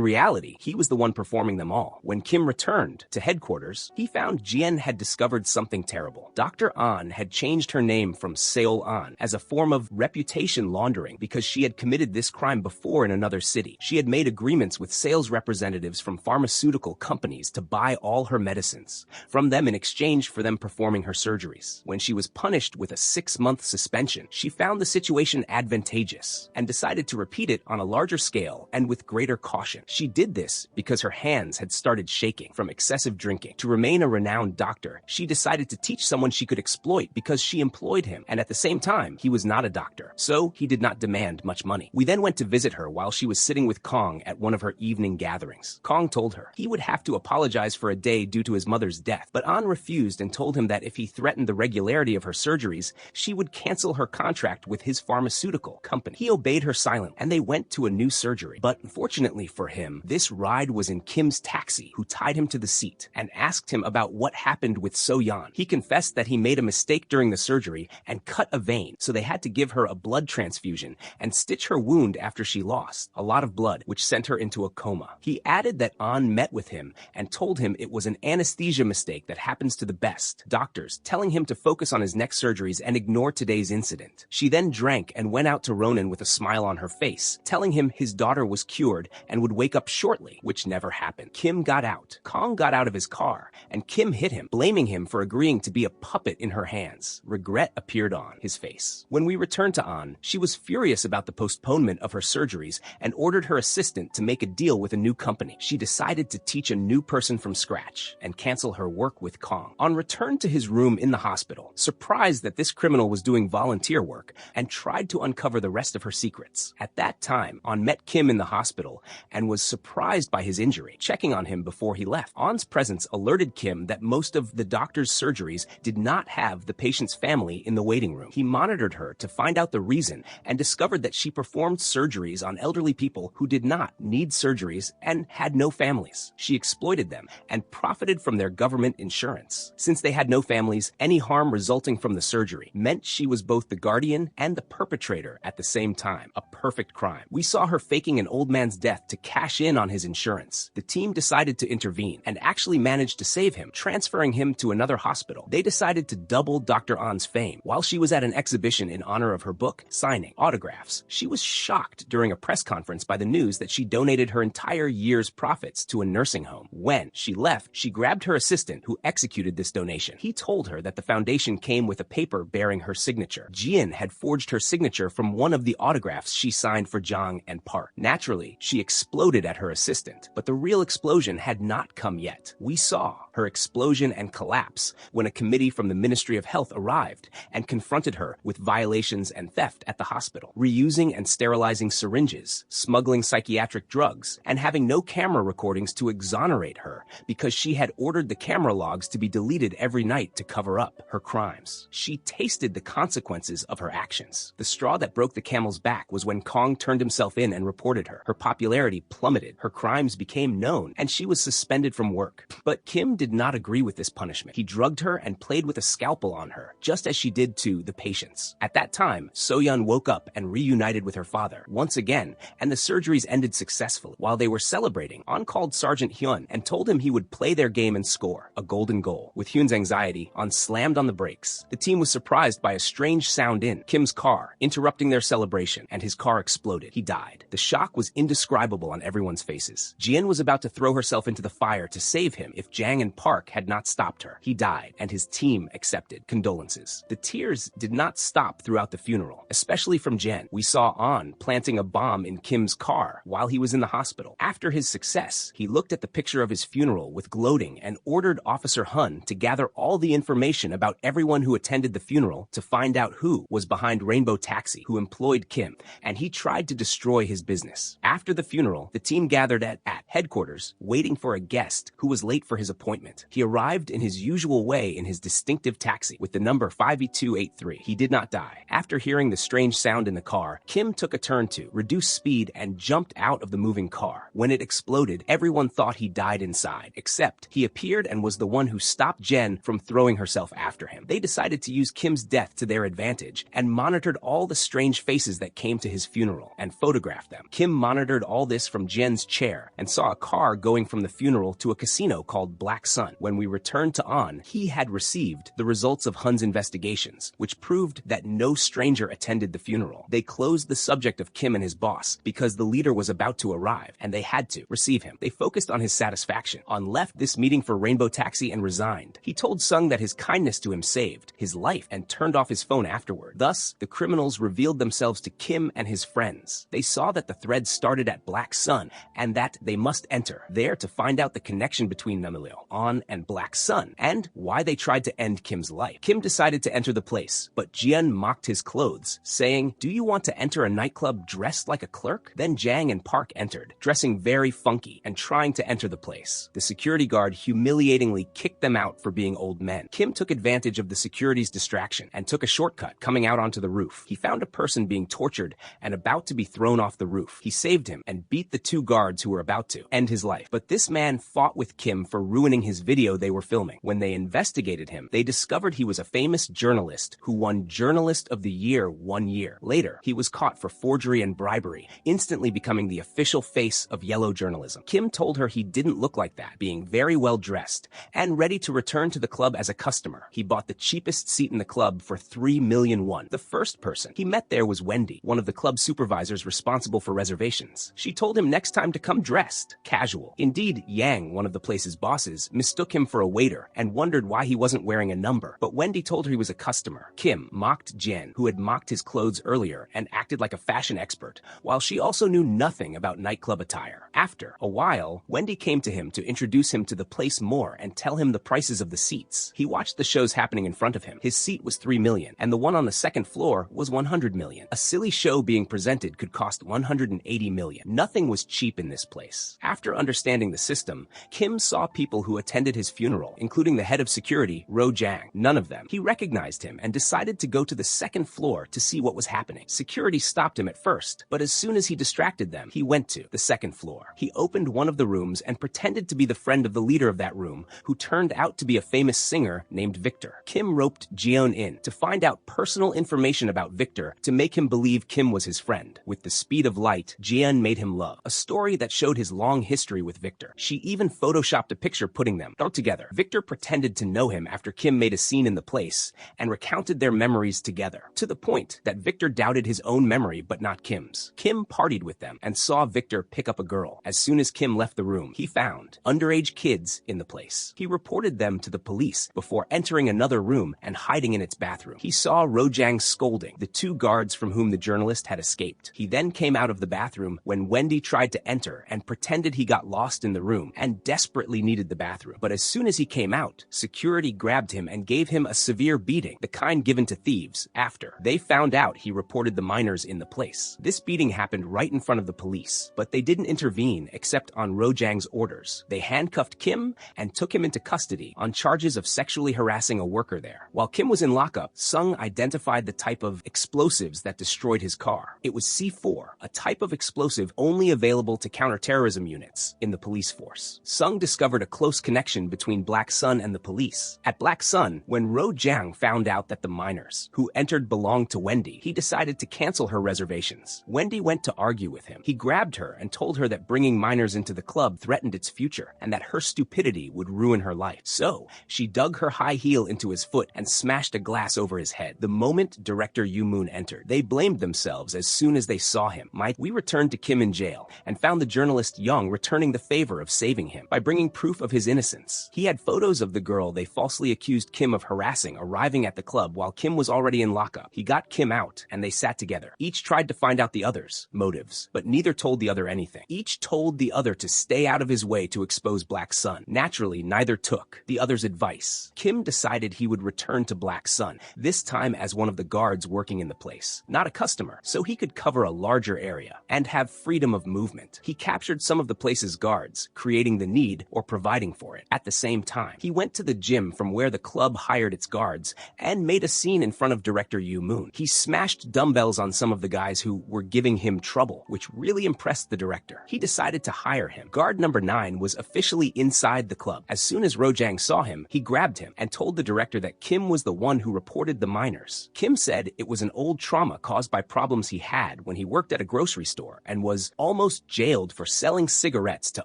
reality, he was the one performing them all. When Kim returned to headquarters, he found Jian had discovered something terrible. Dr. An had changed her name from Seol An as a form of reputation laundering because she had committed this crime before in another city. She had made agreements with sales representatives from pharmaceutical companies to buy all her medicines from them in exchange for them performing her surgeries. When she was punished with a 6-month suspension, she found the situation advantageous and decided to repeat it on a larger scale and with greater caution. She did this because her hands had started shaking from excessive drinking. To remain a renowned doctor, she decided to teach someone she could exploit because she employed him, and at the same time, he was not a doctor, so he did not demand much money. We then went to visit her while she was sitting with Kong at one of her evening gatherings. Kong told her he would have to apologize for a day due to his mother's death, but An refused and told him that if he threatened the regularity of her surgeries, she would cancel her contract with his pharmaceutical company. He obeyed her silently, and they went to a new surgery. But unfortunately for him, this ride was in Kim's taxi, who tied him to the seat and asked him about what happened with So-yeon. He confessed that he made a mistake during the surgery and cut a vein, so they had to give her a blood transfusion and stitch her wound after she lost a lot of blood, which sent her into a coma. He added that An met with him and told him it was an anesthesia mistake that happens to the best doctors, telling him to focus on his next surgeries and ignore today's incident. She then drank and went out to Ronan with a smile on her face, telling him his daughter was cured and would wake up shortly, which never happened. Kim got out. Kong got out of his car, and Kim hit him, blaming him for agreeing to be a puppet in her hands. Regret appeared on his face. When we returned to An, she was furious about the postponement of her surgeries and ordered her assistant to make a deal with a new company. She decided to teach a new person from scratch and cancel her work with Kong. On return to his room in the hospital, surprised that this criminal was doing volunteer work, and tried to uncover the rest of her secrets. At that time, An met Kim in the hospital and was surprised by his injury, checking on him before he left. An's presence alerted Kim that most of the doctor's surgeries did not have the patient's family in the waiting room. He monitored her to find out the reason and discovered that she performed surgeries on elderly people who did not need surgeries and had no families. She exploited them and profited from their government insurance. Since they had no families, any harm resulting from the surgery meant she was both the guardian and the perpetrator at the same time. A perfect crime. We saw her faking an old man's death to cash in on his insurance. The team decided to intervene and actually managed to save him, transferring him to another hospital. They decided to double Dr. An's fame. While she was at an exhibition in honor of her book, signing autographs, she was shocked during a press conference by the news that she donated her entire year's profits to a nursing home. When she left, she grabbed her assistant who executed this donation. He told her that the foundation came with a paper bearing her signature. Jian had forged her signature from one of the autographs she signed for Jang and Park. Naturally, she exploded at her assistant, but the real explosion had not come yet. We saw her explosion and collapse when a committee from the Ministry of Health arrived and confronted her with violations and theft at the hospital, reusing and sterilizing syringes, smuggling psychiatric drugs, and having no camera recordings to exonerate her because she had ordered the camera logs to be deleted every night to cover up her crimes. She tasted the consequences of her actions. The straw that broke the camel's back was when Kong turned himself in and reported her. Her popularity plummeted, her crimes became known, and she was suspended from work. But Kim did not agree with this punishment. He drugged her and played with a scalpel on her, just as she did to the patients. At that time, So-yeon woke up and reunited with her father once again, and the surgeries ended successfully. While they were celebrating, An called Sergeant Hyun and told him he would play their game and score a golden goal. With Hyun's anxiety, An slammed on the brakes. The team was surprised by a strange sound in Kim's car, interrupting their celebration, and his car exploded. He died. The shock was indescribable on everyone's faces. Jian was about to throw herself into the fire to save him if Jang and Park had not stopped her. He died, and his team accepted condolences. The tears did not stop throughout the funeral, especially from Jen. We saw An planting a bomb in Kim's car while he was in the hospital. After his success, he looked at the picture of his funeral with gloating and ordered Officer Hun to gather all the information about everyone who attended the funeral to find out who was behind Rainbow Taxi, who employed Kim, and he tried to destroy his business. After the funeral, the team gathered at headquarters, waiting for a guest who was late for his appointment. He arrived arrived in his usual way in his distinctive taxi with the number 5E283. He did not die. After hearing the strange sound in the car, Kim took a turn to reduce speed and jumped out of the moving car. When it exploded, everyone thought he died inside, except he appeared and was the one who stopped Jen from throwing herself after him. They decided to use Kim's death to their advantage and monitored all the strange faces that came to his funeral and photographed them. Kim monitored all this from Jen's chair and saw a car going from the funeral to a casino called Black Sun. When we returned to An, he had received the results of Hun's investigations, which proved that no stranger attended the funeral. They closed the subject of Kim and his boss because the leader was about to arrive and they had to receive him. They focused on his satisfaction. An left this meeting for Rainbow Taxi and resigned. He told Sung that his kindness to him saved his life and turned off his phone afterward. Thus, the criminals revealed themselves to Kim and his friends. They saw that the thread started at Black Sun and that they must enter there to find out the connection between Namilio, An, and Black Sun and why they tried to end Kim's life. Kim decided to enter the place, but Jian mocked his clothes, saying, "Do you want to enter a nightclub dressed like a clerk?" Then Jang and Park entered, dressing very funky and trying to enter the place. The security guard humiliatingly kicked them out for being old men. Kim took advantage of the security's distraction and took a shortcut coming out onto the roof. He found a person being tortured and about to be thrown off the roof. He saved him and beat the two guards who were about to end his life. But this man fought with Kim for ruining his video they were filming. When they investigated him, they discovered he was a famous journalist who won Journalist of the Year 1 year. Later, he was caught for forgery and bribery, instantly becoming the official face of yellow journalism. Kim told her he didn't look like that, being very well dressed and ready to return to the club as a customer. He bought the cheapest seat in the club for 3 million won. The first person he met there was Wendy, one of the club supervisors responsible for reservations. She told him next time to come dressed casual. Indeed, Yang, one of the place's bosses, mistook him for a waiter and wondered why he wasn't wearing a number. But Wendy told her he was a customer. Kim mocked Jen, who had mocked his clothes earlier and acted like a fashion expert, while she also knew nothing about nightclub attire. After a while, Wendy came to him to introduce him to the place more and tell him the prices of the seats. He watched the shows happening in front of him. His seat was 3 million, and the one on the second floor was 100 million. A silly show being presented could cost 180 million. Nothing was cheap in this place. After understanding the system, Kim saw people who attended his funeral, including the head of security, Ro Jang. None of them. He recognized him and decided to go to the second floor to see what was happening. Security stopped him at first, but as soon as he distracted them, he went to the second floor. He opened one of the rooms and pretended to be the friend of the leader of that room, who turned out to be a famous singer named Victor. Kim roped Jeon in to find out personal information about Victor to make him believe Kim was his friend. With the speed of light, Jeon made him love, a story that showed his long history with Victor. She even photoshopped a picture putting them together. Victor pretended to know him after Kim made a scene in the place and recounted their memories together, to the point that Victor doubted his own memory but not Kim's. Kim partied with them and saw Victor pick up a girl. As soon as Kim left the room, he found underage kids in the place. He reported them to the police before entering another room and hiding in its bathroom. He saw Rojang scolding the two guards from whom the journalist had escaped. He then came out of the bathroom when Wendy tried to enter and pretended he got lost in the room and desperately needed the bathroom. But as soon as he came out, security grabbed him and gave him a severe beating, the kind given to thieves. After they found out, he reported the minors in the place. This beating happened right in front of the police, but they didn't intervene except on Rojang's orders. They handcuffed Kim and took him into custody on charges of sexually harassing a worker there. While Kim was in lockup, Sung identified the type of explosives that destroyed his car. It was C4, a type of explosive only available to counterterrorism units in the police force. Sung discovered a close connection between Black Sun and the police. At Black Sun, when Ro Jiang found out that the minors who entered belonged to Wendy, he decided to cancel her reservations. Wendy went to argue with him. He grabbed her and told her that bringing minors into the club threatened its future and that her stupidity would ruin her life. So, she dug her high heel into his foot and smashed a glass over his head. The moment director Yu Moon entered, they blamed themselves as soon as they saw him. We returned to Kim in jail and found the journalist Young returning the favor of saving him by bringing proof of his innocence. He had photos of the girl they falsely accused Kim of harassing arriving at the club while Kim was already in lockup. He got Kim out and they sat together. Each tried to find out the other's motives, but neither told the other anything. Each told the other to stay out of his way to expose Black Sun. Naturally, neither took the other's advice. Kim decided he would return to Black Sun, this time as one of the guards working in the place, not a customer, so he could cover a larger area and have freedom of movement. He captured some of the place's guards, creating the need or providing for it. At the same same time. He went to the gym from where the club hired its guards and made a scene in front of director Yu Moon. He smashed dumbbells on some of the guys who were giving him trouble, which really impressed the director. He decided to hire him. Guard number 9 was officially inside the club. As soon as Rojang saw him, he grabbed him and told the director that Kim was the one who reported the minors. Kim said it was an old trauma caused by problems he had when he worked at a grocery store and was almost jailed for selling cigarettes to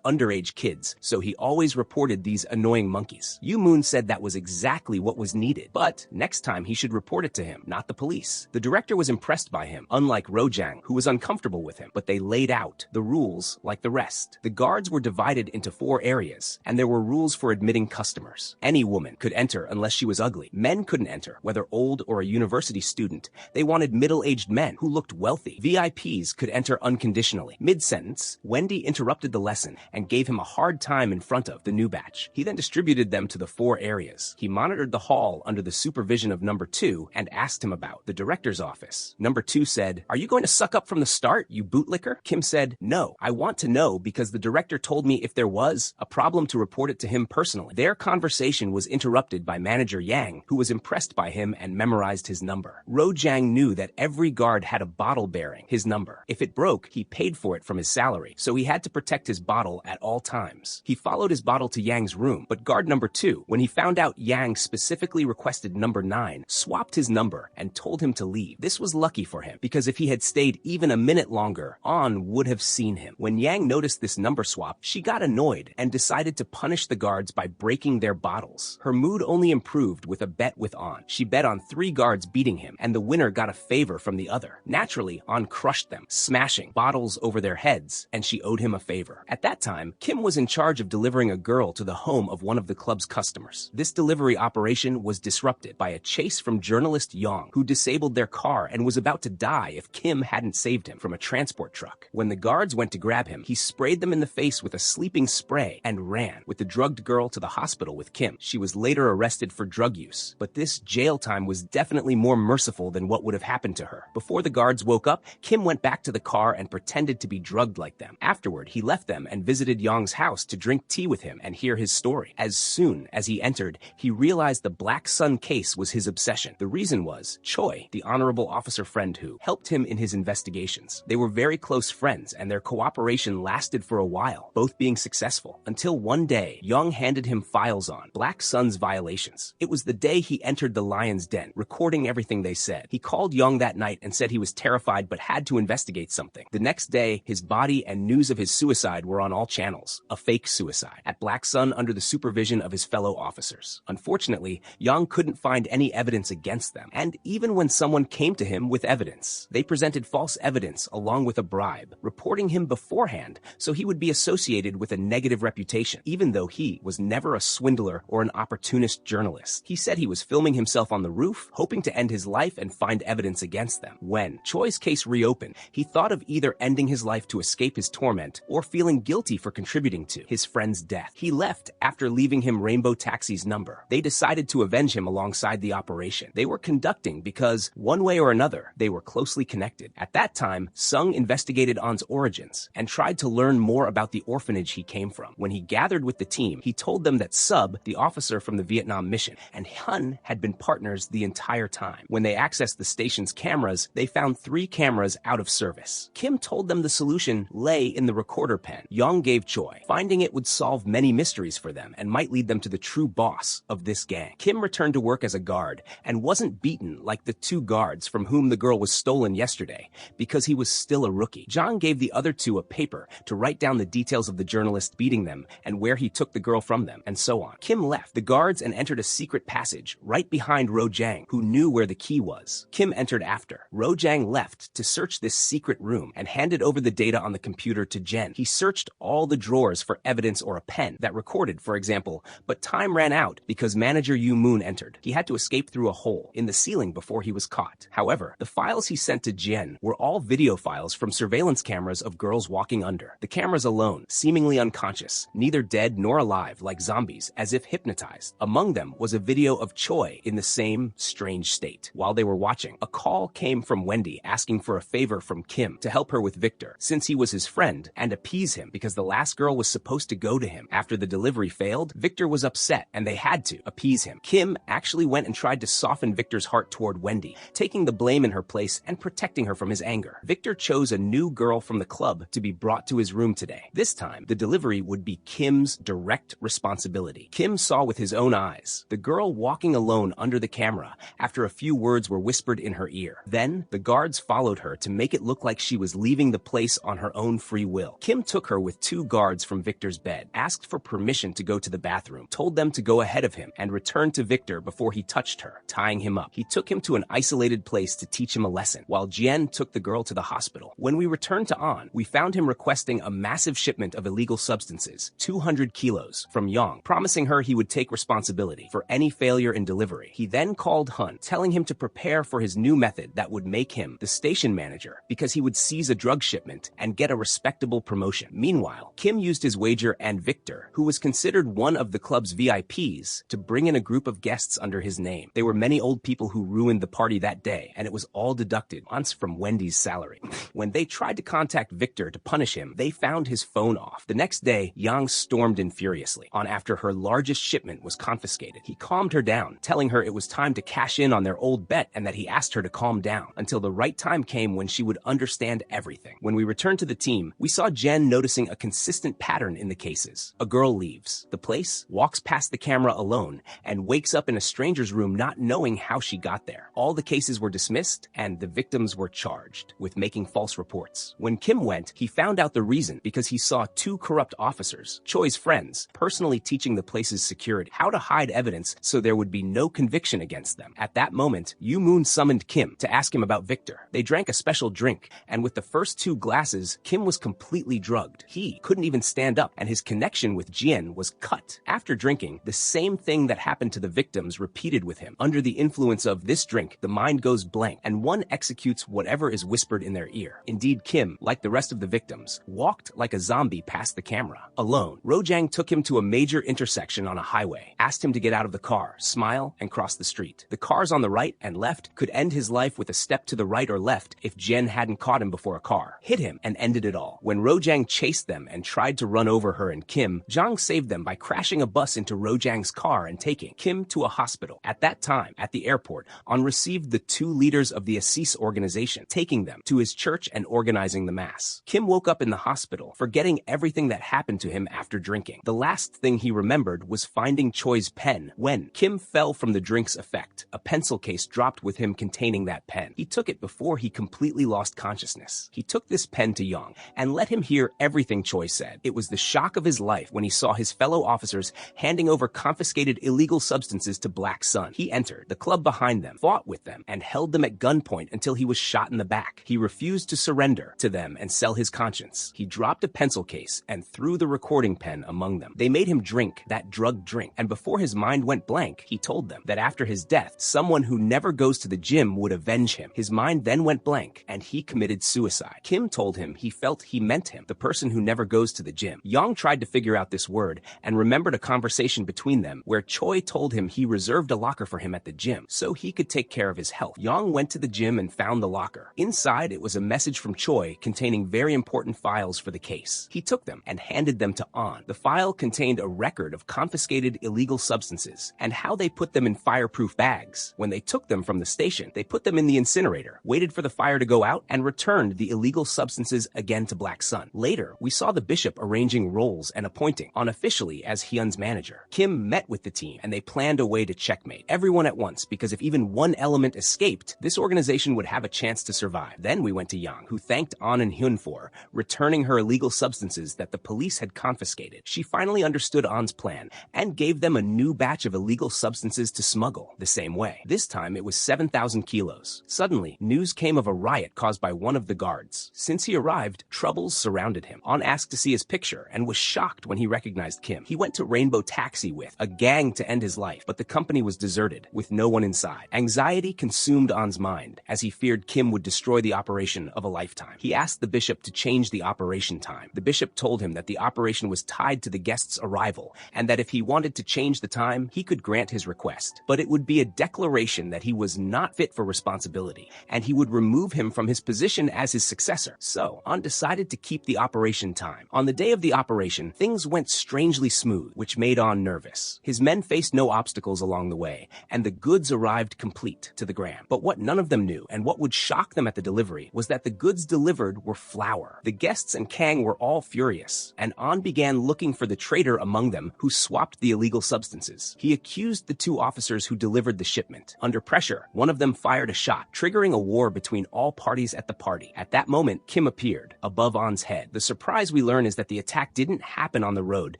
underage kids, so he always reported these annoying monkeys. Yu Moon said that was exactly what was needed, but next time he should report it to him, not the police. The director was impressed by him, unlike Rojang, who was uncomfortable with him, but they laid out the rules like the rest. The guards were divided into 4 areas, and there were rules for admitting customers. Any woman could enter unless she was ugly. Men couldn't enter, whether old or a university student. They wanted middle-aged men who looked wealthy. VIPs could enter unconditionally. Mid-sentence, Wendy interrupted the lesson and gave him a hard time in front of the new batch. He then distributed them to the 4 areas. He monitored the hall under the supervision of number 2 and asked him about the director's office. Number 2 said, "Are you going to suck up from the start, you bootlicker?" Kim said, "No, I want to know because the director told me if there was a problem to report it to him personally." Their conversation was interrupted by manager Yang, who was impressed by him and memorized his number. Rojang knew that every guard had a bottle bearing his number. If it broke, he paid for it from his salary, so he had to protect his bottle at all times. He followed his bottle to Yang's room, but guard number 2, when he found out Yang specifically requested number 9, swapped his number and told him to leave. This was lucky for him, because if he had stayed even a minute longer, An would have seen him. When Yang noticed this number swap, she got annoyed and decided to punish the guards by breaking their bottles. Her mood only improved with a bet with An. She bet on 3 guards beating him, and the winner got a favor from the other. Naturally, An crushed them, smashing bottles over their heads, and she owed him a favor. At that time, Kim was in charge of delivering a girl to the home of one of the club's customers. This delivery operation was disrupted by a chase from journalist Yang, who disabled their car and was about to die if Kim hadn't saved him from a transport truck. When the guards went to grab him, he sprayed them in the face with a sleeping spray and ran with the drugged girl to the hospital with Kim. She was later arrested for drug use, but this jail time was definitely more merciful than what would have happened to her. Before the guards woke up, Kim went back to the car and pretended to be drugged like them. Afterward, he left them and visited Yang's house to drink tea with him and hear his story. As soon as he entered, he realized the Black Sun case was his obsession. The reason was Choi, the honorable officer friend who helped him in his investigations. They were very close friends, and their cooperation lasted for a while, both being successful, until one day, Yang handed him files on Black Sun's violations. It was the day he entered the lion's den, recording everything they said. He called Yang that night and said he was terrified but had to investigate something. The next day, his body and news of his suicide were on all channels. A fake suicide. At Black Sun under the supervision of his fellow officers. Unfortunately, Yang couldn't find any evidence against them, and even when someone came to him with evidence, they presented false evidence along with a bribe, reporting him beforehand so he would be associated with a negative reputation, even though he was never a swindler or an opportunist journalist. He said he was filming himself on the roof, hoping to end his life and find evidence against them. When Choi's case reopened, he thought of either ending his life to escape his torment or feeling guilty for contributing to his friend's death. He left after leaving him Rainbow Taxi's number. They decided to avenge him alongside the operation they were conducting because, one way or another, they were closely connected. At that time, Sung investigated An's origins and tried to learn more about the orphanage he came from. When he gathered with the team, he told them that Sub, the officer from the Vietnam mission, and Hun had been partners the entire time. When they accessed the station's cameras, they found 3 cameras out of service. Kim told them the solution lay in the recorder pen Yang gave Choi, finding it would solve many mysteries for them and might lead them to the true boss of this gang. Kim returned to work as a guard and wasn't beaten like the 2 guards from whom the girl was stolen yesterday because he was still a rookie. John gave the other 2 a paper to write down the details of the journalist beating them and where he took the girl from them, and so on. Kim left the guards and entered a secret passage right behind Rojang, who knew where the key was. Kim entered after. Rojang left to search this secret room and handed over the data on the computer to Jen. He searched all the drawers for evidence or a pen that recorded, for example, but time ran out because manager Yu Moon entered. He had to escape through a hole in the ceiling before he was caught. However, the files he sent to Jen were all video files from surveillance cameras of girls walking under. The cameras alone, seemingly unconscious, neither dead nor alive like zombies, as if hypnotized. Among them was a video of Choi in the same strange state. While they were watching, a call came from Wendy asking for a favor from Kim to help her with Victor, since he was his friend, and appease him because the last girl was supposed to go to him after the delivery failed. failed, Victor was upset and they had to appease him. Kim actually went and tried to soften Victor's heart toward Wendy, taking the blame in her place and protecting her from his anger. Victor chose a new girl from the club to be brought to his room today. This time, the delivery would be Kim's direct responsibility. Kim saw with his own eyes the girl walking alone under the camera after a few words were whispered in her ear. Then, the guards followed her to make it look like she was leaving the place on her own free will. Kim took her with two guards from Victor's bed, asked for permission to go to the bathroom, told them to go ahead of him, and returned to Victor before he touched her, tying him up. He took him to an isolated place to teach him a lesson, while Jian took the girl to the hospital. When we returned to An, we found him requesting a massive shipment of illegal substances, 200 kilos, from Yang, promising her he would take responsibility for any failure in delivery. He then called Hun, telling him to prepare for his new method that would make him the station manager, because he would seize a drug shipment and get a respectable promotion. Meanwhile, Kim used his wager and Victor, who was considered one of the club's VIPs, to bring in a group of guests under his name. There were many old people who ruined the party that day, and it was all deducted once from Wendy's salary. When they tried to contact Victor to punish him, they found his phone off. The next day, Yang stormed in furiously on after her largest shipment was confiscated. He calmed her down, telling her it was time to cash in on their old bet and that he asked her to calm down until the right time came when she would understand everything. When we returned to the team, we saw Jen noticing a consistent pattern in the cases. A girl leaves the place, walks past the camera alone, and wakes up in a stranger's room not knowing how she got there. All the cases were dismissed and the victims were charged with making false reports. When Kim went, he found out the reason because he saw two corrupt officers, Choi's friends, personally teaching the place's security how to hide evidence so there would be no conviction against them. At that moment, Yu Moon summoned Kim to ask him about Victor. They drank a special drink, and with the first two glasses, Kim was completely drugged. He couldn't even stand up, and his connection with Jian was cut. After drinking, the same thing that happened to the victims repeated with him. Under the influence of this drink, the mind goes blank, and one executes whatever is whispered in their ear. Indeed, Kim, like the rest of the victims, walked like a zombie past the camera. Alone, Rojang took him to a major intersection on a highway, asked him to get out of the car, smile, and cross the street. The cars on the right and left could end his life with a step to the right or left if Jen hadn't caught him before a car, hit him, and ended it all. When Rojang chased them and tried to run over her and Kim, Zhang saved them by crashing a bus into Rojang's car and taking Kim to a hospital. At that time, at the airport, An received the two leaders of the Assis organization, taking them to his church and organizing the mass. Kim woke up in the hospital, forgetting everything that happened to him after drinking. The last thing he remembered was finding Choi's pen. When Kim fell from the drink's effect, a pencil case dropped with him containing that pen. He took it before he completely lost consciousness. He took this pen to Yang and let him hear everything Choi said. It was the shock of his life when he saw his fellow officers handing over confiscated illegal substances to Black Sun. He entered the club behind them, fought with them, and held them at gunpoint until he was shot in the back. He refused to surrender to them and sell his conscience. He dropped a pencil case and threw the recording pen among them. They made him drink that drugged drink, and before his mind went blank, he told them that after his death, someone who never goes to the gym would avenge him. His mind then went blank, and he committed suicide. Kim told him he felt he meant him, the person who never goes to the gym. Yang tried to figure out this word and remembered a conversation between them where Choi told him he reserved a locker for him at the gym so he could take care of his health. Yang went to the gym and found the locker. Inside, it was a message from Choi containing very important files for the case. He took them and handed them to An. The file contained a record of confiscated illegal substances and how they put them in fireproof bags. When they took them from the station, they put them in the incinerator, waited for the fire to go out, and returned the illegal substances again to Black Sun. Later, we saw the bishop arranging roles and appointing An officially as Hyun's manager. Kim met with the team, and they planned a way to checkmate everyone at once, because if even one element escaped, this organization would have a chance to survive. Then we went to Yang, who thanked An and Hyun for returning her illegal substances that the police had confiscated. She finally understood An's plan and gave them a new batch of illegal substances to smuggle the same way. This time it was 7,000 kilos. Suddenly, news came of a riot caused by one of the guards. Since he arrived, troubles surrounded him. An asked to see his picture and was shocked when he recognized Kim. He went to Rainbow Taxi with a gang to end his life, but the company was deserted with no one inside. Anxiety consumed An's mind as he feared Kim would destroy the operation of a lifetime. He asked the bishop to change the operation time. The bishop told him that the operation was tied to the guest's arrival and that if he wanted to change the time, he could grant his request. But it would be a declaration that he was not fit for responsibility, and he would remove him from his position as his successor. So, An decided to keep the operation time. On the day of the operation, things went strangely smooth. smooth, which made On nervous. His men faced no obstacles along the way, and the goods arrived complete to the gram. But what none of them knew, and what would shock them at the delivery, was that the goods delivered were flour. The guests and Kang were all furious, and On began looking for the traitor among them who swapped the illegal substances. He accused the two officers who delivered the shipment. Under pressure, one of them fired a shot, triggering a war between all parties at the party. At that moment, Kim appeared, above On's head. The surprise we learn is that the attack didn't happen on the road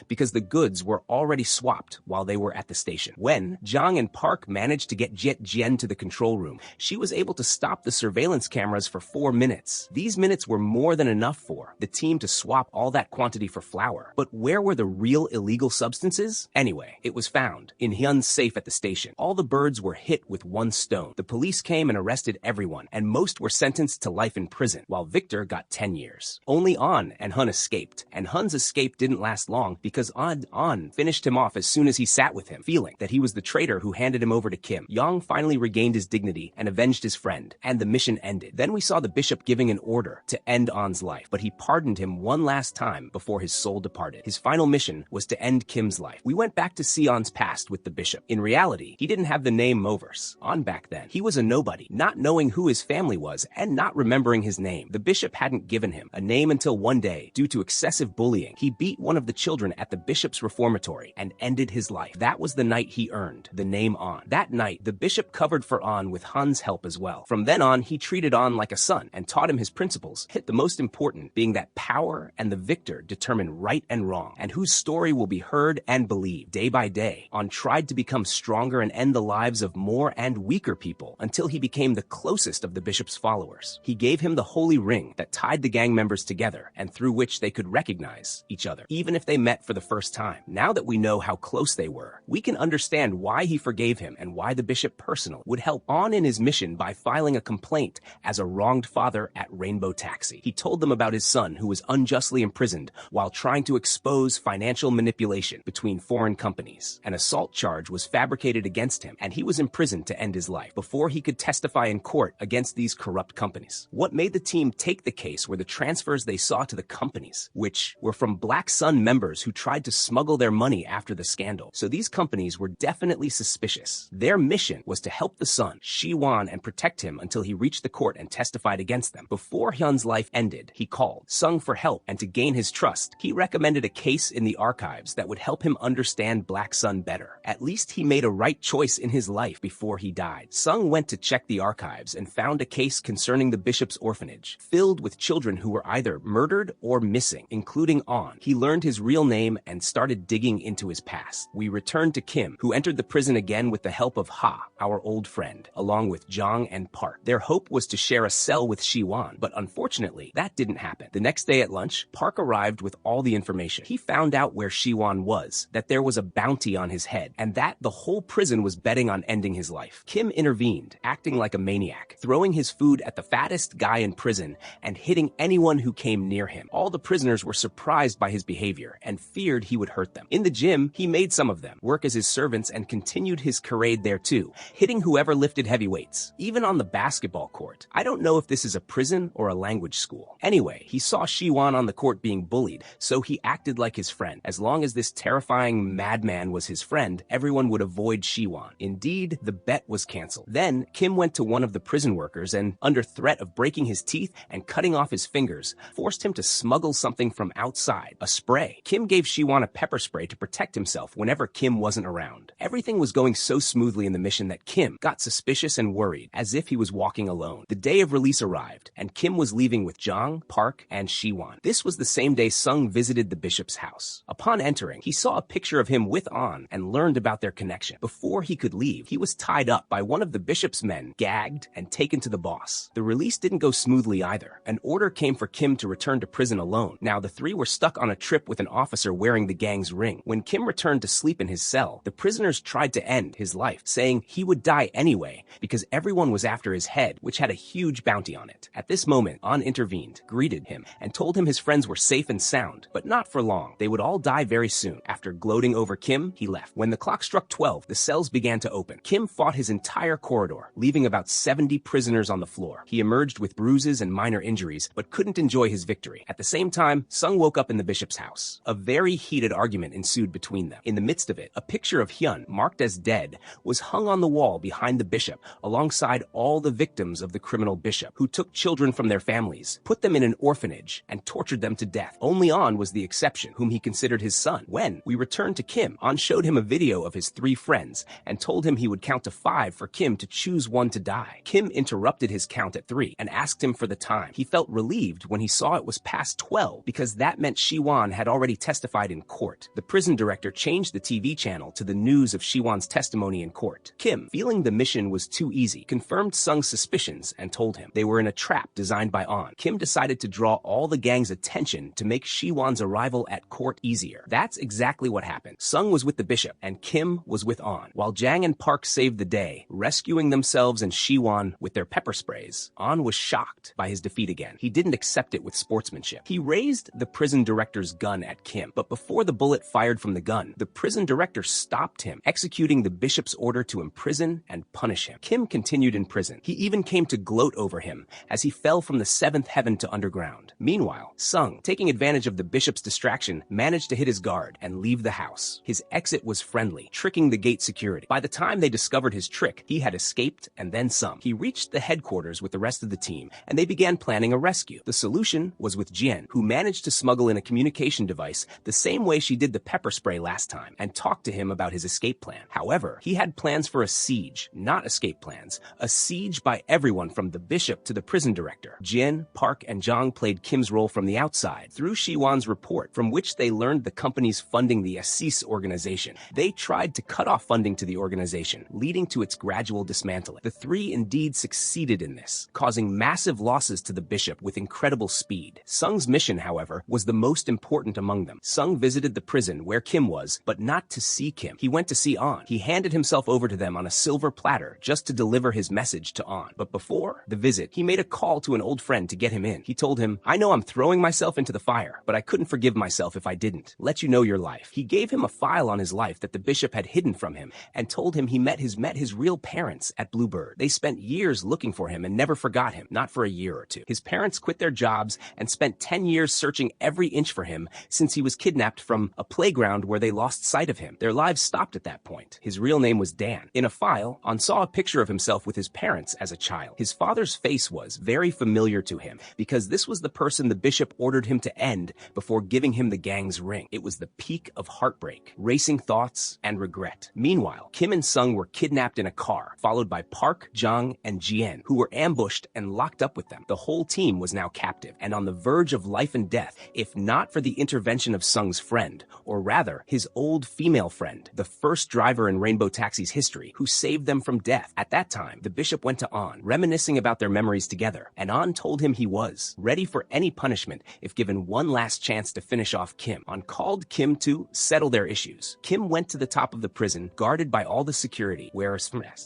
because the goods were already swapped while they were at the station. When Jang and Park managed to get Jet Jen to the control room, she was able to stop the surveillance cameras for 4 minutes. These minutes were more than enough for the team to swap all that quantity for flour. But where were the real illegal substances? Anyway, it was found in Hyun's safe at the station. All the birds were hit with one stone. The police came and arrested everyone, and most were sentenced to life in prison, while Victor got 10 years. Only On and Hun escaped, and Hun's escape didn't last long because On finished him off as soon as he sat with him, feeling that he was the traitor who handed him over to Kim. Yang finally regained his dignity and avenged his friend, and the mission ended. Then we saw the bishop giving an order to end On's life, but he pardoned him one last time before his soul departed. His final mission was to end Kim's life. We went back to see On's past with the bishop. In reality, he didn't have the name Movers. On back then, he was a nobody, not knowing who his family was and not remembering his name. The bishop hadn't given him a name until one day, due to excessive bullying, he beat one of the children at the bishop's reformatory and ended his life. That was the night he earned the name On. That night, the bishop covered for On with Hun's help as well. From then on, he treated On like a son and taught him his principles, the most important being that power and the victor determine right and wrong, and whose story will be heard and believed. Day by day, On tried to become stronger and end the lives of more and weaker people until he became the closest of the bishop's followers. He gave him the holy ring that tied the gang members together and through which they could recognize each other, even if they met for the first time. Now that we know how close they were, we can understand why he forgave him and why the bishop personally would help On in his mission by filing a complaint as a wronged father at Rainbow Taxi. He told them about his son who was unjustly imprisoned while trying to expose financial manipulation between foreign companies. An assault charge was fabricated against him, and he was imprisoned to end his life before he could testify in court against these corrupt companies. What made the team take the case were the transfers they saw to the companies, which were from Black Sun members who tried to smuggle their money after the scandal. So these companies were definitely suspicious. Their mission was to help the son, Shi-Wan, and protect him until he reached the court and testified against them. Before Hyun's life ended, he called, Sung for help, and to gain his trust, he recommended a case in the archives that would help him understand Black Sun better. At least he made a right choice in his life before he died. Sung went to check the archives and found a case concerning the bishop's orphanage, filled with children who were either murdered or missing, including On. He learned his real name and started digging into his past. We returned to Kim, who entered the prison again with the help of Ha, our old friend, along with Jang and Park. Their hope was to share a cell with Shi-Wan, but unfortunately, that didn't happen. The next day at lunch, Park arrived with all the information. He found out where Shi-Wan was, that there was a bounty on his head, and that the whole prison was betting on ending his life. Kim intervened, acting like a maniac, throwing his food at the fattest guy in prison and hitting anyone who came near him. All the prisoners were surprised by his behavior and feared he would hurt them. In the gym, he made some of them work as his servants and continued his charade there too, hitting whoever lifted heavy weights. Even on the basketball court. I don't know if this is a prison or a language school. Anyway, he saw Shi-Wan on the court being bullied, so he acted like his friend. As long as this terrifying madman was his friend, everyone would avoid Shi-Wan. Indeed, the bet was canceled. Then, Kim went to one of the prison workers and, under threat of breaking his teeth and cutting off his fingers, forced him to smuggle something from outside, a spray. Kim gave Shi-Wan a pepper spray to protect himself whenever Kim wasn't around. Everything was going so smoothly in the mission that Kim got suspicious and worried, as if he was walking alone. The day of release arrived, and Kim was leaving with Jang, Park, and Shi-Wan. This was the same day Sung visited the bishop's house. Upon entering, he saw a picture of him with On and learned about their connection. Before he could leave, he was tied up by one of the bishop's men, gagged, and taken to the boss. The release didn't go smoothly either. An order came for Kim to return to prison alone. Now, the three were stuck on a trip with an officer wearing the gang's ring. When Kim returned to sleep in his cell, the prisoners tried to end his life, saying he would die anyway because everyone was after his head, which had a huge bounty on it. At this moment, On intervened, greeted him, and told him his friends were safe and sound, but not for long. They would all die very soon. After gloating over Kim, he left. When the clock struck 12, the cells began to open. Kim fought his entire corridor, leaving about 70 prisoners on the floor. He emerged with bruises and minor injuries, but couldn't enjoy his victory. At the same time, Sung woke up in the bishop's house. A very heated argument ensued between them. In the midst of it, a picture of Hyun, marked as dead, was hung on the wall behind the bishop, alongside all the victims of the criminal bishop, who took children from their families, put them in an orphanage, and tortured them to death. Only An was the exception, whom he considered his son. When we returned to Kim, An showed him a video of his 3 friends and told him he would count to 5 for Kim to choose one to die. Kim interrupted his count at 3 and asked him for the time. He felt relieved when he saw it was past 12 because that meant Shiwan had already testified in court. The prison director changed the TV channel to the news of Shiwan's testimony in court. Kim, feeling the mission was too easy, confirmed Sung's suspicions and told him they were in a trap designed by An. Kim decided to draw all the gang's attention to make Shiwan's arrival at court easier. That's exactly what happened. Sung was with the bishop and Kim was with An. While Jang and Park saved the day, rescuing themselves and Shiwan with their pepper sprays, An was shocked by his defeat again. He didn't accept it with sportsmanship. He raised the prison director's gun at Kim, but before the bullet fired from the gun, the prison director stopped him, executing the bishop's order to imprison and punish him. Kim continued in prison. He even came to gloat over him as he fell from the 7th heaven to underground. Meanwhile, Sung, taking advantage of the bishop's distraction, managed to hit his guard and leave the house. His exit was friendly, tricking the gate security. By the time they discovered his trick, he had escaped and then some. He reached the headquarters with the rest of the team, and they began planning a rescue. The solution was with Jien, who managed to smuggle in a communication device the same way she did the pepper spray last time, and talked to him about his escape plan. However, he had plans for a siege, not escape plans. A siege by everyone from the bishop to the prison director. Jin, Park, and Jang played Kim's role from the outside. Through Shiwan's report, from which they learned the company's funding the Assis organization, they tried to cut off funding to the organization, leading to its gradual dismantling. The three indeed succeeded in this, causing massive losses to the bishop with incredible speed. Sung's mission, however, was the most important among them. Sung visited the prison where Kim was, but not to see Kim. He went to see An. He handed himself over to them on a silver platter just to deliver his message to An. But before the visit, he made a call to an old friend to get him in. He told him, "I know I'm throwing myself into the fire, but I couldn't forgive myself if I didn't. Let you know your life." He gave him a file on his life that the bishop had hidden from him and told him he met his real parents at Bluebird. They spent years looking for him and never forgot him, not for a year or two. His parents quit their jobs and spent 10 years searching every inch for him since he was kidnapped from a playground where they lost sight of him. Their lives stopped at that point. His real name was Dan. In a file, An saw a picture of himself with his parents as a child. His father's face was very familiar to him because this was the person the bishop ordered him to end before giving him the gang's ring. It was the peak of heartbreak, racing thoughts, and regret. Meanwhile, Kim and Sung were kidnapped in a car, followed by Park, Jang, and Jien, who were ambushed and locked up with them. The whole team was now captive and on the verge of life and death, if not for the intervention of Sung's friend, or rather, his old female friend, the first driver in Rainbow Taxi's history, who saved them from death. At that time, the bishop went to An, reminiscing about their memories together, and An told him he was ready for any punishment if given one last chance to finish off Kim. An called Kim to settle their issues. Kim went to the top of the prison, guarded by all the security, where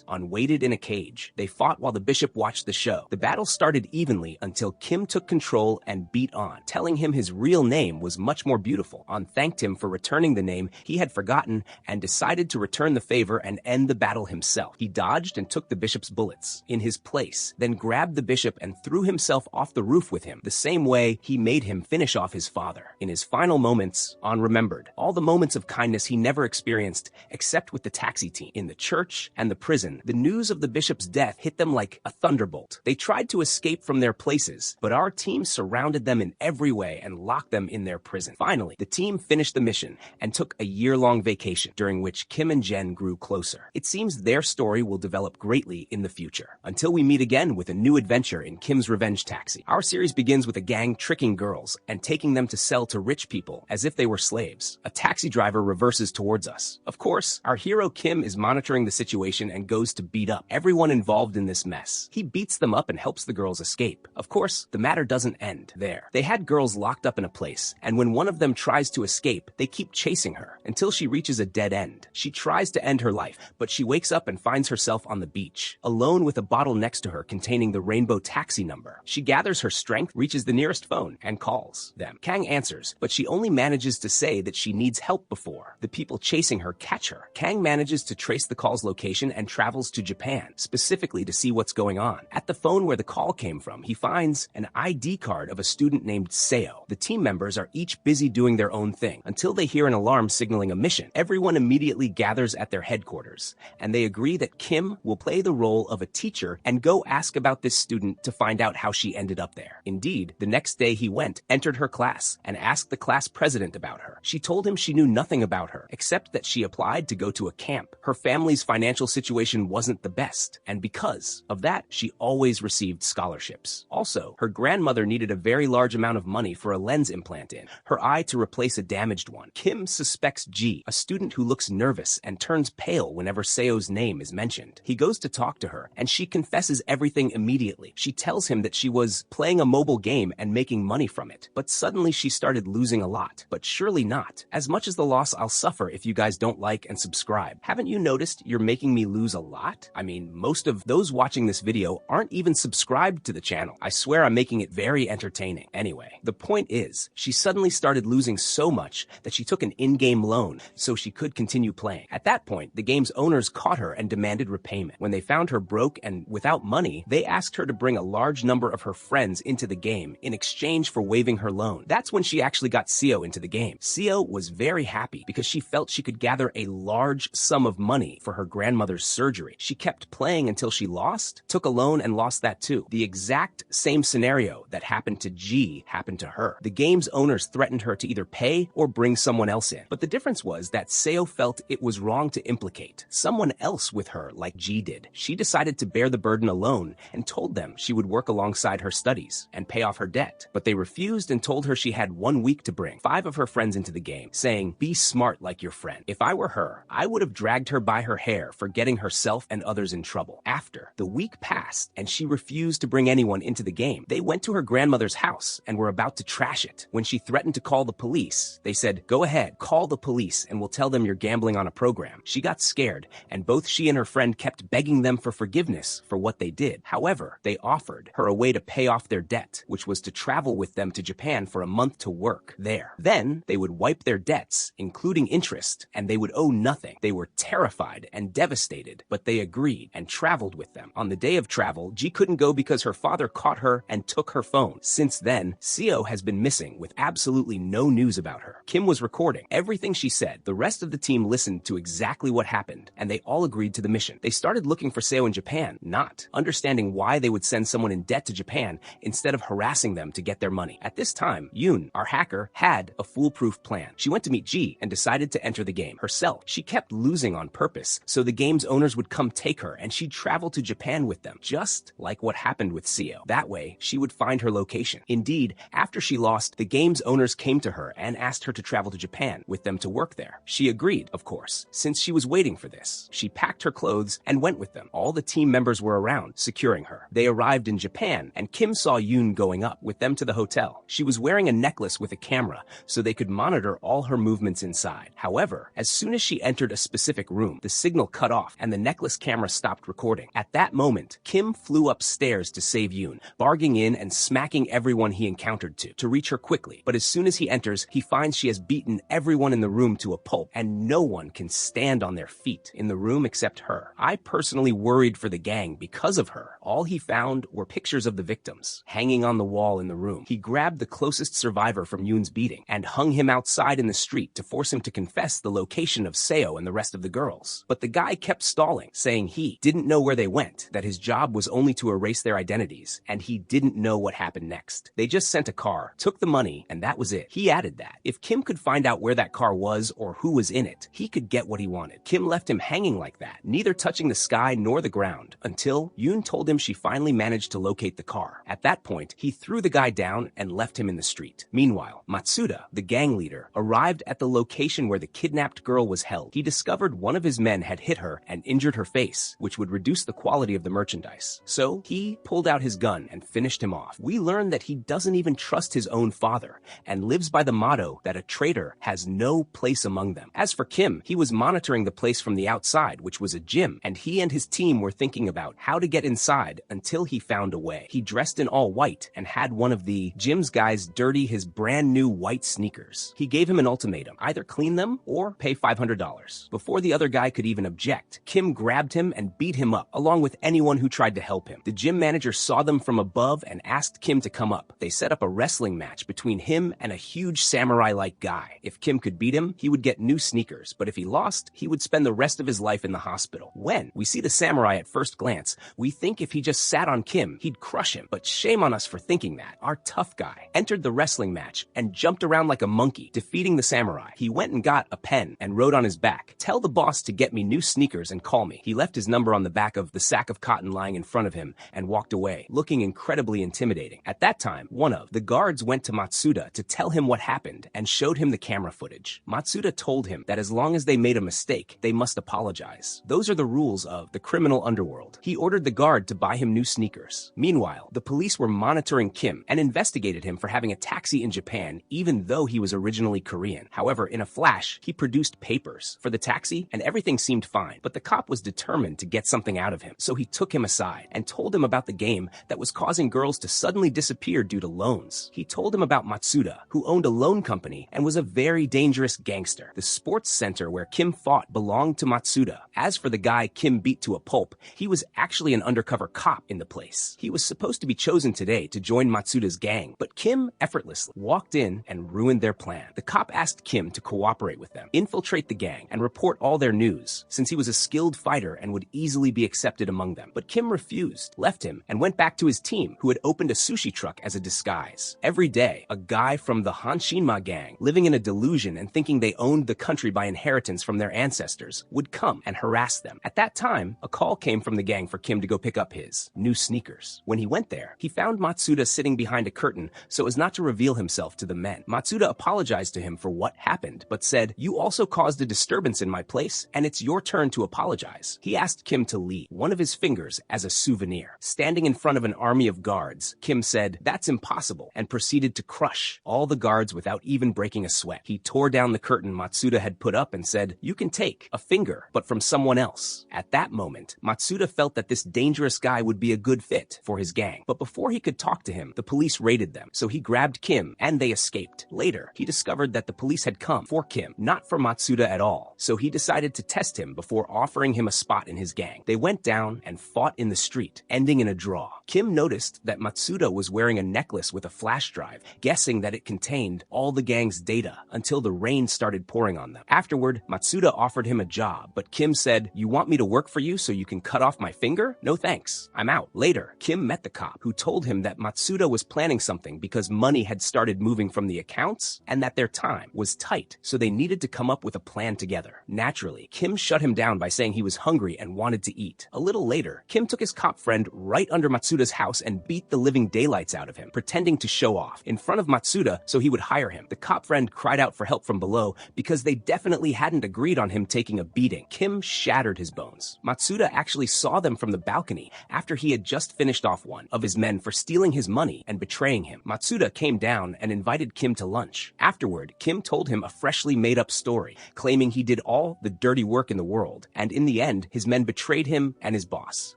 An waited in a cage. They fought while the bishop watched the show. The battle started evenly until Kim took control and beat An, telling him his real name was much more beautiful. An thanked him for returning the name he had forgotten and decided to return the favor and end the battle himself. He dodged and took the bishop's bullets in his place, then grabbed the bishop and threw himself off the roof with him, the same way he made him finish off his father. In his final moments, An remembered all the moments of kindness he never experienced except with the taxi team. In the church and the prison, the news of the bishop's death hit them like a thunderbolt. They tried to escape from their places, but our team surrounded them in every way and locked them in their prison. Finally, the team finished the mission and took a year-long vacation, during which Kim and Jen grew closer. It seems their story will develop greatly in the future. Until we meet again with a new adventure in Kim's Revenge Taxi. Our series begins with a gang tricking girls and taking them to sell to rich people as if they were slaves. A taxi driver reverses towards us. Of course, our hero Kim is monitoring the situation and goes to beat up everyone involved in this mess. He beats them up and helps the girls escape. Of course, the matter doesn't end there. They had girls locked up in a place, and when one of them tries to escape, they keep chasing her until she reaches a dead end. She tries to end her life, but she wakes up and finds herself on the beach, alone with a bottle next to her containing the Rainbow Taxi number. She gathers her strength, reaches the nearest phone, and calls them. Kang answers, but she only manages to say that she needs help before the people chasing her catch her. Kang manages to trace the call's location and travels to Japan, specifically to see what's going on. At the phone where the call came from, he finds an ID card of a student named Seo. The team members are each busy doing their own thing, until they hear an alarm signaling a mission. Everyone immediately gathers at their headquarters, and they agree that Kim will play the role of a teacher and go ask about this student to find out how she ended up there. Indeed, the next day he went, entered her class, and asked the class president about her. She told him she knew nothing about her, except that she applied to go to a camp. Her family's financial situation wasn't the best, and because of that, she always received scholarships. Also, her grandmother needed a very large amount of money for a lens implant in her eye to replace a damaged one. Kim suspects G, a student who looks nervous and turns pale whenever Seo's name is mentioned. He goes to talk to her, and she confesses everything immediately. She tells him that she was playing a mobile game and making money from it, but suddenly she started losing a lot. But surely not as much as the loss I'll suffer if you guys don't like and subscribe. Haven't you noticed you're making me lose a lot? I mean, most of those watching this video aren't even subscribed to the channel. I swear I'm making it very entertaining. Anyway, the point is, she suddenly started losing so much that she took an in-game loan so she could continue playing. At that point, the game's owners caught her and demanded repayment. When they found her broke and without money, they asked her to bring a large number of her friends into the game in exchange for waiving her loan. That's when she actually got Seo into the game. Seo was very happy because she felt she could gather a large sum of money for her grandmother's surgery. She kept playing until she lost, took a loan and lost that too. The exact same scenario that happened to G happened to her. The game's owners threatened her to either pay or bring someone else in. But the difference was that Seo felt it was wrong to implicate someone else with her like G did. She decided to bear the burden alone and told them she would work alongside her studies and pay off her debt. But they refused and told her she had 1 week to bring 5 of her friends into the game, saying, "Be smart like your friend." If I were her, I would have dragged her by her hair for getting herself and others in trouble. After the week passed and she refused to bring anyone into the game, they went to her grandmother's house and were about to trash it. When she threatened to call the police, they said, "Go ahead, call the police and we'll tell them you're gambling on a program." She got scared, and both she and her friend kept begging them for forgiveness for what they did. However, they offered her a way to pay off their debt, which was to travel with them to Japan for a month to work there. Then they would wipe their debts, including interest, and they would owe nothing. They were terrified and devastated, but they agreed and traveled with them. On the day of travel, Ji couldn't go because her father caught her and took her phone. Since then, Seo has been missing with absolutely no news about her. Kim was recording everything she said. The rest of the team listened to exactly what happened, and they all agreed to the mission. They started looking for Seo in Japan, not understanding why they would send someone in debt to Japan instead of harassing them to get their money. At this time, Yoon, our hacker, had a foolproof plan. She went to meet Ji and decided to enter the game herself. She kept losing on purpose, so the game's owners would come take her and she'd travel to Japan with them, just like what happened with Seo. That way, she would find her location. Indeed, after she lost, the game's owners came to her and asked her to travel to Japan with them to work there. She agreed, of course, since she was waiting for this. She packed her clothes and went with them. All the team members were around, securing her. They arrived in Japan, and Kim saw Yoon going up with them to the hotel. She was wearing a necklace with a camera, so they could monitor all her movements inside. However, as soon as she entered a specific room, the signal cut off and the necklace camera stopped recording. At that moment, Kim flew upstairs to save Yoon, barging in and smacking everyone he encountered to reach her quickly. But as soon as he enters, he finds she has beaten everyone in the room to a pulp, and no one can stand on their feet in the room except her. I personally worried for the gang because of her. All he found were pictures of the victims hanging on the wall in the room. He grabbed the closest survivor from Yoon's beating and hung him outside in the street to force him to confess the location of Seo and the rest of the girls. But the guy kept stalling, saying he didn't know where they went, that his job was only to erase their identities, and he didn't know what happened next. They just sent a car, took the money, and that was it. He added that if Kim could find out where that car was or who was in it, he could get what he wanted. Kim left him hanging like that, neither touching the sky nor the ground, until Yoon told him she finally managed to locate the car. At that point, he threw the guy down and left him in the street. Meanwhile, Matsuda, the gang leader, arrived at the location where the kidnapped girl was held. He discovered one of his men had hit her and injured her face, which would reduce the quality of the merchandise. So he pulled out his gun and finished him off. We learn that he doesn't even trust his own father and lives by the motto that a traitor has no place among them. As for Kim, he was monitoring the place from the outside, which was a gym, and he and his team were thinking about how to get inside until he found a way. He dressed in all white and had one of the gym's guys dirty his brand new white sneakers. He gave him an ultimatum, either clean them or pay $500. Before the other guy could even object, Kim grabbed him and beat him up, along with anyone who tried to help him. The gym manager saw them from above and asked Kim to come up. They set up a wrestling match between him and a huge samurai samurai-like guy. If Kim could beat him, he would get new sneakers, but if he lost, he would spend the rest of his life in the hospital. When we see the samurai at first glance, we think if he just sat on Kim, he'd crush him, but shame on us for thinking that. Our tough guy entered the wrestling match and jumped around like a monkey, defeating the samurai. He went and got a pen and wrote on his back, "Tell the boss to get me new sneakers and call me." He left his number on the back of the sack of cotton lying in front of him and walked away, looking incredibly intimidating. At that time, one of the guards went to Matsuda to tell him what happened and showed him the camera footage. Matsuda told him that as long as they made a mistake, they must apologize. Those are the rules of the criminal underworld. He ordered the guard to buy him new sneakers. Meanwhile, the police were monitoring Kim and investigated him for having a taxi in Japan, even though he was originally Korean. However, in a flash, he produced papers for the taxi and everything seemed fine, but the cop was determined to get something out of him. So he took him aside and told him about the game that was causing girls to suddenly disappear due to loans. He told him about Matsuda, who owned a loan company and was a very dangerous gangster. The sports center where Kim fought belonged to Matsuda. As for the guy Kim beat to a pulp, he was actually an undercover cop in the place. He was supposed to be chosen today to join Matsuda's gang, but Kim effortlessly walked in and ruined their plan. The cop asked Kim to cooperate with them, infiltrate the gang, and report all their news, since he was a skilled fighter and would easily be accepted among them. But Kim refused, left him, and went back to his team, who had opened a sushi truck as a disguise. Every day, a guy from the Hanshinma gang, living in a delusion and thinking they owned the country by inheritance from their ancestors, would come and harass them. At that time, a call came from the gang for Kim to go pick up his new sneakers. When he went there, he found Matsuda sitting behind a curtain so as not to reveal himself to the men. Matsuda apologized to him for what happened, but said, "You also caused a disturbance in my place, and it's your turn to apologize." He asked Kim to leave one of his fingers as a souvenir. Standing in front of an army of guards, Kim said, "That's impossible," and proceeded to crush all the guards without even breaking a sweat. He tore down the curtain Matsuda had put up and said, "You can take a finger, but from someone else." At that moment, Matsuda felt that this dangerous guy would be a good fit for his gang. But before he could talk to him, the police raided them, so he grabbed Kim and they escaped. Later, he discovered that the police had come for Kim, not for Matsuda at all, so he decided to test him before offering him a spot in his gang. They went down and fought in the street, ending in a draw. Kim noticed that Matsuda was wearing a necklace with a flash drive, guessing that it contained all the gang's data until the rain started pouring on them. Afterward, Matsuda offered him a job, but Kim said, "You want me to work for you so you can cut off my finger? No thanks, I'm out." Later, Kim met the cop, who told him that Matsuda was planning something because money had started moving from the accounts and that their time was tight, so they needed to come up with a plan together. Naturally, Kim shut him down by saying he was hungry and wanted to eat. A little later, Kim took his cop friend right under Matsuda's house and beat the living daylights out of him, pretending to show off in front of Matsuda so he would hire him. The cop friend cried out for help from below because they definitely hadn't agreed on him taking a beating. Kim shattered his bones. Matsuda actually saw them from the balcony after he had just finished off one of his men for stealing his money and betraying him. Matsuda came down and invited Kim to lunch. Afterward, Kim told him a freshly made-up story, claiming he did all the dirty work in the world, and in the end, his men betrayed him and his boss.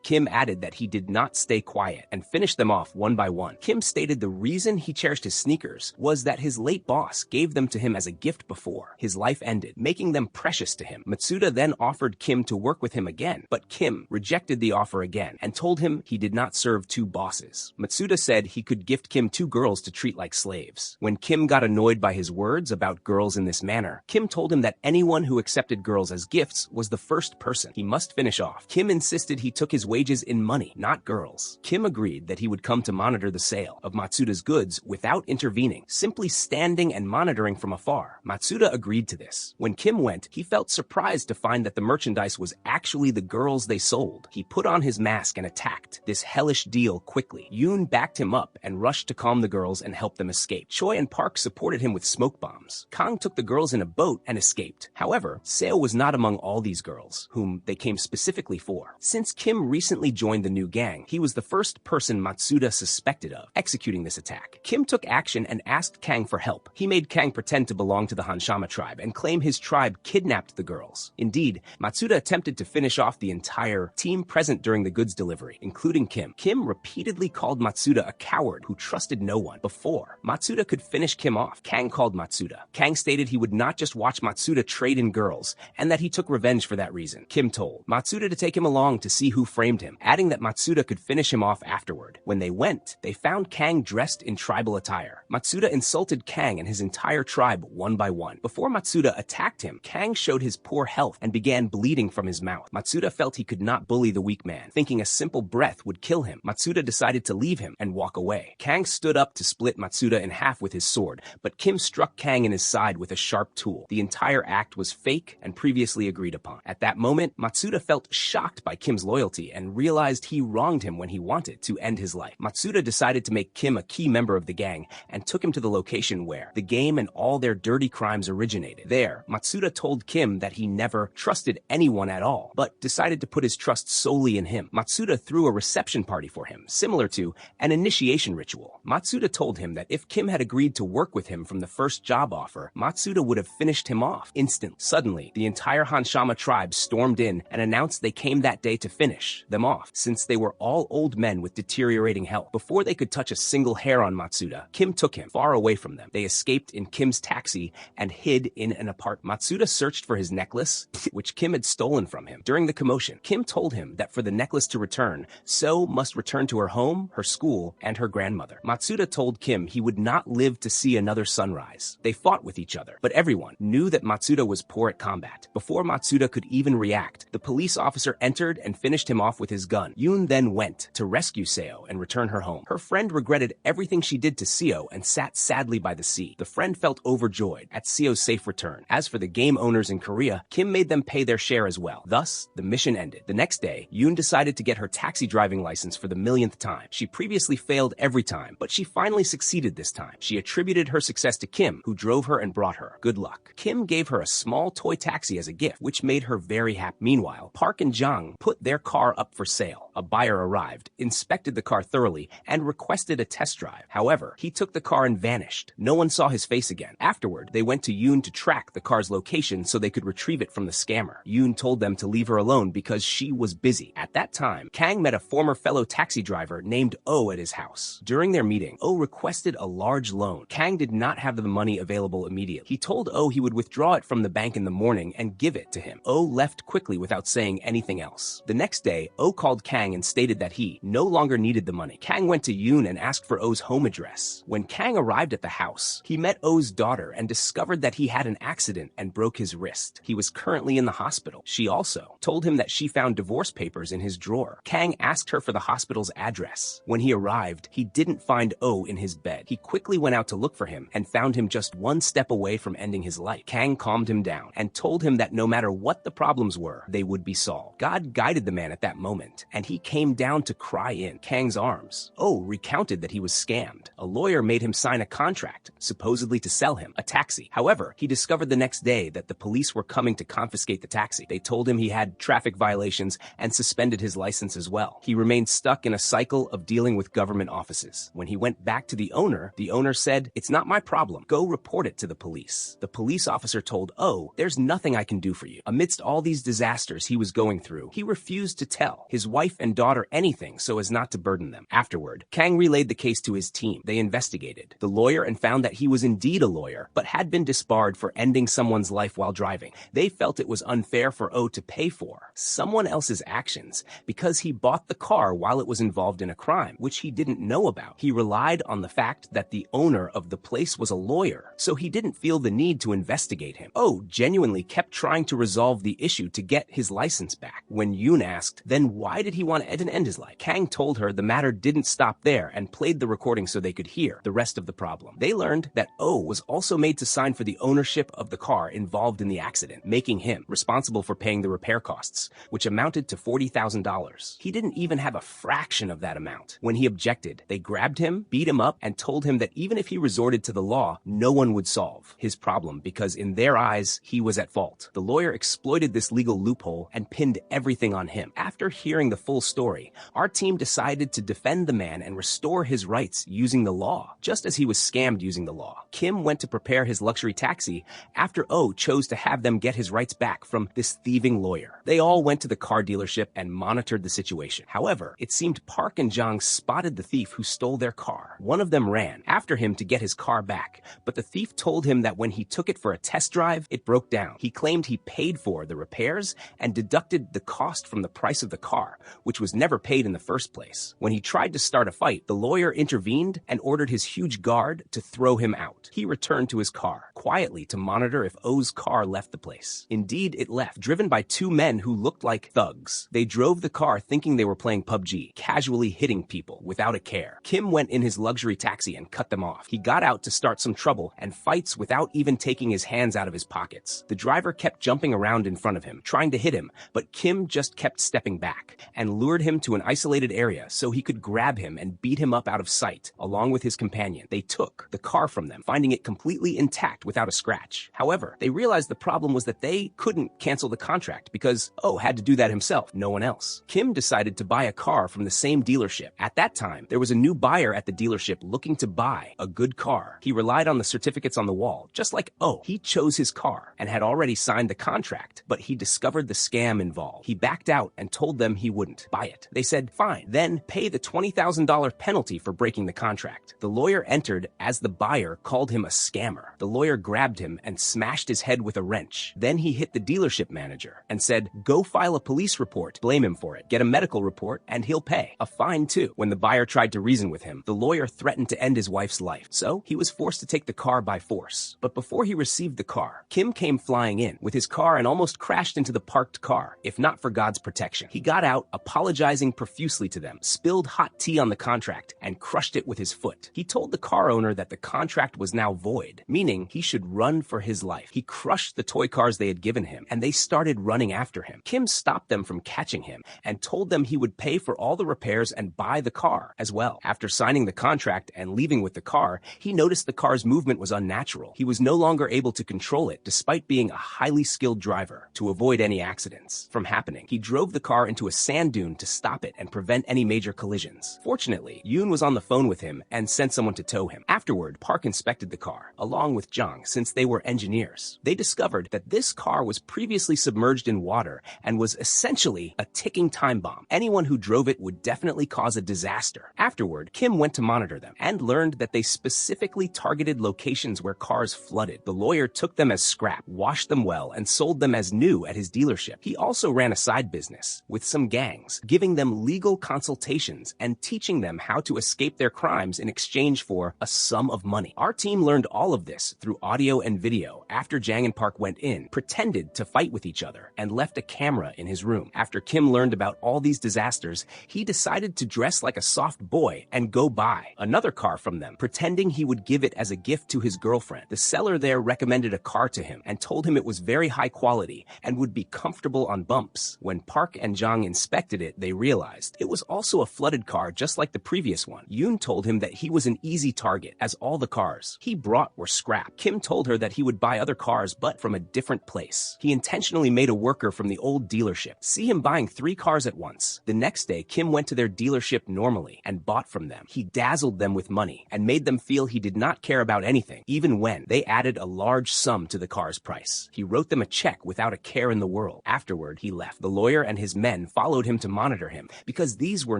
Kim added that he did not stay quiet and finished them off one by one. Kim stated the reason he cherished his sneakers was that his late boss gave them to him as a gift before his life ended, making them precious to him. Matsuda then offered Kim to work with him again, but Kim rejected the offer again and told him he did not serve two bosses. Matsuda said he could gift Kim two girls to treat like slaves. When Kim got annoyed by his words about girls in this manner, Kim told him that anyone who accepted girls as gifts was the first person he must finish off. Kim insisted he took his wages in money, not girls. Kim agreed that he would come to monitor the sale of Matsuda's goods without intervening, simply standing and monitoring from afar. Matsuda agreed to this. When Kim went, he felt surprised to find that the merchandise was actually the girls they sold. He put on his mask and attacked this hellish deal quickly. Yoon backed him up and rushed to calm the girls and help them escape. Choi and Park supported him with smoke bombs. Kang took the girls in a boat and escaped. However, Seo was not among all these girls, whom they came specifically for. Since Kim recently joined the new gang, he was the first person Matsuda suspected of executing this attack. Kim took action and asked Kang for help. He made Kang pretend to belong to the Hanshama tribe and claim his tribe kidnapped the girls. Indeed, Matsuda attempted to finish off the entire team present during the goods delivery, including Kim. Kim repeatedly called Matsuda a coward who trusted no one. Before Matsuda could finish Kim off, Kang called Matsuda. Kang stated he would not just watch Matsuda trade in girls, and that he took revenge for that reason. Kim told Matsuda to take him along to see who framed him, adding that Matsuda could finish him off off afterward. When they went, they found Kang dressed in tribal attire. Matsuda insulted Kang and his entire tribe one by one. Before Matsuda attacked him, Kang showed his poor health and began bleeding from his mouth. Matsuda felt he could not bully the weak man, thinking a simple breath would kill him. Matsuda decided to leave him and walk away. Kang stood up to split Matsuda in half with his sword, but Kim struck Kang in his side with a sharp tool. The entire act was fake and previously agreed upon. At that moment, Matsuda felt shocked by Kim's loyalty and realized he wronged him when he wanted to end his life. Matsuda decided to make Kim a key member of the gang and took him to the location where the game and all their dirty crimes originated. There, Matsuda told Kim that he never trusted anyone at all, but decided to put his trust solely in him. Matsuda threw a reception party for him, similar to an initiation ritual. Matsuda told him that if Kim had agreed to work with him from the first job offer, Matsuda would have finished him off instantly. Suddenly, the entire Hanshama tribe stormed in and announced they came that day to finish them off, since they were all old men with deteriorating health. Before they could touch a single hair on Matsuda, Kim took him far away from them. They escaped in Kim's taxi and hid in an apartment. Matsuda searched for his necklace, which Kim had stolen from him. During the commotion, Kim told him that for the necklace to return, So must return to her home, her school, and her grandmother. Matsuda told Kim he would not live to see another sunrise. They fought with each other, but everyone knew that Matsuda was poor at combat. Before Matsuda could even react, the police officer entered and finished him off with his gun. Yoon then went to rescue Seo and return her home. Her friend regretted everything she did to Seo and sat sadly by the sea. The friend felt overjoyed at Seo's safe return. As for the game owners in Korea, Kim made them pay their share as well. Thus, the mission ended. The next day, Yoon decided to get her taxi driving license for the millionth time. She previously failed every time, but she finally succeeded this time. She attributed her success to Kim, who drove her and brought her good luck. Kim gave her a small toy taxi as a gift, which made her very happy. Meanwhile, Park and Jang put their car up for sale. A buyer arrived, inspected the car thoroughly, and requested a test drive. However, he took the car and vanished. No one saw his face again. Afterward, they went to Yoon to track the car's location so they could retrieve it from the scammer. Yoon told them to leave her alone because she was busy. At that time, Kang met a former fellow taxi driver named Oh at his house. During their meeting, Oh requested a large loan. Kang did not have the money available immediately. He told Oh he would withdraw it from the bank in the morning and give it to him. Oh left quickly without saying anything else. The next day, Oh called Kang and stated that he no longer needed the money. Kang went to Yoon and asked for Oh's home address. When Kang arrived at the house, he met Oh's daughter and discovered that he had an accident and broke his wrist. He was currently in the hospital. She also told him that she found divorce papers in his drawer. Kang asked her for the hospital's address. When he arrived, he didn't find Oh in his bed. He quickly went out to look for him and found him just one step away from ending his life. Kang calmed him down and told him that no matter what the problems were, they would be solved. God guided the man at that moment, and he came down to cry in Kang's arms. Oh recounted that he was scammed. A lawyer made him sign a contract, supposedly to sell him a taxi. However, he discovered the next day that the police were coming to confiscate the taxi. They told him he had traffic violations and suspended his license as well. He remained stuck in a cycle of dealing with government offices. When he went back to the owner said, "It's not my problem. Go report it to the police." The police officer told Oh, "There's nothing I can do for you." Amidst all these disasters he was going through, he refused to tell his wife and daughter anything so as not to burden them. Afterward, Kang relayed the case to his team. They investigated the lawyer and found that he was indeed a lawyer, but had been disbarred for ending someone's life while driving. They felt it was unfair for Oh to pay for someone else's actions because he bought the car while it was involved in a crime, which he didn't know about. He relied on the fact that the owner of the place was a lawyer, so he didn't feel the need to investigate him. Oh genuinely kept trying to resolve the issue to get his license back. When Yoon asked, then why did he want to end his life? Kang told her the matter didn't stop there and played the recording so they could hear the rest of the problem. They learned that Oh was also made to sign for the ownership of the car involved in the accident, making him responsible for paying the repair costs, which amounted to $40,000. He didn't even have a fraction of that amount. When he objected, they grabbed him, beat him up, and told him that even if he resorted to the law, no one would solve his problem because in their eyes, he was at fault. The lawyer exploited this legal loophole and pinned everything on him. After hearing the full story, our team decided to defend the man and restore his rights using the law, just as he was scammed using the law. Kim went to prepare his luxury taxi after Oh chose to have them get his rights back from this thieving lawyer. They all went to the car dealership and monitored the situation. However, it seemed Park and Jang spotted the thief who stole their car. One of them ran after him to get his car back, but the thief told him that when he took it for a test drive, it broke down. He claimed he paid for the repairs and deducted the cost from the price of the car, which was never paid in the first first place. When he tried to start a fight, the lawyer intervened and ordered his huge guard to throw him out. He returned to his car, quietly to monitor if O's car left the place. Indeed, it left, driven by two men who looked like thugs. They drove the car thinking they were playing PUBG, casually hitting people without a care. Kim went in his luxury taxi and cut them off. He got out to start some trouble and fights without even taking his hands out of his pockets. The driver kept jumping around in front of him, trying to hit him, but Kim just kept stepping back and lured him to an isolated area so he could grab him and beat him up out of sight, along with his companion. They took the car from them, finding it completely intact without a scratch. However, they realized the problem was that they couldn't cancel the contract because O had to do that himself, no one else. Kim decided to buy a car from the same dealership. At that time, there was a new buyer at the dealership looking to buy a good car. He relied on the certificates on the wall, just like O. He chose his car and had already signed the contract, but he discovered the scam involved. He backed out and told them he wouldn't buy it. They said, fine, then pay the $20,000 penalty for breaking the contract. The lawyer entered as the buyer called him a scammer. The lawyer grabbed him and smashed his head with a wrench. Then he hit the dealership manager and said, go file a police report, blame him for it, get a medical report, and he'll pay. A fine too. When the buyer tried to reason with him, the lawyer threatened to end his wife's life, so he was forced to take the car by force. But before he received the car, Kim came flying in with his car and almost crashed into the parked car, if not for God's protection. He got out, apologizing profusely to them, spilled hot tea on the contract, and crushed it with his foot. He told the car owner that the contract was now void, meaning he should run for his life. He crushed the toy cars they had given him, and they started running after him. Kim stopped them from catching him and told them he would pay for all the repairs and buy the car as well. After signing the contract and leaving with the car, he noticed the car's movement was unnatural. He was no longer able to control it despite being a highly skilled driver. To avoid any accidents from happening, he drove the car into a sand dune to stop it and prevent any major collisions. Fortunately, Yoon was on the phone with him and sent someone to tow him. Afterward, Park inspected the car, along with Jung, since they were engineers. They discovered that this car was previously submerged in water and was essentially a ticking time bomb. Anyone who drove it would definitely cause a disaster. Afterward, Kim went to monitor them and learned that they specifically targeted locations where cars flooded. The lawyer took them as scrap, washed them well, and sold them as new at his dealership. He also ran a side business with some gangs, giving them legal consultations and teaching them how to escape their crimes in exchange for a sum of money. Our team learned all of this through audio and video after Jang and Park went in, pretended to fight with each other, and left a camera in his room. After Kim learned about all these disasters, he decided to dress like a soft boy and go buy another car from them, pretending he would give it as a gift to his girlfriend. The seller there recommended a car to him and told him it was very high quality and would be comfortable on bumps. When Park and Jang inspected it, they realized it was also a flooded car just like the previous one. Yoon told him that he was an easy target, as all the cars he brought were scrap. Kim told her that he would buy other cars, but from a different place. He intentionally made a worker from the old dealership see him buying 3 cars at once. The next day, Kim went to their dealership normally and bought from them. He dazzled them with money and made them feel he did not care about anything, even when they added a large sum to the car's price. He wrote them a check without a care in the world. Afterward, he left. The lawyer and his men followed him to monitor him because these were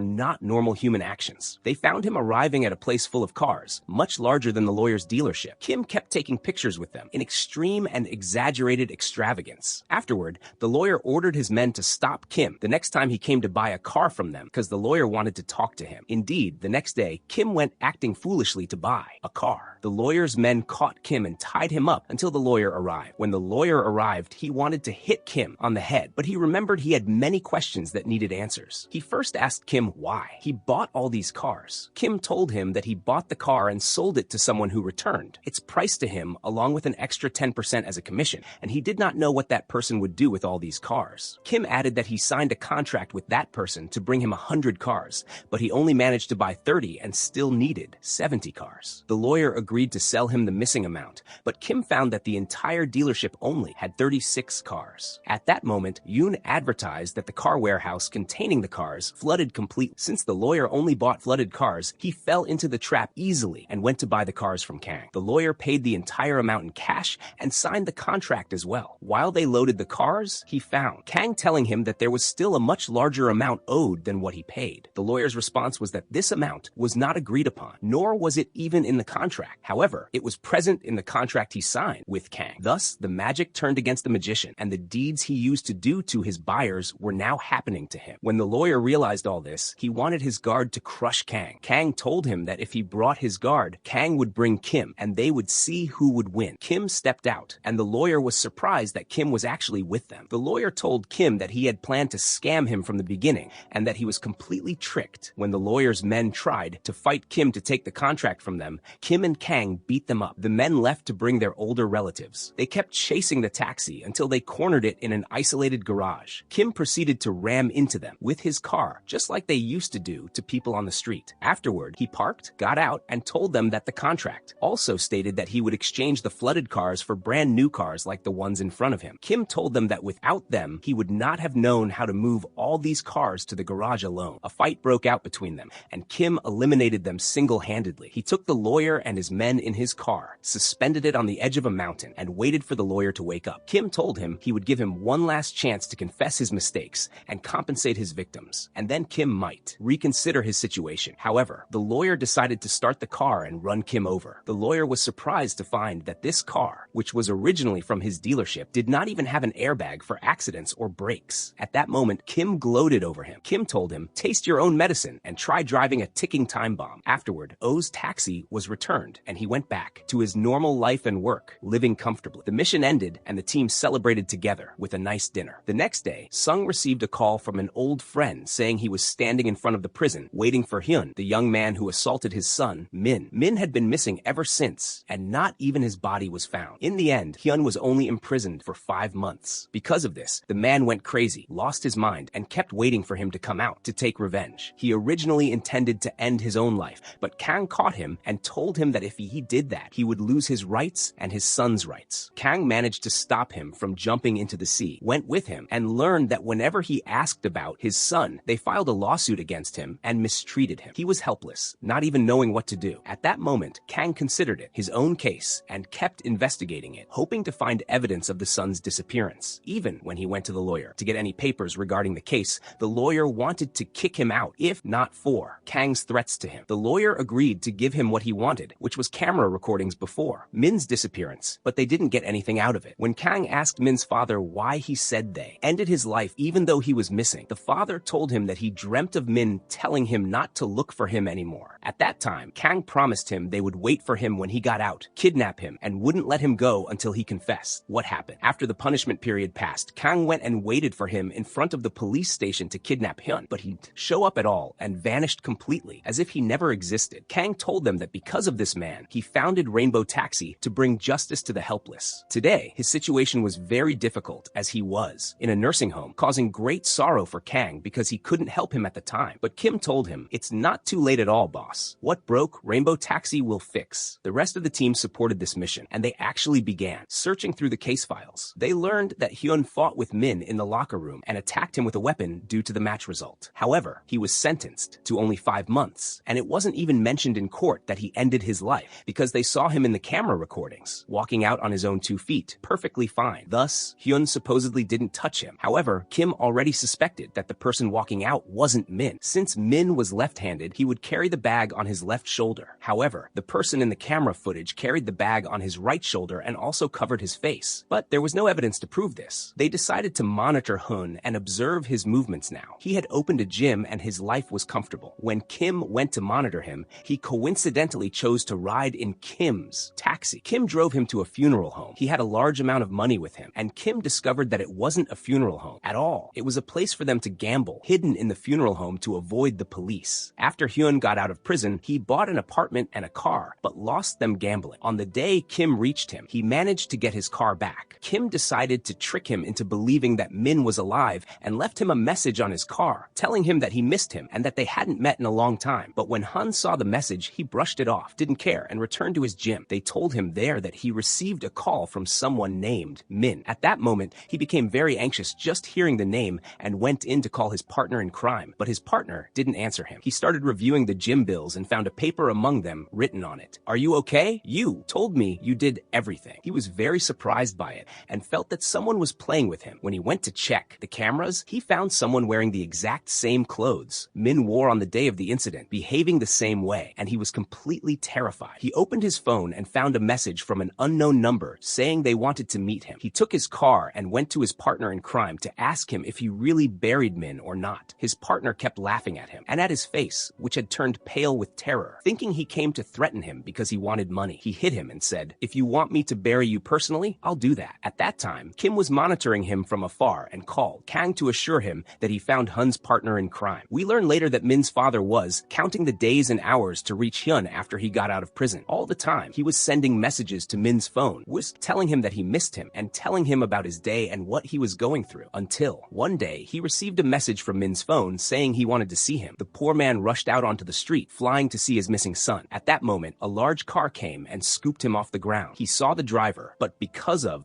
not normal human actions. They found him arriving at a place full of cars, much larger than the lawyer's dealership. Kim kept taking pictures with them in extreme and exaggerated extravagance. Afterward, the lawyer ordered his men to stop Kim the next time he came to buy a car from them because the lawyer wanted to talk to him. Indeed, the next day, Kim went acting foolishly to buy a car. The lawyer's men caught Kim and tied him up until the lawyer arrived. When the lawyer arrived, he wanted to hit Kim on the head, but he remembered he had many questions that needed answers. He first asked Kim why he bought all these cars. Kim told him that he bought the car and sold it to someone who returned. It's priced to him along with an extra 10% as a commission, and he did not know what that person would do with all these cars. Kim added that he signed a contract with that person to bring him 100 cars, but he only managed to buy 30 and still needed 70 cars. The lawyer agreed to sell him the missing amount, but Kim found that the entire dealership only had 36 cars. At that moment, Yoon advertised that the car warehouse containing the cars flooded completely. Since the lawyer only bought flooded cars, he fell into the trap easily and went to buy the cars from Kang. The lawyer paid the entire entire amount in cash and signed the contract as well. While they loaded the cars, he found Kang telling him that there was still a much larger amount owed than what he paid. The lawyer's response was that this amount was not agreed upon, nor was it even in the contract. However, it was present in the contract he signed with Kang. Thus, the magic turned against the magician, and the deeds he used to do to his buyers were now happening to him. When the lawyer realized all this, he wanted his guard to crush Kang. Kang told him that if he brought his guard, Kang would bring Kim, and they would see who would win. Kim stepped out, and the lawyer was surprised that Kim was actually with them. The lawyer told Kim that he had planned to scam him from the beginning, and that he was completely tricked. When the lawyer's men tried to fight Kim to take the contract from them, Kim and Kang beat them up. The men left to bring their older relatives. They kept chasing the taxi until they cornered it in an isolated garage. Kim proceeded to ram into them with his car, just like they used to do to people on the street. Afterward, he parked, got out, and told them that the contract also stated that he would exchange the flooded cars for brand new cars like the ones in front of him. Kim told them that without them, he would not have known how to move all these cars to the garage alone. A fight broke out between them, and Kim eliminated them single-handedly. He took the lawyer and his men in his car, suspended it on the edge of a mountain, and waited for the lawyer to wake up. Kim told him he would give him one last chance to confess his mistakes and compensate his victims, and then Kim might reconsider his situation. However, the lawyer decided to start the car and run Kim over. The lawyer was surprised to find that this car, which was originally from his dealership, did not even have an airbag for accidents or brakes. At that moment, Kim gloated over him. Kim told him, "Taste your own medicine and try driving a ticking time bomb." Afterward, O's taxi was returned, and he went back to his normal life and work, living comfortably. The mission ended, and the team celebrated together with a nice dinner. The next day, Sung received a call from an old friend saying he was standing in front of the prison, waiting for Hyun, the young man who assaulted his son, Min. Min had been missing ever since, and not even his body was found. In the end, Hyun was only imprisoned for 5 months. Because of this, the man went crazy, lost his mind, and kept waiting for him to come out to take revenge. He originally intended to end his own life, but Kang caught him and told him that if he did that, he would lose his rights and his son's rights. Kang managed to stop him from jumping into the sea, went with him, and learned that whenever he asked about his son, they filed a lawsuit against him and mistreated him. He was helpless, not even knowing what to do. At that moment, Kang considered it his own case and kept investigating it, hoping to find evidence of the son's disappearance. Even when he went to the lawyer to get any papers regarding the case, the lawyer wanted to kick him out, if not for Kang's threats to him. The lawyer agreed to give him what he wanted, which was camera recordings before Min's disappearance, but they didn't get anything out of it. When Kang asked Min's father why he said they ended his life even though he was missing, the father told him that he dreamt of Min telling him not to look for him anymore. At that time, Kang promised him they would wait for him when he got out, kidnap him, and wouldn't let him go until he confessed what happened. After the punishment period passed, Kang went and waited for him in front of the police station to kidnap Hyun, but he didn't show up at all and vanished completely, as if he never existed. Kang told them that because of this man, he founded Rainbow Taxi to bring justice to the helpless. Today, his situation was very difficult, as he was in a nursing home, causing great sorrow for Kang because he couldn't help him at the time. But Kim told him, "It's not too late at all, boss. What broke, Rainbow Taxi will fix." The rest of the team supported this mission, and they actually began searching through the case files. They learned that Hyun fought with Min in the locker room and attacked him with a weapon due to the match result. However, he was sentenced to only 5 months, and it wasn't even mentioned in court that he ended his life because they saw him in the camera recordings, walking out on his own 2 feet, perfectly fine. Thus, Hyun supposedly didn't touch him. However, Kim already suspected that the person walking out wasn't Min. Since Min was left-handed, he would carry the bag on his left shoulder. However, the person in the camera footage carried the bag on his right shoulder and also covered his face. But there was no evidence to prove this. They decided to monitor Hyun and observe his movements now. He had opened a gym and his life was comfortable. When Kim went to monitor him, he coincidentally chose to ride in Kim's taxi. Kim drove him to a funeral home. He had a large amount of money with him, and Kim discovered that it wasn't a funeral home at all. It was a place for them to gamble, hidden in the funeral home to avoid the police. After Hyun got out of prison, he bought an apartment and a car, but lost them gambling. On the day Kim reached him, he managed to get his car back. Kim decided to trick him into believing that Min was alive and left him a message on his car, telling him that he missed him and that they hadn't met in a long time. But when Hyun saw the message, he brushed it off, didn't care, and returned to his gym. They told him there that he received a call from someone named Min. At that moment, he became very anxious just hearing the name and went in to call his partner in crime, but his partner didn't answer him. He started reviewing the gym bills and found a paper among them written on it. "Are you okay? You told told me you did everything. He was very surprised by it and felt that someone was playing with him. When he went to check the cameras, he found someone wearing the exact same clothes Min wore on the day of the incident, behaving the same way, and he was completely terrified. He opened his phone and found a message from an unknown number saying they wanted to meet him. He took his car and went to his partner in crime to ask him if he really buried Min or not. His partner kept laughing at him and at his face, which had turned pale with terror. Thinking he came to threaten him because he wanted money, he hit him and said, "If you want me to bury you personally, I'll do that." At that time, Kim was monitoring him from afar and called Kang to assure him that he found Hun's partner in crime. We learn later that Min's father was counting the days and hours to reach Hyun after he got out of prison. All the time, he was sending messages to Min's phone, was telling him that he missed him and telling him about his day and what he was going through. Until one day, he received a message from Min's phone saying he wanted to see him. The poor man rushed out onto the street, flying to see his missing son. At that moment, a large car came and scooped him off the ground. He saw the driver, but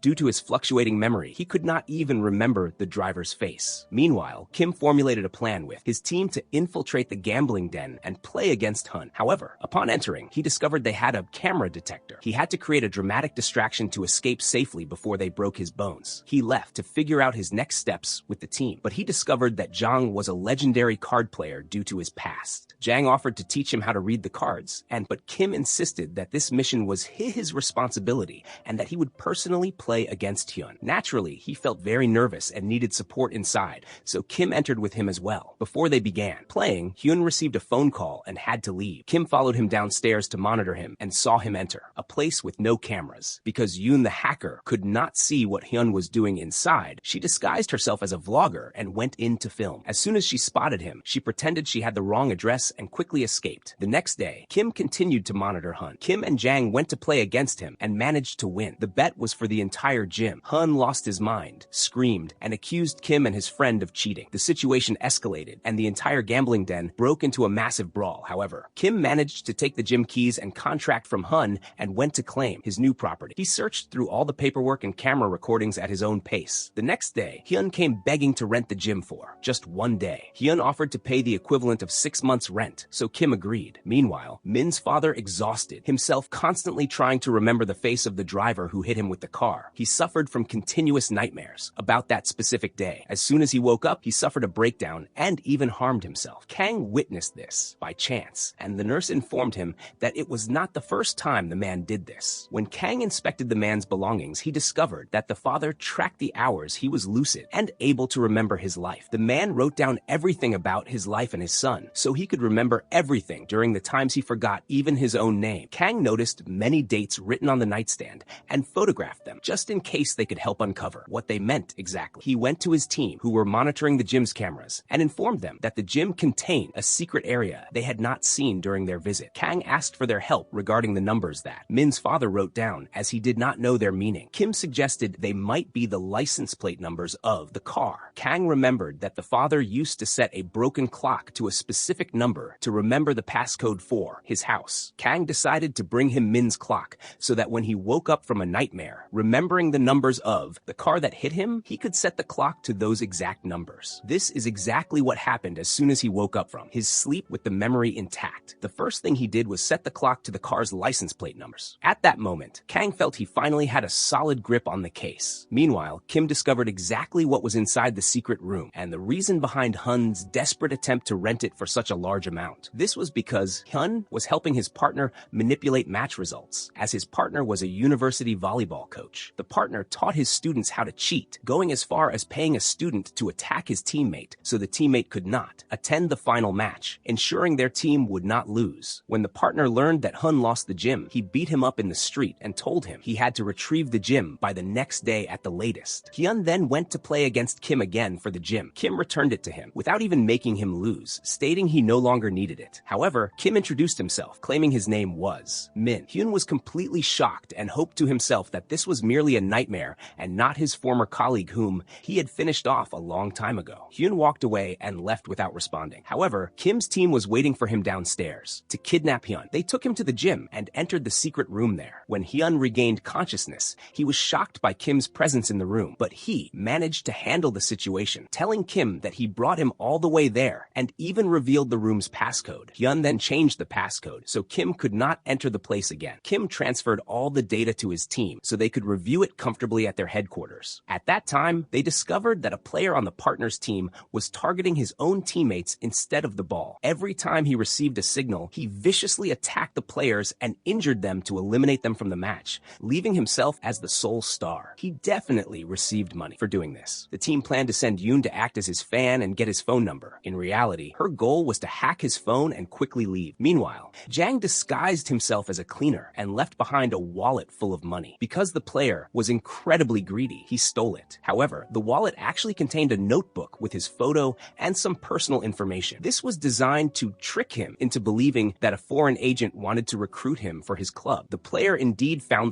due to his fluctuating memory, he could not even remember the driver's face. Meanwhile, Kim formulated a plan with his team to infiltrate the gambling den and play against Hun. However, upon entering, he discovered they had a camera detector. He had to create a dramatic distraction to escape safely before they broke his bones. He left to figure out his next steps with the team, but he discovered that Jang was a legendary card player due to his past. Jang offered to teach him how to read the cards, but Kim insisted that this mission was his responsibility and that he would personally play against Hyun. Naturally, he felt very nervous and needed support inside, so Kim entered with him as well. Before they began playing, Hyun received a phone call and had to leave. Kim followed him downstairs to monitor him and saw him enter a place with no cameras. Because Yoon the hacker could not see what Hyun was doing inside, she disguised herself as a vlogger and went in to film. As soon as she spotted him, she pretended she had the wrong address and quickly escaped. The next day, Kim continued to monitor Hun. Kim and Jang went to play against him and managed to win. The bet was for the entire gym. Hun lost his mind, screamed, and accused Kim and his friend of cheating. The situation escalated, and the entire gambling den broke into a massive brawl. However, Kim managed to take the gym keys and contract from Hun and went to claim his new property. He searched through all the paperwork and camera recordings at his own pace. The next day, Hyun came begging to rent the gym for just one day. Hyun offered to pay the equivalent of 6 months' rent, so Kim agreed. Meanwhile, Min's father, exhausted, himself constantly trying to remember the face of the driver who hit him with the car. He suffered from continuous nightmares about that specific day. As soon as he woke up, he suffered a breakdown and even harmed himself. Kang witnessed this by chance, and the nurse informed him that it was not the first time the man did this. When Kang inspected the man's belongings, he discovered that the father tracked the hours he was lucid and able to remember his life. The man wrote down everything about his life and his son, so he could remember everything during the times he forgot even his own name. Kang noticed many dates written on the nightstand and photographed them, just in case they could help uncover what they meant exactly. He went to his team, who were monitoring the gym's cameras, and informed them that the gym contained a secret area they had not seen during their visit. Kang asked for their help regarding the numbers that Min's father wrote down, as he did not know their meaning. Kim suggested they might be the license plate numbers of the car. Kang remembered that the father used to set a broken clock to a specific number to remember the passcode for his house. Kang decided to bring him Min's clock so that when he woke up from a nightmare, remembering the numbers of the car that hit him, he could set the clock to those exact numbers. This is exactly what happened as soon as he woke up from his sleep with the memory intact. The first thing he did was set the clock to the car's license plate numbers. At that moment, Kang felt he finally had a solid grip on the case. Meanwhile, Kim discovered exactly what was inside the secret room and the reason behind Hun's desperate attempt to rent it for such a large amount. This was because Hun was helping his partner manipulate match results, as his partner was a university volleyball coach. The partner taught his students how to cheat, going as far as paying a student to attack his teammate so the teammate could not attend the final match, ensuring their team would not lose. When the partner learned that Hun lost the gym, he beat him up in the street and told him he had to retrieve the gym by the next day at the latest. Hyun then went to play against Kim again for the gym. Kim returned it to him without even making him lose, stating he no longer needed it. However, Kim introduced himself, claiming his name was Min. Hyun was completely shocked and hoped to himself that this was merely a nightmare and not his former colleague whom he had finished off a long time ago. Hyun walked away and left without responding. However, Kim's team was waiting for him downstairs to kidnap Hyun. They took him to the gym and entered the secret room there. When Hyun regained consciousness, he was shocked by Kim's presence in the room, but he managed to handle the situation, telling Kim that he brought him all the way there and even revealed the room's passcode. Hyun then changed the passcode so Kim could not enter the place again. Kim transferred all the data to his team so they could review it comfortably at their headquarters. At that time, they discovered that a player on the partner's team was targeting his own teammates instead of the ball. Every time he received a signal, he viciously attacked the players and injured them to eliminate them from the match, leaving himself as the sole star. He definitely received money for doing this. The team planned to send Yoon to act as his fan and get his phone number. In reality, her goal was to hack his phone and quickly leave. Meanwhile, Jang disguised himself as a cleaner and left behind a wallet full of money. Because the player was incredibly greedy, he stole it. However, the wallet actually contained a notebook with his photo and some personal information. This was designed to trick him into believing that a foreign agent wanted to recruit him for his club. The player indeed found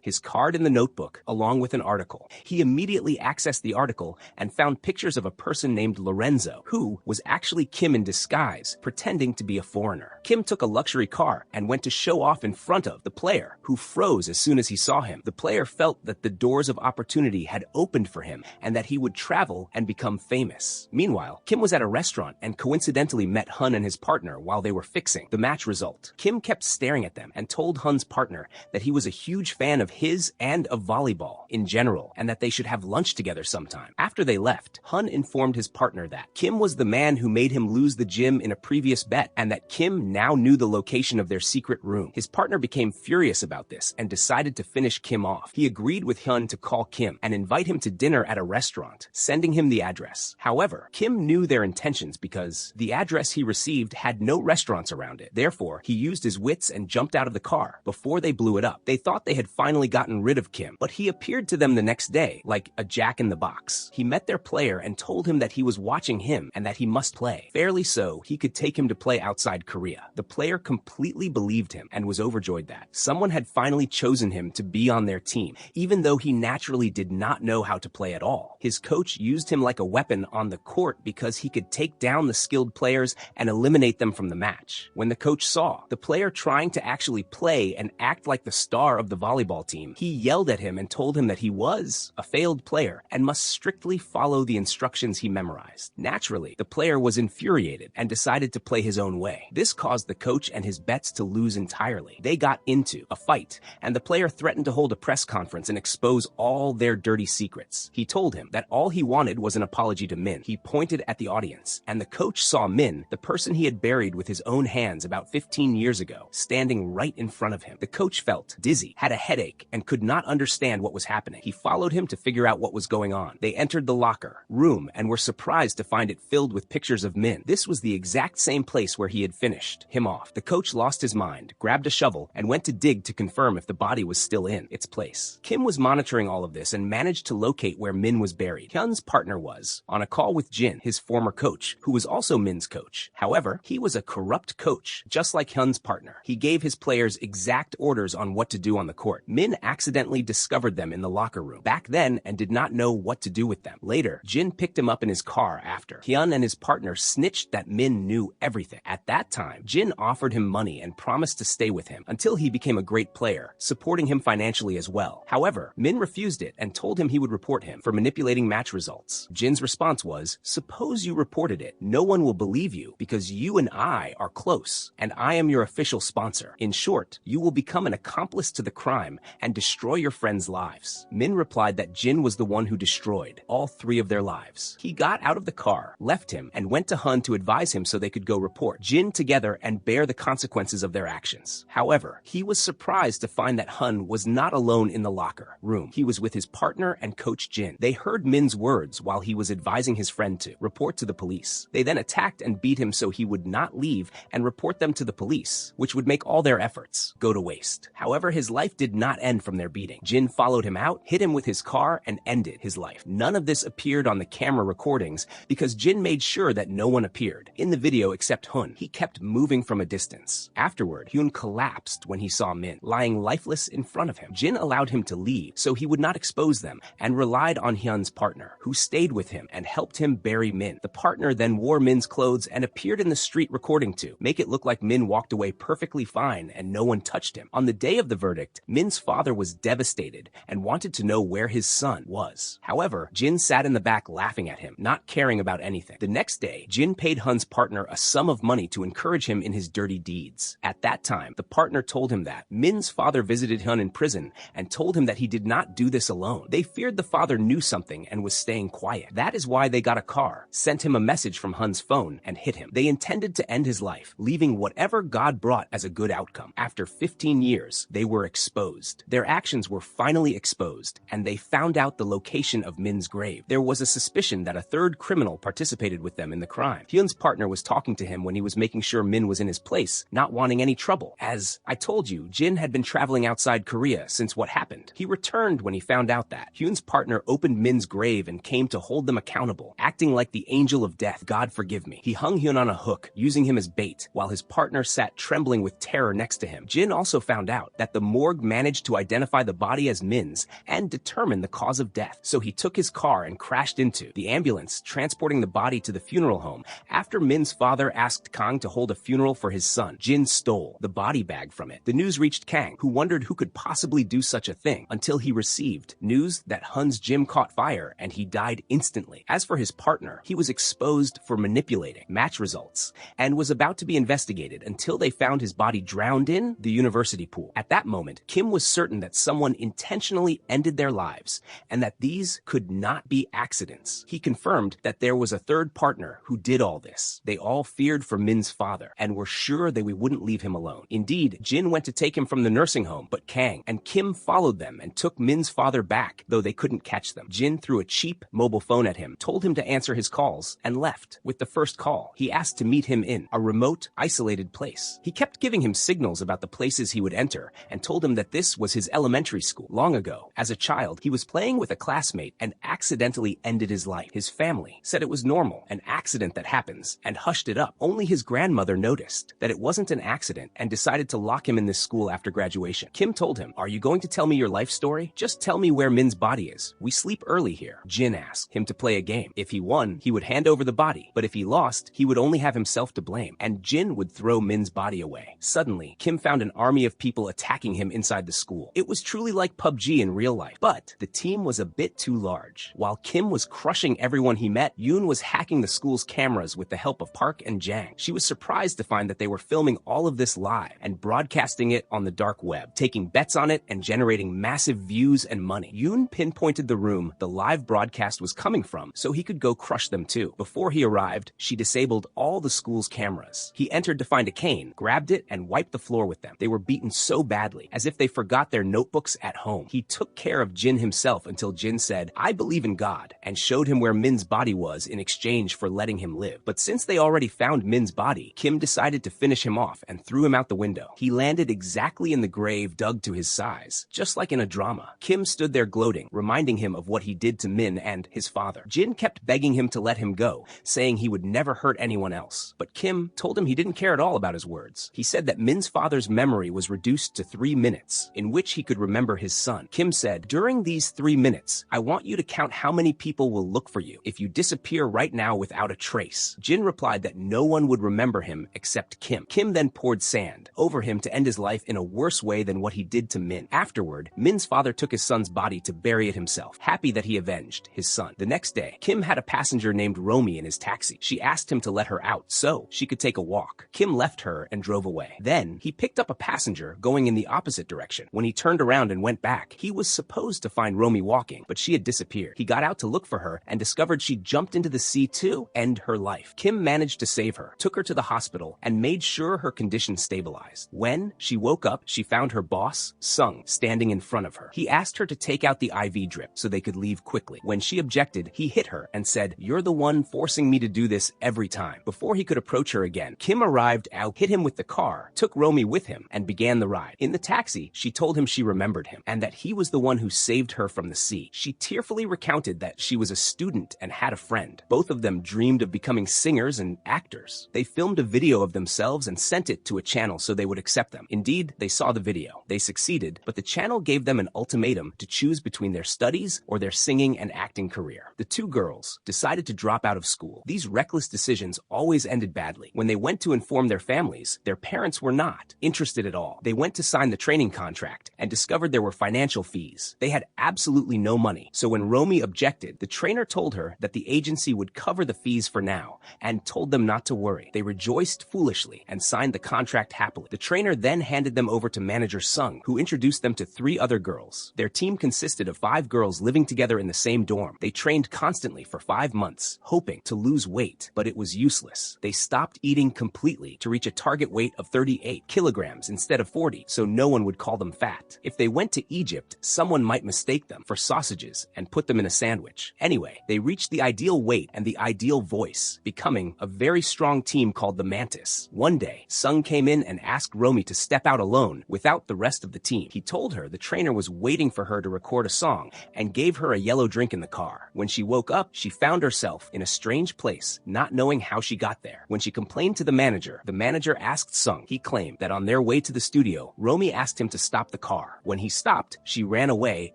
his card in the notebook, along with an article. He immediately accessed the article and found pictures of a person named Lorenzo, who was actually Kim in disguise, pretending to be a foreigner. Kim took a luxury car and went to show off in front of the player, who froze as soon as he saw him. The player felt that the doors of opportunity had opened for him and that he would travel and become famous. Meanwhile, Kim was at a restaurant and coincidentally met Hun and his partner while they were fixing the match result. Kim kept staring at them and told Hun's partner that he was a huge fan of his and of volleyball in general, and that they should have lunch together sometime. After they left, Hun informed his partner that Kim was the man who made him lose the gym in a previous bet, and that Kim now knew the location of their secret room. His partner became furious about this and decided to finish Kim off. He agreed with Hun to call Kim and invite him to dinner at a restaurant, sending him the address. However, Kim knew their intentions because the address he received had no restaurants around it. Therefore, he used his wits and jumped out of the car before they blew it up. They thought they had finally gotten rid of Kim, but he appeared to them the next day like a jack-in-the-box. He met their player and told him that he was watching him and that he must play. Fairly so, he could take him to play outside Korea. The player completely believed him and was overjoyed that someone had finally chosen him to be on their team, even though he naturally did not know how to play at all. His coach used him like a weapon on the court because he could take down the skilled players and eliminate them from the match. When the coach saw the player trying to actually play and act like the star of the volleyball team, he yelled at him and told him that he was a failed player and must strictly follow the instructions he memorized. Naturally, the player was infuriated and decided to play his own way. This caused the coach and his bets to lose entirely. They got into a fight, and the player threatened to hold a press conference and expose all their dirty secrets. He told him that all he wanted was an apology to Min. He pointed at the audience, and the coach saw Min, the person he had buried with his own hands about 15 years ago, standing right in front of him. The coach felt dizzy, had a headache, and could not understand what was happening. He followed him to figure out what was going on. They entered the locker room and were surprised to find it filled with pictures of Min. This was the exact same place where he had finished him off. The coach lost his mind, grabbed a shovel, and went to dig to confirm if the body was still in its place. Kim was monitoring all of this and managed to locate where Min was buried. Hyun's partner was on a call with Jin, his former coach, who was also Min's coach. However, he was a corrupt coach, just like Hyun's partner. He gave his players exact orders on what to do on the court. Min accidentally discovered them in the locker room back then and did not know what to do with them. Later, Jin picked him up in his car after. Hyun and his partner snitched that Min knew everything. At that time, Jin offered him money and promised to stay with him until he became a great player, supporting him financially as well. However, Min refused it and told him he would report him for manipulating match results. Jin's response was, "Suppose you reported it. No one will believe you because you and I are close, and I am your official sponsor. In short, you will become an accomplice to the crime and destroy your friends' lives." Min replied that Jin was the one who destroyed all three of their lives. He got out of the car, left him, and went to Hun to advise him so they could go report Jin together and bear the consequences of their actions. However, he was surprised to find that Hun was not alone in the locker room. He was with his partner and coach Jin. They heard Min's words while he was advising his friend to report to the police. They then attacked and beat him so he would not leave and report them to the police, which would make all their efforts go to waste. However, his life did not end from their beating. Jin followed him out, hit him with his car, and ended his life. None of this appeared on the camera recordings because Jin made sure that no one appeared in the video except Hun. He kept moving from a distance. Afterward, Hyun collapsed when he saw Min lying lifeless in front of him. Jin allowed him to leave so he would not expose them and relied on Hyun's Hun's partner, who stayed with him and helped him bury Min. The partner then wore Min's clothes and appeared in the street recording to make it look like Min walked away perfectly fine and no one touched him. On the day of the verdict, Min's father was devastated and wanted to know where his son was. However, Jin sat in the back laughing at him, not caring about anything. The next day, Jin paid Hun's partner a sum of money to encourage him in his dirty deeds. At that time, the partner told him that Min's father visited Hun in prison and told him that he did not do this alone. They feared the father knew something and was staying quiet. That is why they got a car, sent him a message from Hun's phone, and hit him. They intended to end his life, leaving whatever God brought as a good outcome. After 15 years, they were exposed. Their actions were finally exposed, and they found out the location of Min's grave. There was a suspicion that a third criminal participated with them in the crime. Hyun's partner was talking to him when he was making sure Min was in his place, not wanting any trouble. As I told you, Jin had been traveling outside Korea since what happened. He returned when he found out that. Hyun's partner opened Min's grave and came to hold them accountable, acting like the angel of death. God forgive me. He hung Hyun on a hook, using him as bait, while his partner sat trembling with terror next to him. Jin also found out that the morgue managed to identify the body as Min's and determine the cause of death. So he took his car and crashed into the ambulance, transporting the body to the funeral home. After Min's father asked Kang to hold a funeral for his son, Jin stole the body bag from it. The news reached Kang, who wondered who could possibly do such a thing, until he received news that Hun's gym caught fire and he died instantly. As for his partner, he was exposed for manipulating match results and was about to be investigated until they found his body drowned in the university pool. At that moment, Kim was certain that someone intentionally ended their lives and that these could not be accidents. He confirmed that there was a third partner who did all this. They all feared for Min's father and were sure that we wouldn't leave him alone. Indeed, Jin went to take him from the nursing home, but Kang and Kim followed them and took Min's father back, though they couldn't catch them. Jin threw a cheap mobile phone at him, told him to answer his calls, and left. With the first call, he asked to meet him in a remote, isolated place. He kept giving him signals about the places he would enter and told him that this was his elementary school. Long ago, as a child, he was playing with a classmate and accidentally ended his life. His family said it was normal, an accident that happens, and hushed it up. Only his grandmother noticed that it wasn't an accident and decided to lock him in this school after graduation. Kim told him, "Are you going to tell me your life story? Just tell me where Min's body is. We sleep early here." Jin asked him to play a game. If he won, he would hand over the body, but if he lost, he would only have himself to blame, and Jin would throw Min's body away. Suddenly, Kim found an army of people attacking him inside the school. It was truly like PUBG in real life, but the team was a bit too large. While Kim was crushing everyone he met, Yoon was hacking the school's cameras with the help of Park and Jang. She was surprised to find that they were filming all of this live and broadcasting it on the dark web, taking bets on it and generating massive views and money. Yoon pinpointed the room the live broadcast was coming from so he could go crush them too. Before he arrived, she disabled all the school's cameras. He entered to find a cane, grabbed it, and wiped the floor with them. They were beaten so badly, as if they forgot their notebooks at home. He took care of Jin himself until Jin said, "I believe in God," and showed him where Min's body was in exchange for letting him live. But since they already found Min's body, Kim decided to finish him off and threw him out the window. He landed exactly in the grave dug to his size, just like in a drama. Kim stood there gloating, reminding him of what he did to Min and his father. Jin kept begging him to let him go, saying he would never hurt anyone else. But Kim told him he didn't care at all about his words. He said that Min's father's memory was reduced to 3 minutes, in which he could remember his son. Kim said, "During these 3 minutes, I want you to count how many people will look for you if you disappear right now without a trace." Jin replied that no one would remember him except Kim. Kim then poured sand over him to end his life in a worse way than what he did to Min. Afterward, Min's father took his son's body to bury it himself, happy that he avenged his son. The next day, Kim had a passenger named Romy in his taxi. She asked him to let her out so she could take a walk. Kim left her and drove away. Then, he picked up a passenger going in the opposite direction. When he turned around and went back, he was supposed to find Romy walking, but she had disappeared. He got out to look for her and discovered she jumped into the sea to end her life. Kim managed to save her, took her to the hospital, and made sure her condition stabilized. When she woke up, she found her boss, Sung, standing in front of her. He asked her to take out the IV drip so they could leave quickly. When she objected, he hit her and said, "You're the one forcing me to do this every time." Before he could approach her again, Kim arrived out, hit him with the car, took Romy with him, and began the ride. In the taxi, she told him she remembered him and that he was the one who saved her from the sea. She tearfully recounted that she was a student and had a friend. Both of them dreamed of becoming singers and actors. They filmed a video of themselves and sent it to a channel so they would accept them. Indeed, they saw the video. They succeeded, but the channel gave them an ultimatum to choose between their studies or their singing. singing and acting career. The two girls decided to drop out of school. These reckless decisions always ended badly. When they went to inform their families, their parents were not interested at all. They went to sign the training contract and discovered there were financial fees. They had absolutely no money. So when Romy objected, the trainer told her that the agency would cover the fees for now and told them not to worry. They rejoiced foolishly and signed the contract happily. The trainer then handed them over to manager Sung, who introduced them to 3 other girls. Their team consisted of 5 girls living together in the same dorm. They trained constantly for 5 months, hoping to lose weight, but it was useless. They stopped eating completely to reach a target weight of 38 kilograms instead of 40, so no one would call them fat. If they went to Egypt, someone might mistake them for sausages and put them in a sandwich. Anyway, they reached the ideal weight and the ideal voice, becoming a very strong team called the Mantis. One day, Sung came in and asked Romy to step out alone without the rest of the team. He told her the trainer was waiting for her to record a song and gave her a yellow drink in the car. When she woke up, she found herself in a strange place, not knowing how she got there. When she complained to the manager asked Sung. He claimed that on their way to the studio, Romy asked him to stop the car. When he stopped, she ran away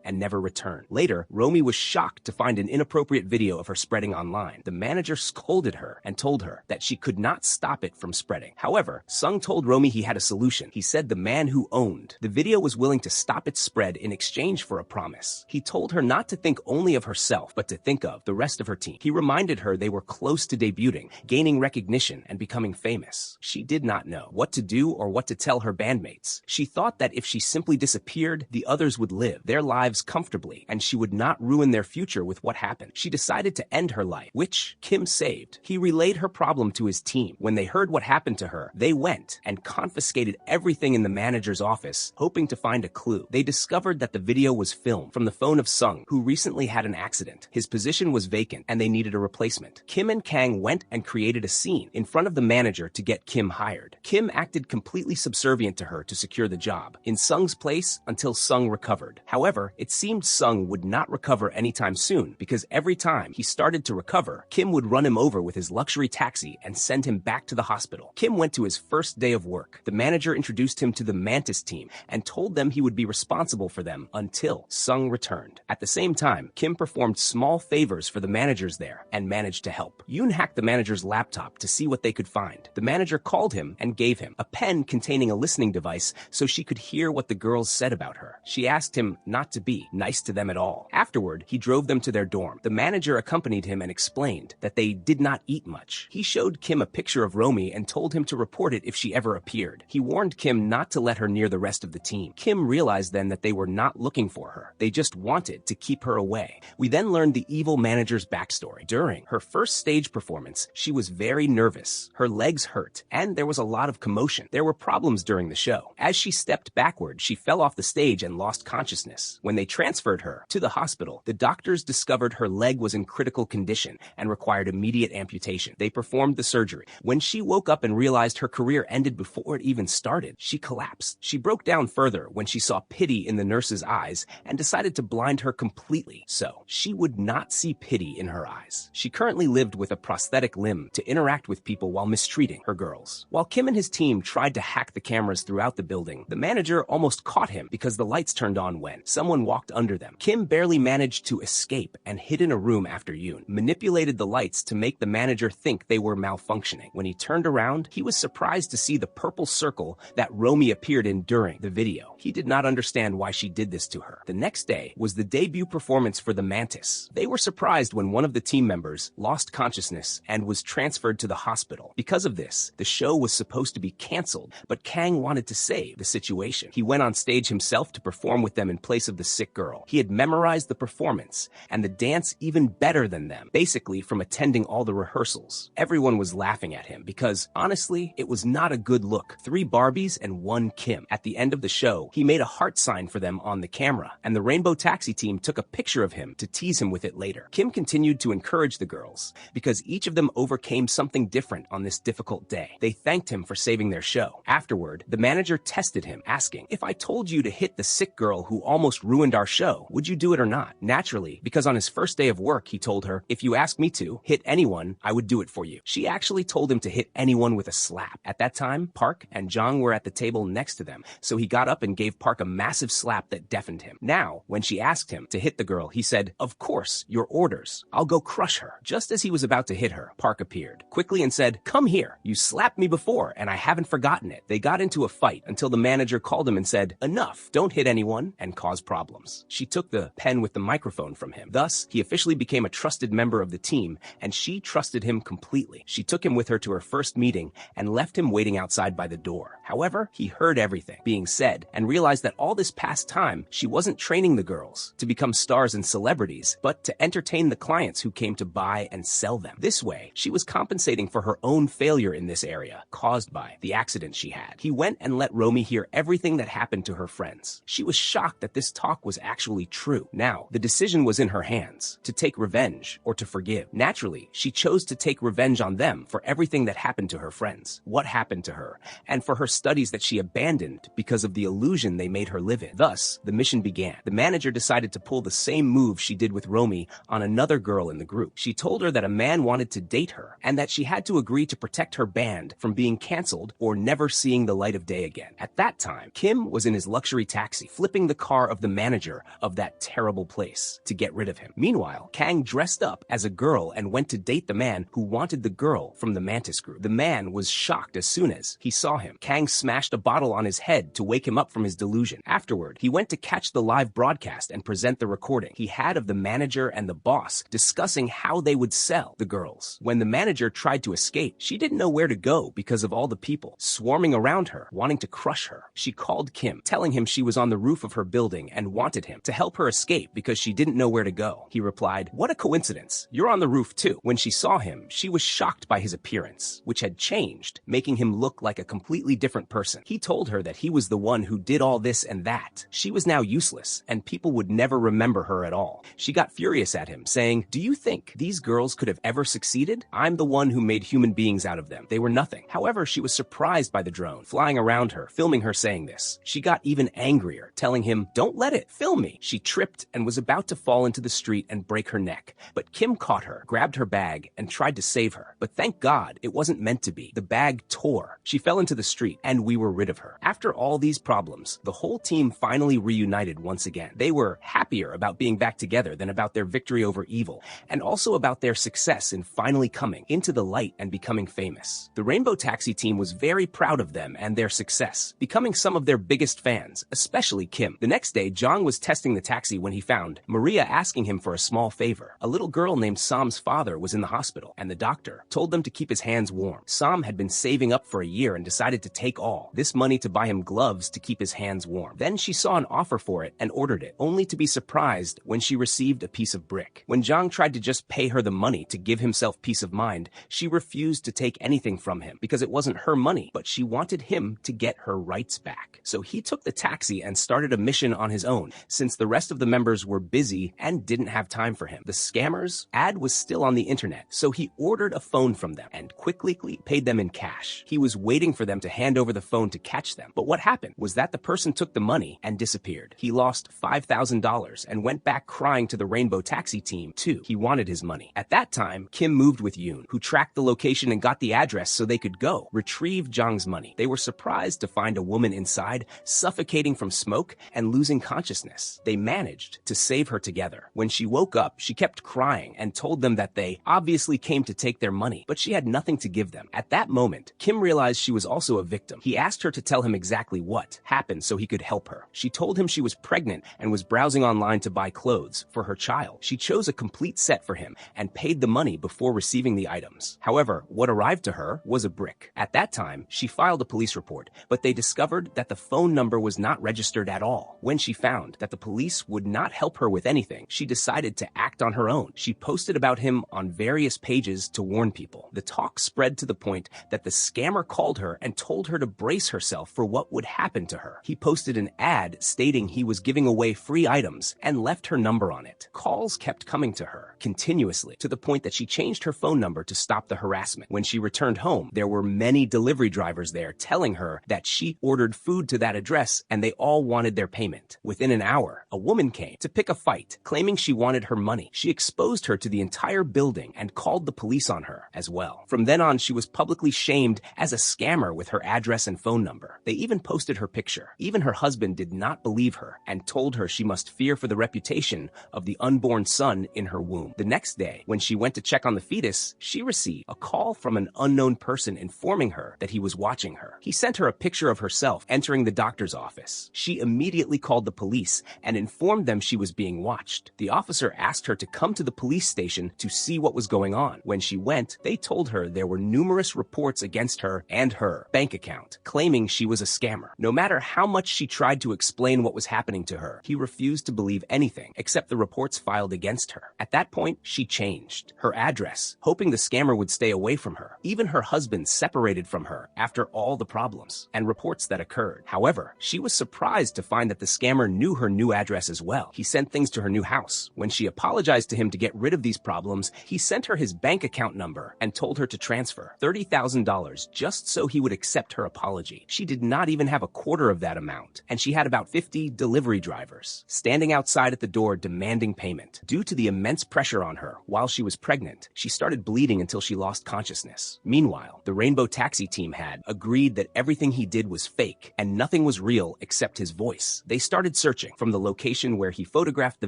and never returned. Later, Romy was shocked to find an inappropriate video of her spreading online. The manager scolded her and told her that she could not stop it from spreading. However, Sung told Romy he had a solution. He said the man who owned the video was willing to stop its spread in exchange for a promise. He told her not to think only of herself, but to think of the rest of her team. He reminded her they were close to debuting, gaining recognition, and becoming famous. She did not know what to do or what to tell her bandmates. She thought that if she simply disappeared, the others would live their lives comfortably, and she would not ruin their future with what happened. She decided to end her life, which Kim saved. He relayed her problem to his team. When they heard what happened to her, they went and confiscated everything in the manager's office, hoping to find a clue. They discovered that the video was filmed from the phone of Sung, who recently had an accident. His position was vacant, and they needed a replacement. Kim and Kang went and created a scene in front of the manager to get Kim hired. Kim acted completely subservient to her to secure the job, in Sung's place until Sung recovered. However, it seemed Sung would not recover anytime soon, because every time he started to recover, Kim would run him over with his luxury taxi and send him back to the hospital. Kim went to his first day of work. The manager introduced him to the Mantis team and told them he would be responsible for them until Sung returned. At the same time, Kim performed small favors for the managers there and managed to help. Yoon hacked the manager's laptop to see what they could find. The manager called him and gave him a pen containing a listening device so she could hear what the girls said about her. She asked him not to be nice to them at all. Afterward, he drove them to their dorm. The manager accompanied him and explained that they did not eat much. He showed Kim a picture of Romy and told him to report it if she ever appeared. He warned Kim not to let her near the rest of the team. Kim realized then that they were not looking for her. They just wanted to keep her away. We then learned the evil manager's backstory. During her first stage performance, she was very nervous. Her legs hurt, and there was a lot of commotion. There were problems during the show. As she stepped backward, she fell off the stage and lost consciousness. When they transferred her to the hospital, the doctors discovered her leg was in critical condition and required immediate amputation. They performed the surgery. When she woke up and realized her career ended before it even started, she collapsed. She broke down further when she saw pity in the nurse's eyes and decided to blind her completely so she would not see pity in her eyes. She currently lived with a prosthetic limb to interact with people while mistreating her girls. While Kim and his team tried to hack the cameras throughout the building, the manager almost caught him because the lights turned on when someone walked under them. Kim barely managed to escape and hid in a room after Yoon manipulated the lights to make the manager think they were malfunctioning. When he turned around, he was surprised to see the purple circle that Romy appeared in during the video. He did not understand why she did this to her. The next day was the debut performance for the Mantis. They were surprised when one of the team members lost consciousness and was transferred to the hospital. Because of this, the show was supposed to be canceled, but Kang wanted to save the situation. He went on stage himself to perform with them in place of the sick girl. He had memorized the performance and the dance even better than them, basically from attending all the rehearsals. Everyone was laughing at him because, honestly, it was not a good look. 3 Barbies and 1 Kim. At the end of the show, he made a heart sign for them on the camera, and the Rainbow Taxi team took a picture of him to tease him with it later. Kim continued to encourage the girls because each of them overcame something different on this difficult day. They thanked him for saving their show. Afterward, the manager tested him, asking, "If I told you to hit the sick girl who almost ruined our show, would you do it or not?" Naturally, because on his first day of work, he told her, "If you ask me to hit anyone, I would do it for you." She actually told him to hit anyone with a slap. At that time, Park and Jong were at the table next to them, so he got up and gave Park a massive slap that deafened him. Now, when she asked him to hit the girl girl, he said, "Of course, your orders. I'll go crush her." Just as he was about to hit her, Park appeared quickly and said, "Come here. You slapped me before, and I haven't forgotten it." They got into a fight until the manager called him and said, "Enough. Don't hit anyone and cause problems." She took the pen with the microphone from him. Thus, he officially became a trusted member of the team, and she trusted him completely. She took him with her to her first meeting and left him waiting outside by the door. However, he heard everything being said and realized that all this past time, she wasn't training the girls to become stars and celebrities, but to entertain the clients who came to buy and sell them. This way, she was compensating for her own failure in this area caused by the accident she had. He went and let Romy hear everything that happened to her friends. She was shocked that this talk was actually true. Now, the decision was in her hands, to take revenge or to forgive. Naturally, she chose to take revenge on them for everything that happened to her friends, what happened to her, and for her studies that she abandoned because of the illusion they made her live in. Thus, the mission began. The manager decided to pull the same move she did with Romy on another girl in the group. She told her that a man wanted to date her and that she had to agree to protect her band from being canceled or never seeing the light of day again. At that time, Kim was in his luxury taxi, flipping the car of the manager of that terrible place to get rid of him. Meanwhile, Kang dressed up as a girl and went to date the man who wanted the girl from the Mantis group. The man was shocked as soon as he saw him. Kang smashed a bottle on his head to wake him up from his delusion. Afterward, he went to catch the live broadcast and present the recording he had of the manager and the boss discussing how they would sell the girls. When the manager tried to escape, she didn't know where to go because of all the people swarming around her, wanting to crush her. She called Kim, telling him she was on the roof of her building and wanted him to help her escape because she didn't know where to go. He replied, "What a coincidence. You're on the roof too." When she saw him, she was shocked by his appearance, which had changed, making him look like a completely different person. He told her that he was the one who did all this and that. She was now useless, and people would never remember her at all. She got furious at him, saying, "Do you think these girls could have ever succeeded? I'm the one who made human beings out of them. They were nothing." However, she was surprised by the drone flying around her, filming her saying this. She got even angrier, telling him, "Don't let it, film me." She tripped and was about to fall into the street and break her neck, but Kim caught her, grabbed her bag, and tried to save her. But thank God, it wasn't meant to be. The bag tore. She fell into the street, and we were rid of her. After all these problems, the whole team finally reunited once again. They were happier about being back together than about their victory over evil, and also about their success in finally coming into the light and becoming famous. The Rainbow Taxi team was very proud of them and their success, becoming some of their biggest fans, especially Kim. The next day, Jong was testing the taxi when he found Maria asking him for a small favor. A little girl named Sam's father was in the hospital, and the doctor told them to keep his hands warm. Sam had been saving up for a year and decided to take all this money to buy him gloves to keep his hands warm. Then she saw an offer for it and ordered it, only to be surprised when she received a piece of brick. When Jong tried to just pay her the money to give himself peace of mind, she refused to take anything from him because it wasn't her money, but she wanted him to get her rights back. So he took the taxi and started a mission on his own, since the rest of the members were busy and didn't have time for him. The scammers' ad was still on the internet, so he ordered a phone from them and quickly paid them in cash. He was waiting for them to hand over the phone to catch them, but what happened was that the person took the money and disappeared. He lost $5,000 and went back crying to the Rainbow Taxi team too. He wanted his money. At that time, Kim moved with Yoon, who tracked the location and got the address so they could go retrieve Jong's money. They were surprised to find a woman inside, suffocating from smoke and losing consciousness. They managed to save her together. When she woke up, she kept crying and told them that they obviously came to take their money, but she had nothing to give them. At that moment, Kim realized she was also a victim. He asked her to tell him exactly what happened so he could help her. She told him she was pregnant and was browsing online to buy clothes for her child. She chose a complete set for him and paid the money before receiving the items. However, what arrived to her was a brick. At that time, she filed a police report, but they discovered that the phone number was not registered at all. When she found that the police would not help her with anything, she decided to act on her own. She posted about him on various pages to warn people. The talk spread to the point that the scammer called her and told her to brace herself for what would happen to her. He posted an ad stating he was giving away free items and left her number on it. Calls kept coming to her continuously, to the point that she changed her phone number to stop the harassment. When she returned home, there were many delivery drivers there telling her that she ordered food to that address and they all wanted their payment. Within an hour, a woman came to pick a fight, claiming she wanted her money. She exposed her to the entire building and called the police on her as well. From then on, she was publicly shamed as a scammer with her address and phone number. They even posted her picture. Even her husband did not believe her and told her she must fear for the reputation location of the unborn son in her womb. The next day, when she went to check on the fetus, she received a call from an unknown person informing her that he was watching her. He sent her a picture of herself entering the doctor's office. She immediately called the police and informed them she was being watched. The officer asked her to come to the police station to see what was going on. When she went, they told her there were numerous reports against her and her bank account, claiming she was a scammer. No matter how much she tried to explain what was happening to her, he refused to believe anything except the reports filed against her. At that point, she changed her address, hoping the scammer would stay away from her. Even her husband separated from her after all the problems and reports that occurred. However, she was surprised to find that the scammer knew her new address as well. He sent things to her new house. When she apologized to him to get rid of these problems, he sent her his bank account number and told her to transfer $30,000 just so he would accept her apology. She did not even have a quarter of that amount, and she had about 50 delivery drivers standing outside at the door demanding payment. Due to the immense pressure on her while she was pregnant, she started bleeding until she lost consciousness. Meanwhile, the Rainbow Taxi team had agreed that everything he did was fake and nothing was real except his voice. They started searching from the location where he photographed the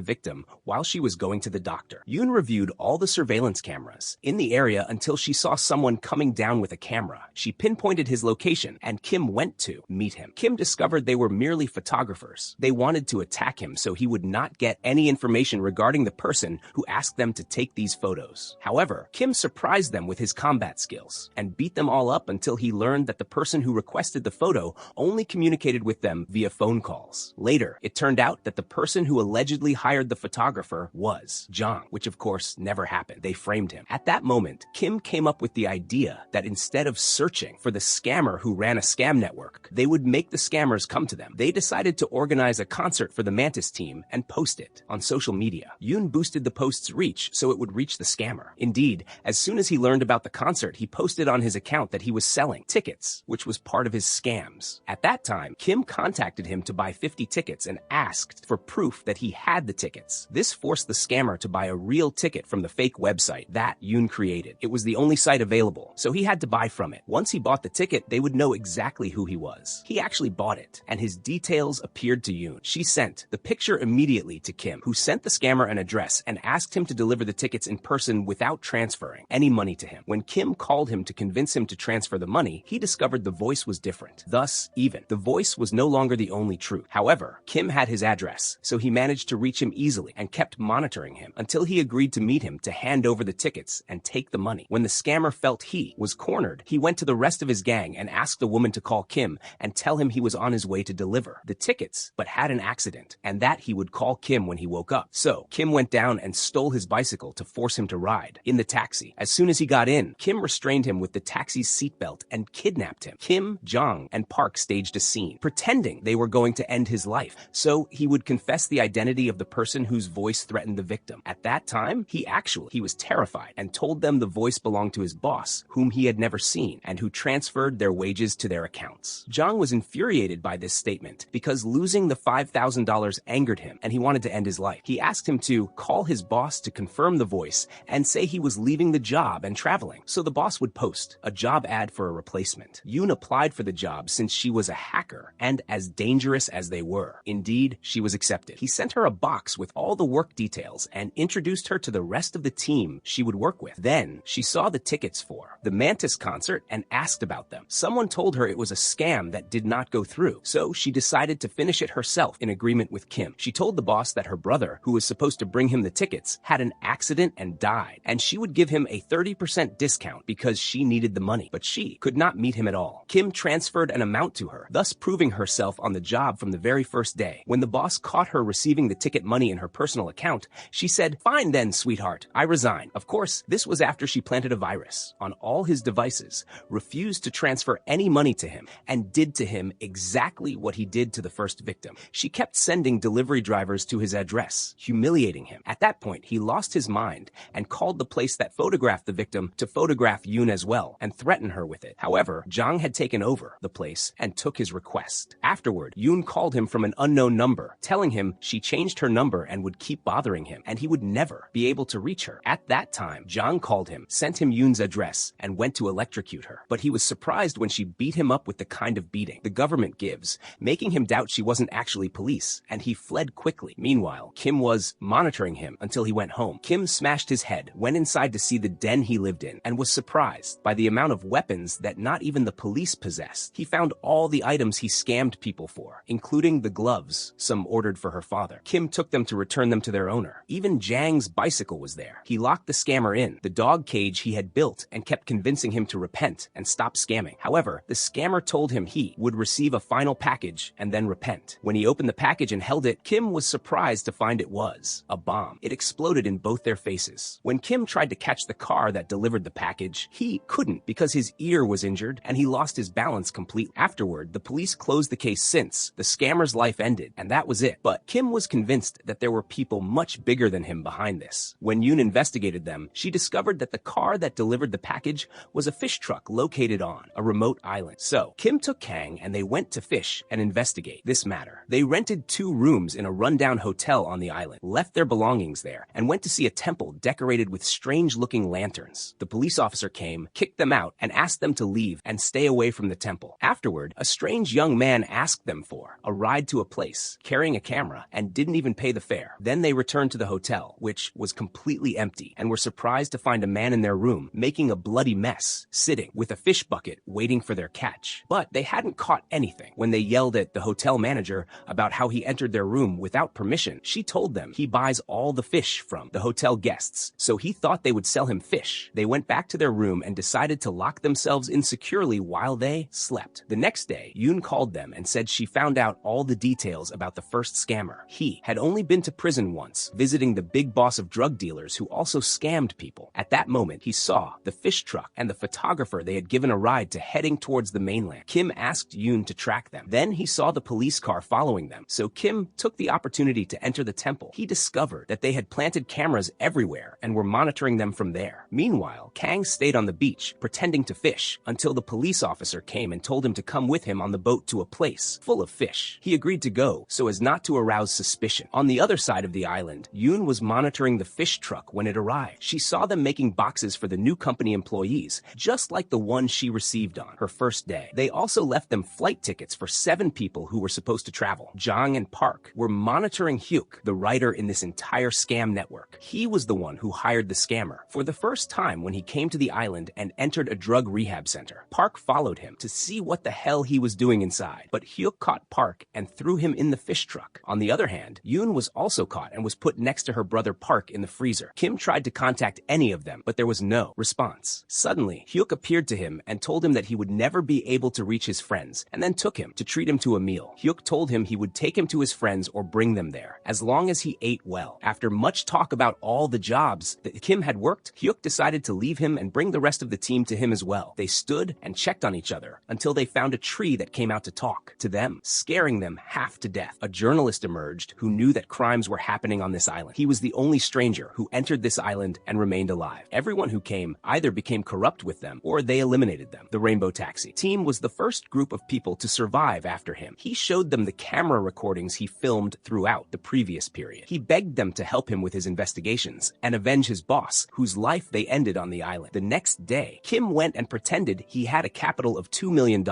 victim while she was going to the doctor. Yoon reviewed all the surveillance cameras in the area until she saw someone coming down with a camera. She pinpointed his location and Kim went to meet him. Kim discovered they were merely photographers. They wanted to attack him so he would not get any information regarding the person who asked them to take these photos. However, Kim surprised them with his combat skills and beat them all up until he learned that the person who requested the photo only communicated with them via phone calls. Later, it turned out that the person who allegedly hired the photographer was Jong, which of course never happened. They framed him. At that moment, Kim came up with the idea that instead of searching for the scammer who ran a scam network, they would make the scammers come to them. They decided to organize a concert for the Mantis team and post it on social media. Yoon boosted the post's reach so it would reach the scammer. Indeed, as soon as he learned about the concert, he posted on his account that he was selling tickets, which was part of his scams. At that time, Kim contacted him to buy 50 tickets and asked for proof that he had the tickets. This forced the scammer to buy a real ticket from the fake website that Yoon created. It was the only site available, so he had to buy from it. Once he bought the ticket, they would know exactly who he was. He actually bought it, and his details appeared to Yoon. She sent the picture immediately to Kim, who sent the scammer an address and asked him to deliver the tickets in person without transferring any money to him. When Kim called him to convince him to transfer the money, he discovered the voice was different. Thus, even the voice was no longer the only truth. However, Kim had his address, so he managed to reach him easily and kept monitoring him until he agreed to meet him to hand over the tickets and take the money. When the scammer felt he was cornered, he went to the rest of his gang and asked the woman to call Kim and tell him he was on his way to deliver the tickets, but had an accident, and that he would call Kim when he woke up. So, Kim went down and stole his bicycle to force him to ride in the taxi. As soon as he got in, Kim restrained him with the taxi's seatbelt and kidnapped him. Kim, Jong, and Park staged a scene, pretending they were going to end his life, so he would confess the identity of the person whose voice threatened the victim. At that time, he was terrified and told them the voice belonged to his boss, whom he had never seen, and who transferred their wages to their accounts. Jong was infuriated by this statement because losing the $5,000 angered him, and he wanted to end his life. He asked him to call his boss to confirm the voice and say he was leaving the job and traveling, so the boss would post a job ad for a replacement. Yoon applied for the job since she was a hacker and as dangerous as they were. Indeed, she was accepted. He sent her a box with all the work details and introduced her to the rest of the team she would work with. Then, she saw the tickets for the Mantis concert and asked about them. Someone told her it was a scam that did not go through, so she decided to finish it herself in agreement with Kim. She told the boss that her brother, who was supposed to bring him the tickets, had an accident and died, and she would give him a 30% discount because she needed the money, but she could not meet him at all. Kim transferred an amount to her, thus proving herself on the job from the very first day. When the boss caught her receiving the ticket money in her personal account, she said, "Fine then, sweetheart, I resign." Of course, this was after she planted a virus on all his devices, refused to transfer any money to him, and did to him exactly what he did to the first victim. She kept sending delivery drivers to his address, humiliating him. At that point, he lost his mind and called the place that photographed the victim to photograph Yoon as well and threaten her with it. However, Jong had taken over the place and took his request. Afterward, Yoon called him from an unknown number, telling him she changed her number and would keep bothering him, and he would never be able to reach her. At that time, Jong called him, sent him Yoon's address, and went to electrocute her. But he was surprised when she beat him up with the kind of beating the government gives, making him doubt she wasn't actually police, and he fled quickly. Meanwhile, Meanwhile, Kim was monitoring him until he went home. Kim smashed his head, went inside to see the den he lived in, and was surprised by the amount of weapons that not even the police possessed. He found all the items he scammed people for, including the gloves some ordered for her father. Kim took them to return them to their owner. Even Jang's bicycle was there. He locked the scammer in the dog cage he had built and kept convincing him to repent and stop scamming. However, the scammer told him he would receive a final package and then repent. When he opened the package and held it, Kim was surprised to find it was a bomb. It exploded in both their faces. When Kim tried to catch the car that delivered the package, he couldn't because his ear was injured and he lost his balance completely. Afterward, the police closed the case since the scammer's life ended, and that was it. But Kim was convinced that there were people much bigger than him behind this. When Yoon investigated them, she discovered that the car that delivered the package was a fish truck located on a remote island. So, Kim took Kang and they went to fish and investigate this matter. They rented 2 rooms in a rundown hotel on the island, left their belongings there, and went to see a temple decorated with strange-looking lanterns. The police officer came, kicked them out, and asked them to leave and stay away from the temple. Afterward, a strange young man asked them for a ride to a place, carrying a camera, and didn't even pay the fare. Then they returned to the hotel, which was completely empty, and were surprised to find a man in their room making a bloody mess, sitting with a fish bucket waiting for their catch. But they hadn't caught anything. When they yelled at the hotel manager about how he entered their room without permission, she told them he buys all the fish from the hotel guests, so he thought they would sell him fish. They went back to their room and decided to lock themselves in securely while they slept. The next day, Yoon called them and said she found out all the details about the first scammer. He had only been to prison once, visiting the big boss of drug dealers who also scammed people. At that moment, he saw the fish truck and the photographer they had given a ride to heading towards the mainland. Kim asked Yoon to track them. Then he saw the police car following them, so Kim took the opportunity to enter the temple. He discovered that they had planted cameras everywhere and were monitoring them from there. Meanwhile, Kang stayed on the beach, pretending to fish, until the police officer came and told him to come with him on the boat to a place full of fish. He agreed to go so as not to arouse suspicion. On the other side of the island, Yoon was monitoring the fish truck when it arrived. She saw them making boxes for the new company employees, just like the one she received on her first day. They also left them flight tickets for 7 people who were supposed to travel. Jang and Park were monitoring Hyuk, the writer in this entire scam network. He was the one who hired the scammer. For the first time when he came to the island and entered a drug rehab center, Park followed him to see what the hell he was doing inside. But Hyuk caught Park and threw him in the fish truck. On the other hand, Yoon was also caught and was put next to her brother Park in the freezer. Kim tried to contact any of them, but there was no response. Suddenly, Hyuk appeared to him and told him that he would never be able to reach his friends, and then took him to treat him to a meal. Hyuk told him he would take him to his friends or bring them there, as long as he ate well. After much talk about all the jobs that Kim had worked, Hyuk decided to leave him and bring the rest of the team to him as well. They stood and checked on each other until they found a tree that came out to talk to them, scaring them half to death. A journalist emerged who knew that crimes were happening on this island. He was the only stranger who entered this island and remained alive. Everyone who came either became corrupt with them or they eliminated them. The Rainbow Taxi team was the first group of people to survive after him. He showed them the camera recordings he filmed throughout the previous period. He begged them to help him with his investigations and avenge his boss, whose life they ended on the island. The next day, Kim went and pretended he had a capital of $2 million,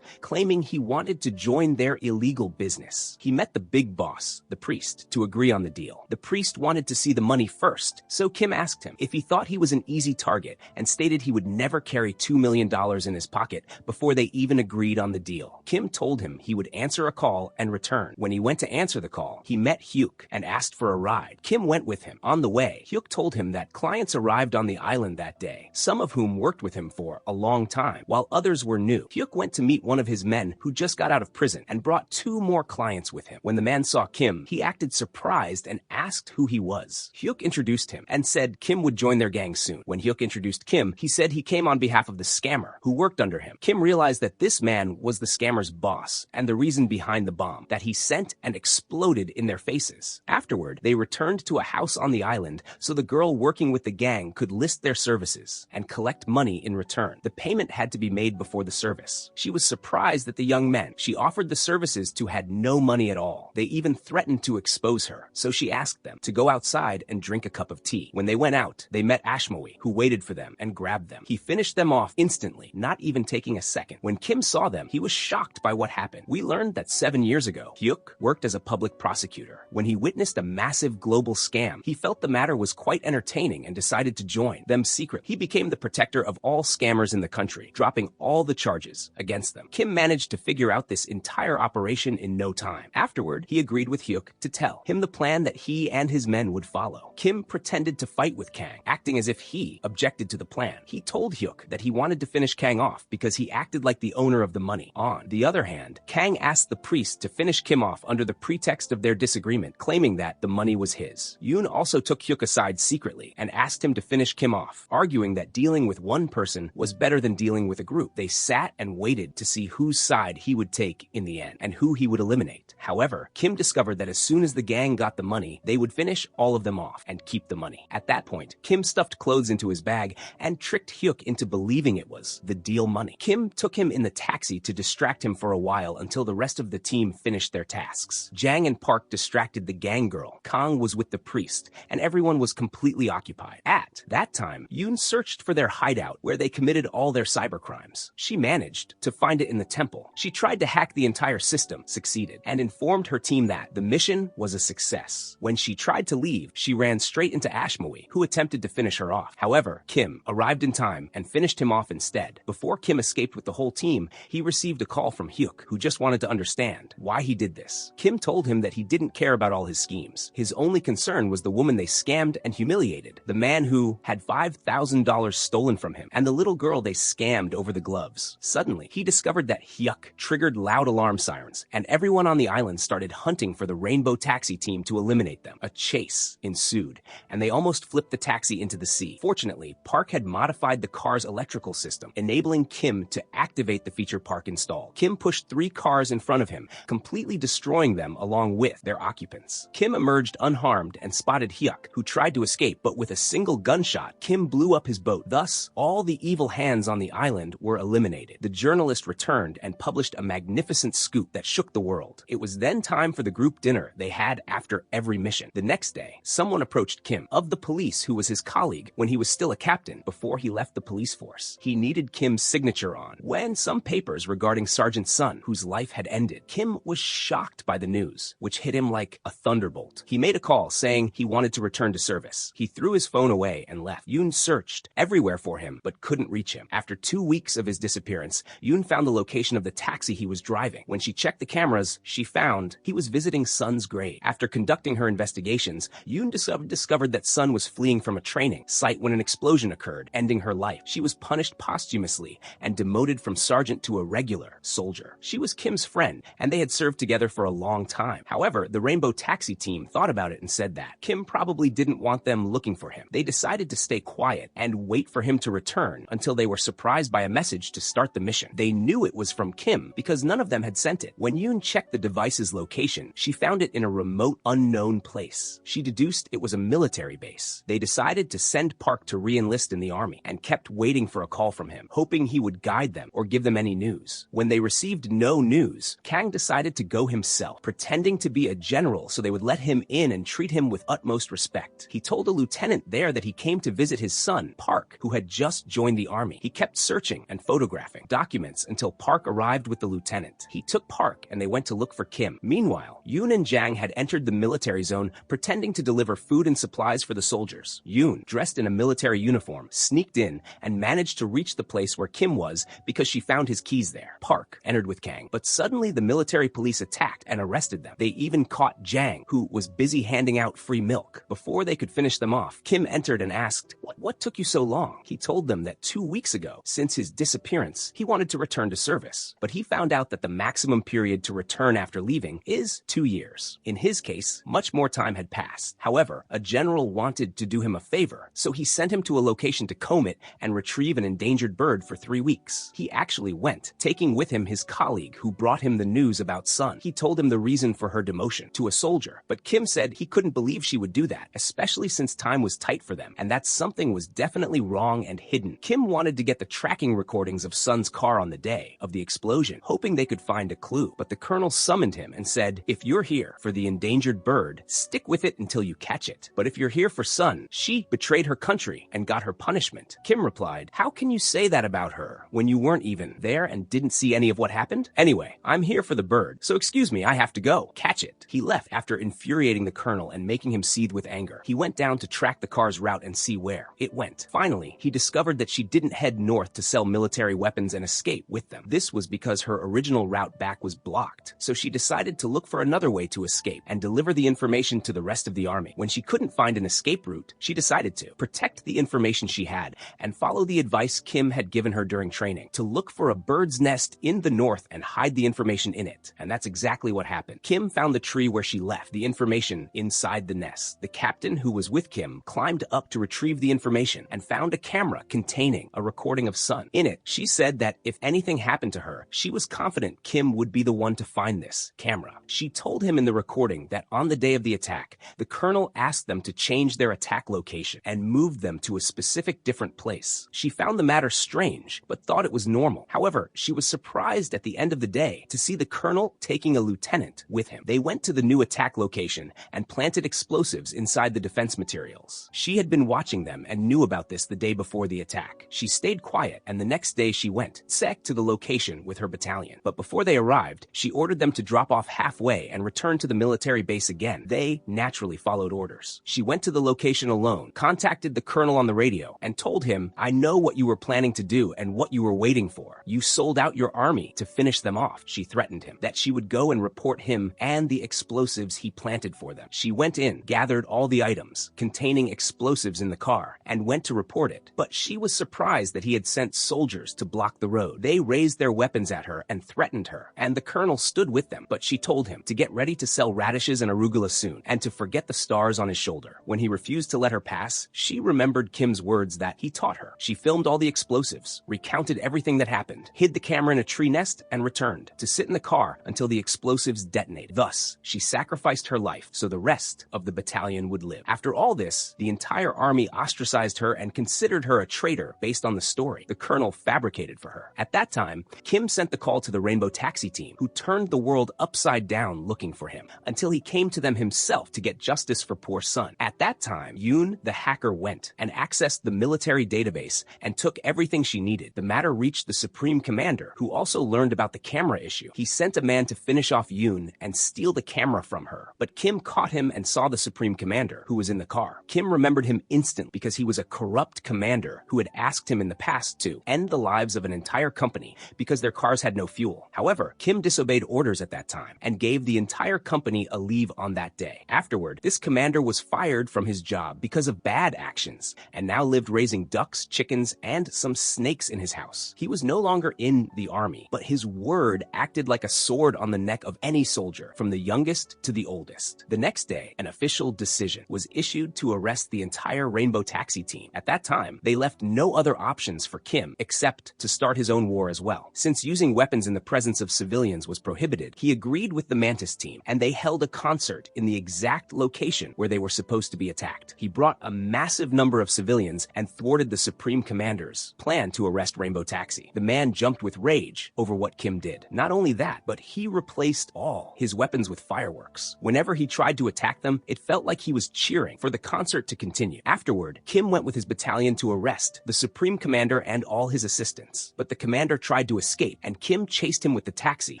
claiming he wanted to join their illegal business. He met the big boss, the priest, to agree on the deal. The priest wanted to see the money first, so Kim asked him if he thought he was an easy target and stated he would never carry $2 million in his pocket before they even agreed on the deal. Kim told him he would answer a call and return. When he went to answer the call, he met Hyuk and asked for a ride. Kim went with him. On the way, Hyuk told him that clients arrived on the island that day, some of whom worked with him for a long time, while others were new. Hyuk went to meet one of his men who just got out of prison and brought 2 more clients with him. When the man saw Kim, he acted surprised and asked who he was. Hyuk introduced him and said Kim would join their gang soon. When Hyuk introduced Kim, he said he came on behalf of the scammer who worked under him. Kim realized that this man was the scammer's boss and the reason behind the bomb that he sent and exploded in their faces. Afterward, they returned to a house on the island so the girl working with the gang could list their services and collect money in return. The payment had to be made before the service. She was surprised that the young men she offered the services to had no money at all. They even threatened to expose her, so she asked them to go outside and drink a cup of tea. When they went out, they met Ashmawi, who waited for them and grabbed them. He finished them off instantly, not even taking a second. When Kim saw them, he was shocked by what happened. We learned that 7 years ago, Hyuk worked as a public prosecutor. prosecutor. When he witnessed a massive global scam, he felt the matter was quite entertaining and decided to join them secretly. He became the protector of all scammers in the country, dropping all the charges against them. Kim managed to figure out this entire operation in no time. Afterward, he agreed with Hyuk to tell him the plan that he and his men would follow. Kim pretended to fight with Kang, acting as if he objected to the plan. He told Hyuk that he wanted to finish Kang off because he acted like the owner of the money. On the other hand, Kang asked the priest to finish Kim off under the pretext of their disagreement, claiming that the money was his. Yoon also took Hyuk aside secretly and asked him to finish Kim off, arguing that dealing with one person was better than dealing with a group. They sat and waited to see whose side he would take in the end and who he would eliminate. However, Kim discovered that as soon as the gang got the money, they would finish all of them off and keep the money. At that point, Kim stuffed clothes into his bag and tricked Hyuk into believing it was the deal money. Kim took him in the taxi to distract him for a while until the rest of the team finished their tasks. Jang and Park distracted the gang girl. Kang was with the priest, and everyone was completely occupied. At that time, Yoon searched for their hideout where they committed all their cybercrimes. She managed to find it in the temple. She tried to hack the entire system, succeeded, and informed her team that the mission was a success. When she tried to leave, she ran straight into Ashmawi, who attempted to finish her off. However, Kim arrived in time and finished him off instead. Before Kim escaped with the whole team, he received a call from Hyuk, who just wanted to understand why he did this. Kim told him that he didn't care about all his schemes. His only concern was the woman they scammed and humiliated, the man who had $5,000 stolen from him, and the little girl they scammed over the gloves. Suddenly, he discovered that Hyuk triggered loud alarm sirens, and everyone on the island started hunting for the Rainbow Taxi team to eliminate them. A chase ensued, and they almost flipped the taxi into the sea. Fortunately, Park had modified the car's electrical system, enabling Kim to activate the feature Park installed. Kim pushed 3 cars in front of him, completely destroying them along with their occupants. Kim emerged unharmed and spotted Hyuk, who tried to escape, but with a single gunshot, Kim blew up his boat. Thus, all the evil hands on the island were eliminated. The journalist returned and published a magnificent scoop that shook the world. It was then time for the group dinner they had after every mission. The next day, someone approached Kim of the police who was his colleague when he was still a captain before he left the police force. He needed Kim's signature on some papers regarding Sergeant Sun, whose life had ended. Kim was shocked by the news, which hit him like a thunderbolt. He made a call saying he wanted to return to service. He threw his phone away and left. Yoon searched everywhere for him, but couldn't reach him. After 2 weeks of his disappearance, Yoon found the location of the taxi he was driving. When she checked the cameras, she found he was visiting Sun's grave. After conducting her investigations, Yoon discovered that Sun was fleeing from a training site when an explosion occurred, ending her life. She was punished posthumously and demoted from sergeant to a regular soldier. She was Kim's friend, and they had served together for a long time. However, the Rainbow Taxi team thought about it and said that Kim probably didn't want them looking for him. They decided to stay quiet and wait for him to return until they were surprised by a message to start the mission. They knew it was from Kim because none of them had sent it. When Yoon checked the device's location, she found it in a remote, unknown place. She deduced it was a military base. They decided to send Park to re-enlist in the army and kept waiting for a call from him, hoping he would guide them or give them any news. When they received no news, Kang decided to go himself, pretending to be a general so they would let him in and treat him with utmost respect. He told a lieutenant there that he came to visit his son, Park, who had just joined the army. He kept searching and photographing documents until Park arrived with the lieutenant. He took Park and they went to look for Kim. Meanwhile, Yoon and Jang had entered the military zone, pretending to deliver food and supplies for the soldiers. Yoon, dressed in a military uniform, sneaked in and managed to reach the place where Kim was because she found his keys there. Park entered with Kang, but suddenly the military police attacked and arrested them. They even caught Jang, who was busy handing out free milk. Before they could finish them off, Kim entered and asked, What took you so long? He told them that 2 weeks ago, since his disappearance, he wanted to return to service, but he found out that the maximum period to return after leaving is 2 years. In his case, much more time had passed. However, a general wanted to do him a favor, so he sent him to a location to comb it and retrieve an endangered bird for 3 weeks. He actually went, taking with him his colleague who brought him the news about Sun. He told him the reason for her demotion to a soldier, but Kim said he couldn't believe she would do that, especially since time was tight for them, and that something was definitely wrong and hidden. Kim wanted to get the tracking recordings of Sun's car on the day of the explosion, hoping they could find a clue, but the colonel summoned him and said, if you're here for the endangered bird, stick with it until you catch it. But if you're here for Sun, she betrayed her country and got her punishment. Kim replied, how can you say that about her when you weren't even there and didn't see any of what happened? Anyway, I'm here for the bird, so excuse me, I have to go. Catch it. He left after infuriating the colonel and making him seethe with anger. He went down to track the car's route and see where it went. Finally, he discovered that she didn't head north to sell military weapons and escape with them. This was because her original route back was blocked, so she decided to look for another way to escape and deliver the information to the rest of the army. When she couldn't find an escape route, she decided to protect the information she had and follow the advice Kim had given her during training to look for a bird's nest in the north and hide the information in it. And that's exactly what happened. Kim found the tree where she left the information inside the nest. The captain who was with Kim climbed up to retrieve the information and found a camera containing a recording of Sun. In it, she said that if anything happened to her, she was confident Kim would be the one to find this camera. She told him in the recording that on the day of the attack, the colonel asked them to change their attack location and moved them to a specific different place. She found the matter strange, but thought it was normal. However, she was surprised at the end of the day to see the colonel taking a lieutenant with him. They went to the new attack location and planted explosives inside the defense materials. She had been watching them and knew about this the day before the attack. She stayed quiet, and the next day she went to the location with her battalion. But before they arrived, she ordered them to drop off halfway and return to the military base again. They naturally followed orders. She went to the location alone, contacted the colonel on the radio, and told him, "I know what you were planning to do and what you were waiting for. You sold out your army to finish them off." She threatened him that she would go and report him and the explosives he planted for them. She went in, gathered all the items containing explosives in the car, and went to report it. But she was surprised that he had sent soldiers to block the road. They raised their weapons at her and threatened her, and the colonel stood with them. But she told him to get ready to sell radishes and arugula soon, and to forget the stars on his shoulder. When he refused to let her pass, she remembered Kim's words that he taught her. She filmed all the explosives, recounted everything that happened, hid the camera in a tree nest, and returned to sit in the car until the explosives detonated. Thus, she sacrificed her life so the rest of the battalion would live. After all this, the entire army ostracized her and considered her a traitor based on the story the colonel fabricated for her. At that time, Kim sent the call to the Rainbow Taxi team, who turned the world upside down looking for him, until he came to them himself to get justice for poor Sun. At that time, Yoon, the hacker, went and accessed the military database and took everything she needed. The matter reached the Supreme Commander, who also learned about the camera issue. He sent a man to finish off Yoon and steal the camera from her. But Kim caught him and saw the Supreme Commander, who was in the car. Kim remembered him instantly because he was a corrupt commander who had asked him in the past to end the lives of an entire company because their cars had no fuel. However, Kim disobeyed orders at that time and gave the entire company a leave on that day. Afterward, this commander was fired from his job because of bad actions and now lived raising ducks, chickens, and some snakes in his house. He was no longer in the army, but his word acted like a sword on the neck of any soldier, from the youngest to the oldest. The next day, an official decision was issued to arrest the entire Rainbow Taxi team. At that time, they left no other options for Kim except to start his own war as well. Since using weapons in the presence of civilians was prohibited, he agreed with the Mantis team, and they held a concert in the exact location where they were supposed to be attacked. He brought a massive number of civilians and thwarted the Supreme Commander's plan to arrest Rainbow Taxi. The man jumped with rage over what Kim did. Not only that, but he replaced all his weapons with fireworks. Whenever he tried to attack them, it felt like he was cheering for the concert to continue. Afterward, Kim went with his battalion to arrest the Supreme Commander and all his assistants. But the commander tried to escape, and Kim chased him with the taxi,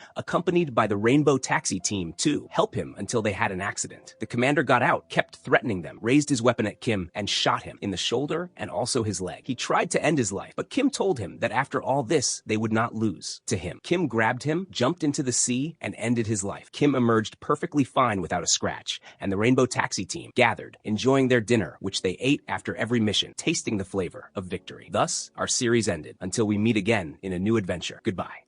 accompanied by the Rainbow Taxi team to help him until they had an accident. The commander got out, kept threatening them, raised his weapon at Kim, and shot him in the shoulder and also his leg. He tried to end his life, but Kim told him that after all this, they would not lose to him. Kim grabbed him, jumped into the sea, and ended his life. Kim emerged perfectly fine without a scratch, and the Rainbow Taxi team gathered, enjoying their dinner, which they ate after every mission, tasting the flavor of victory. Thus, our series ended, until we meet again in a new adventure. Goodbye.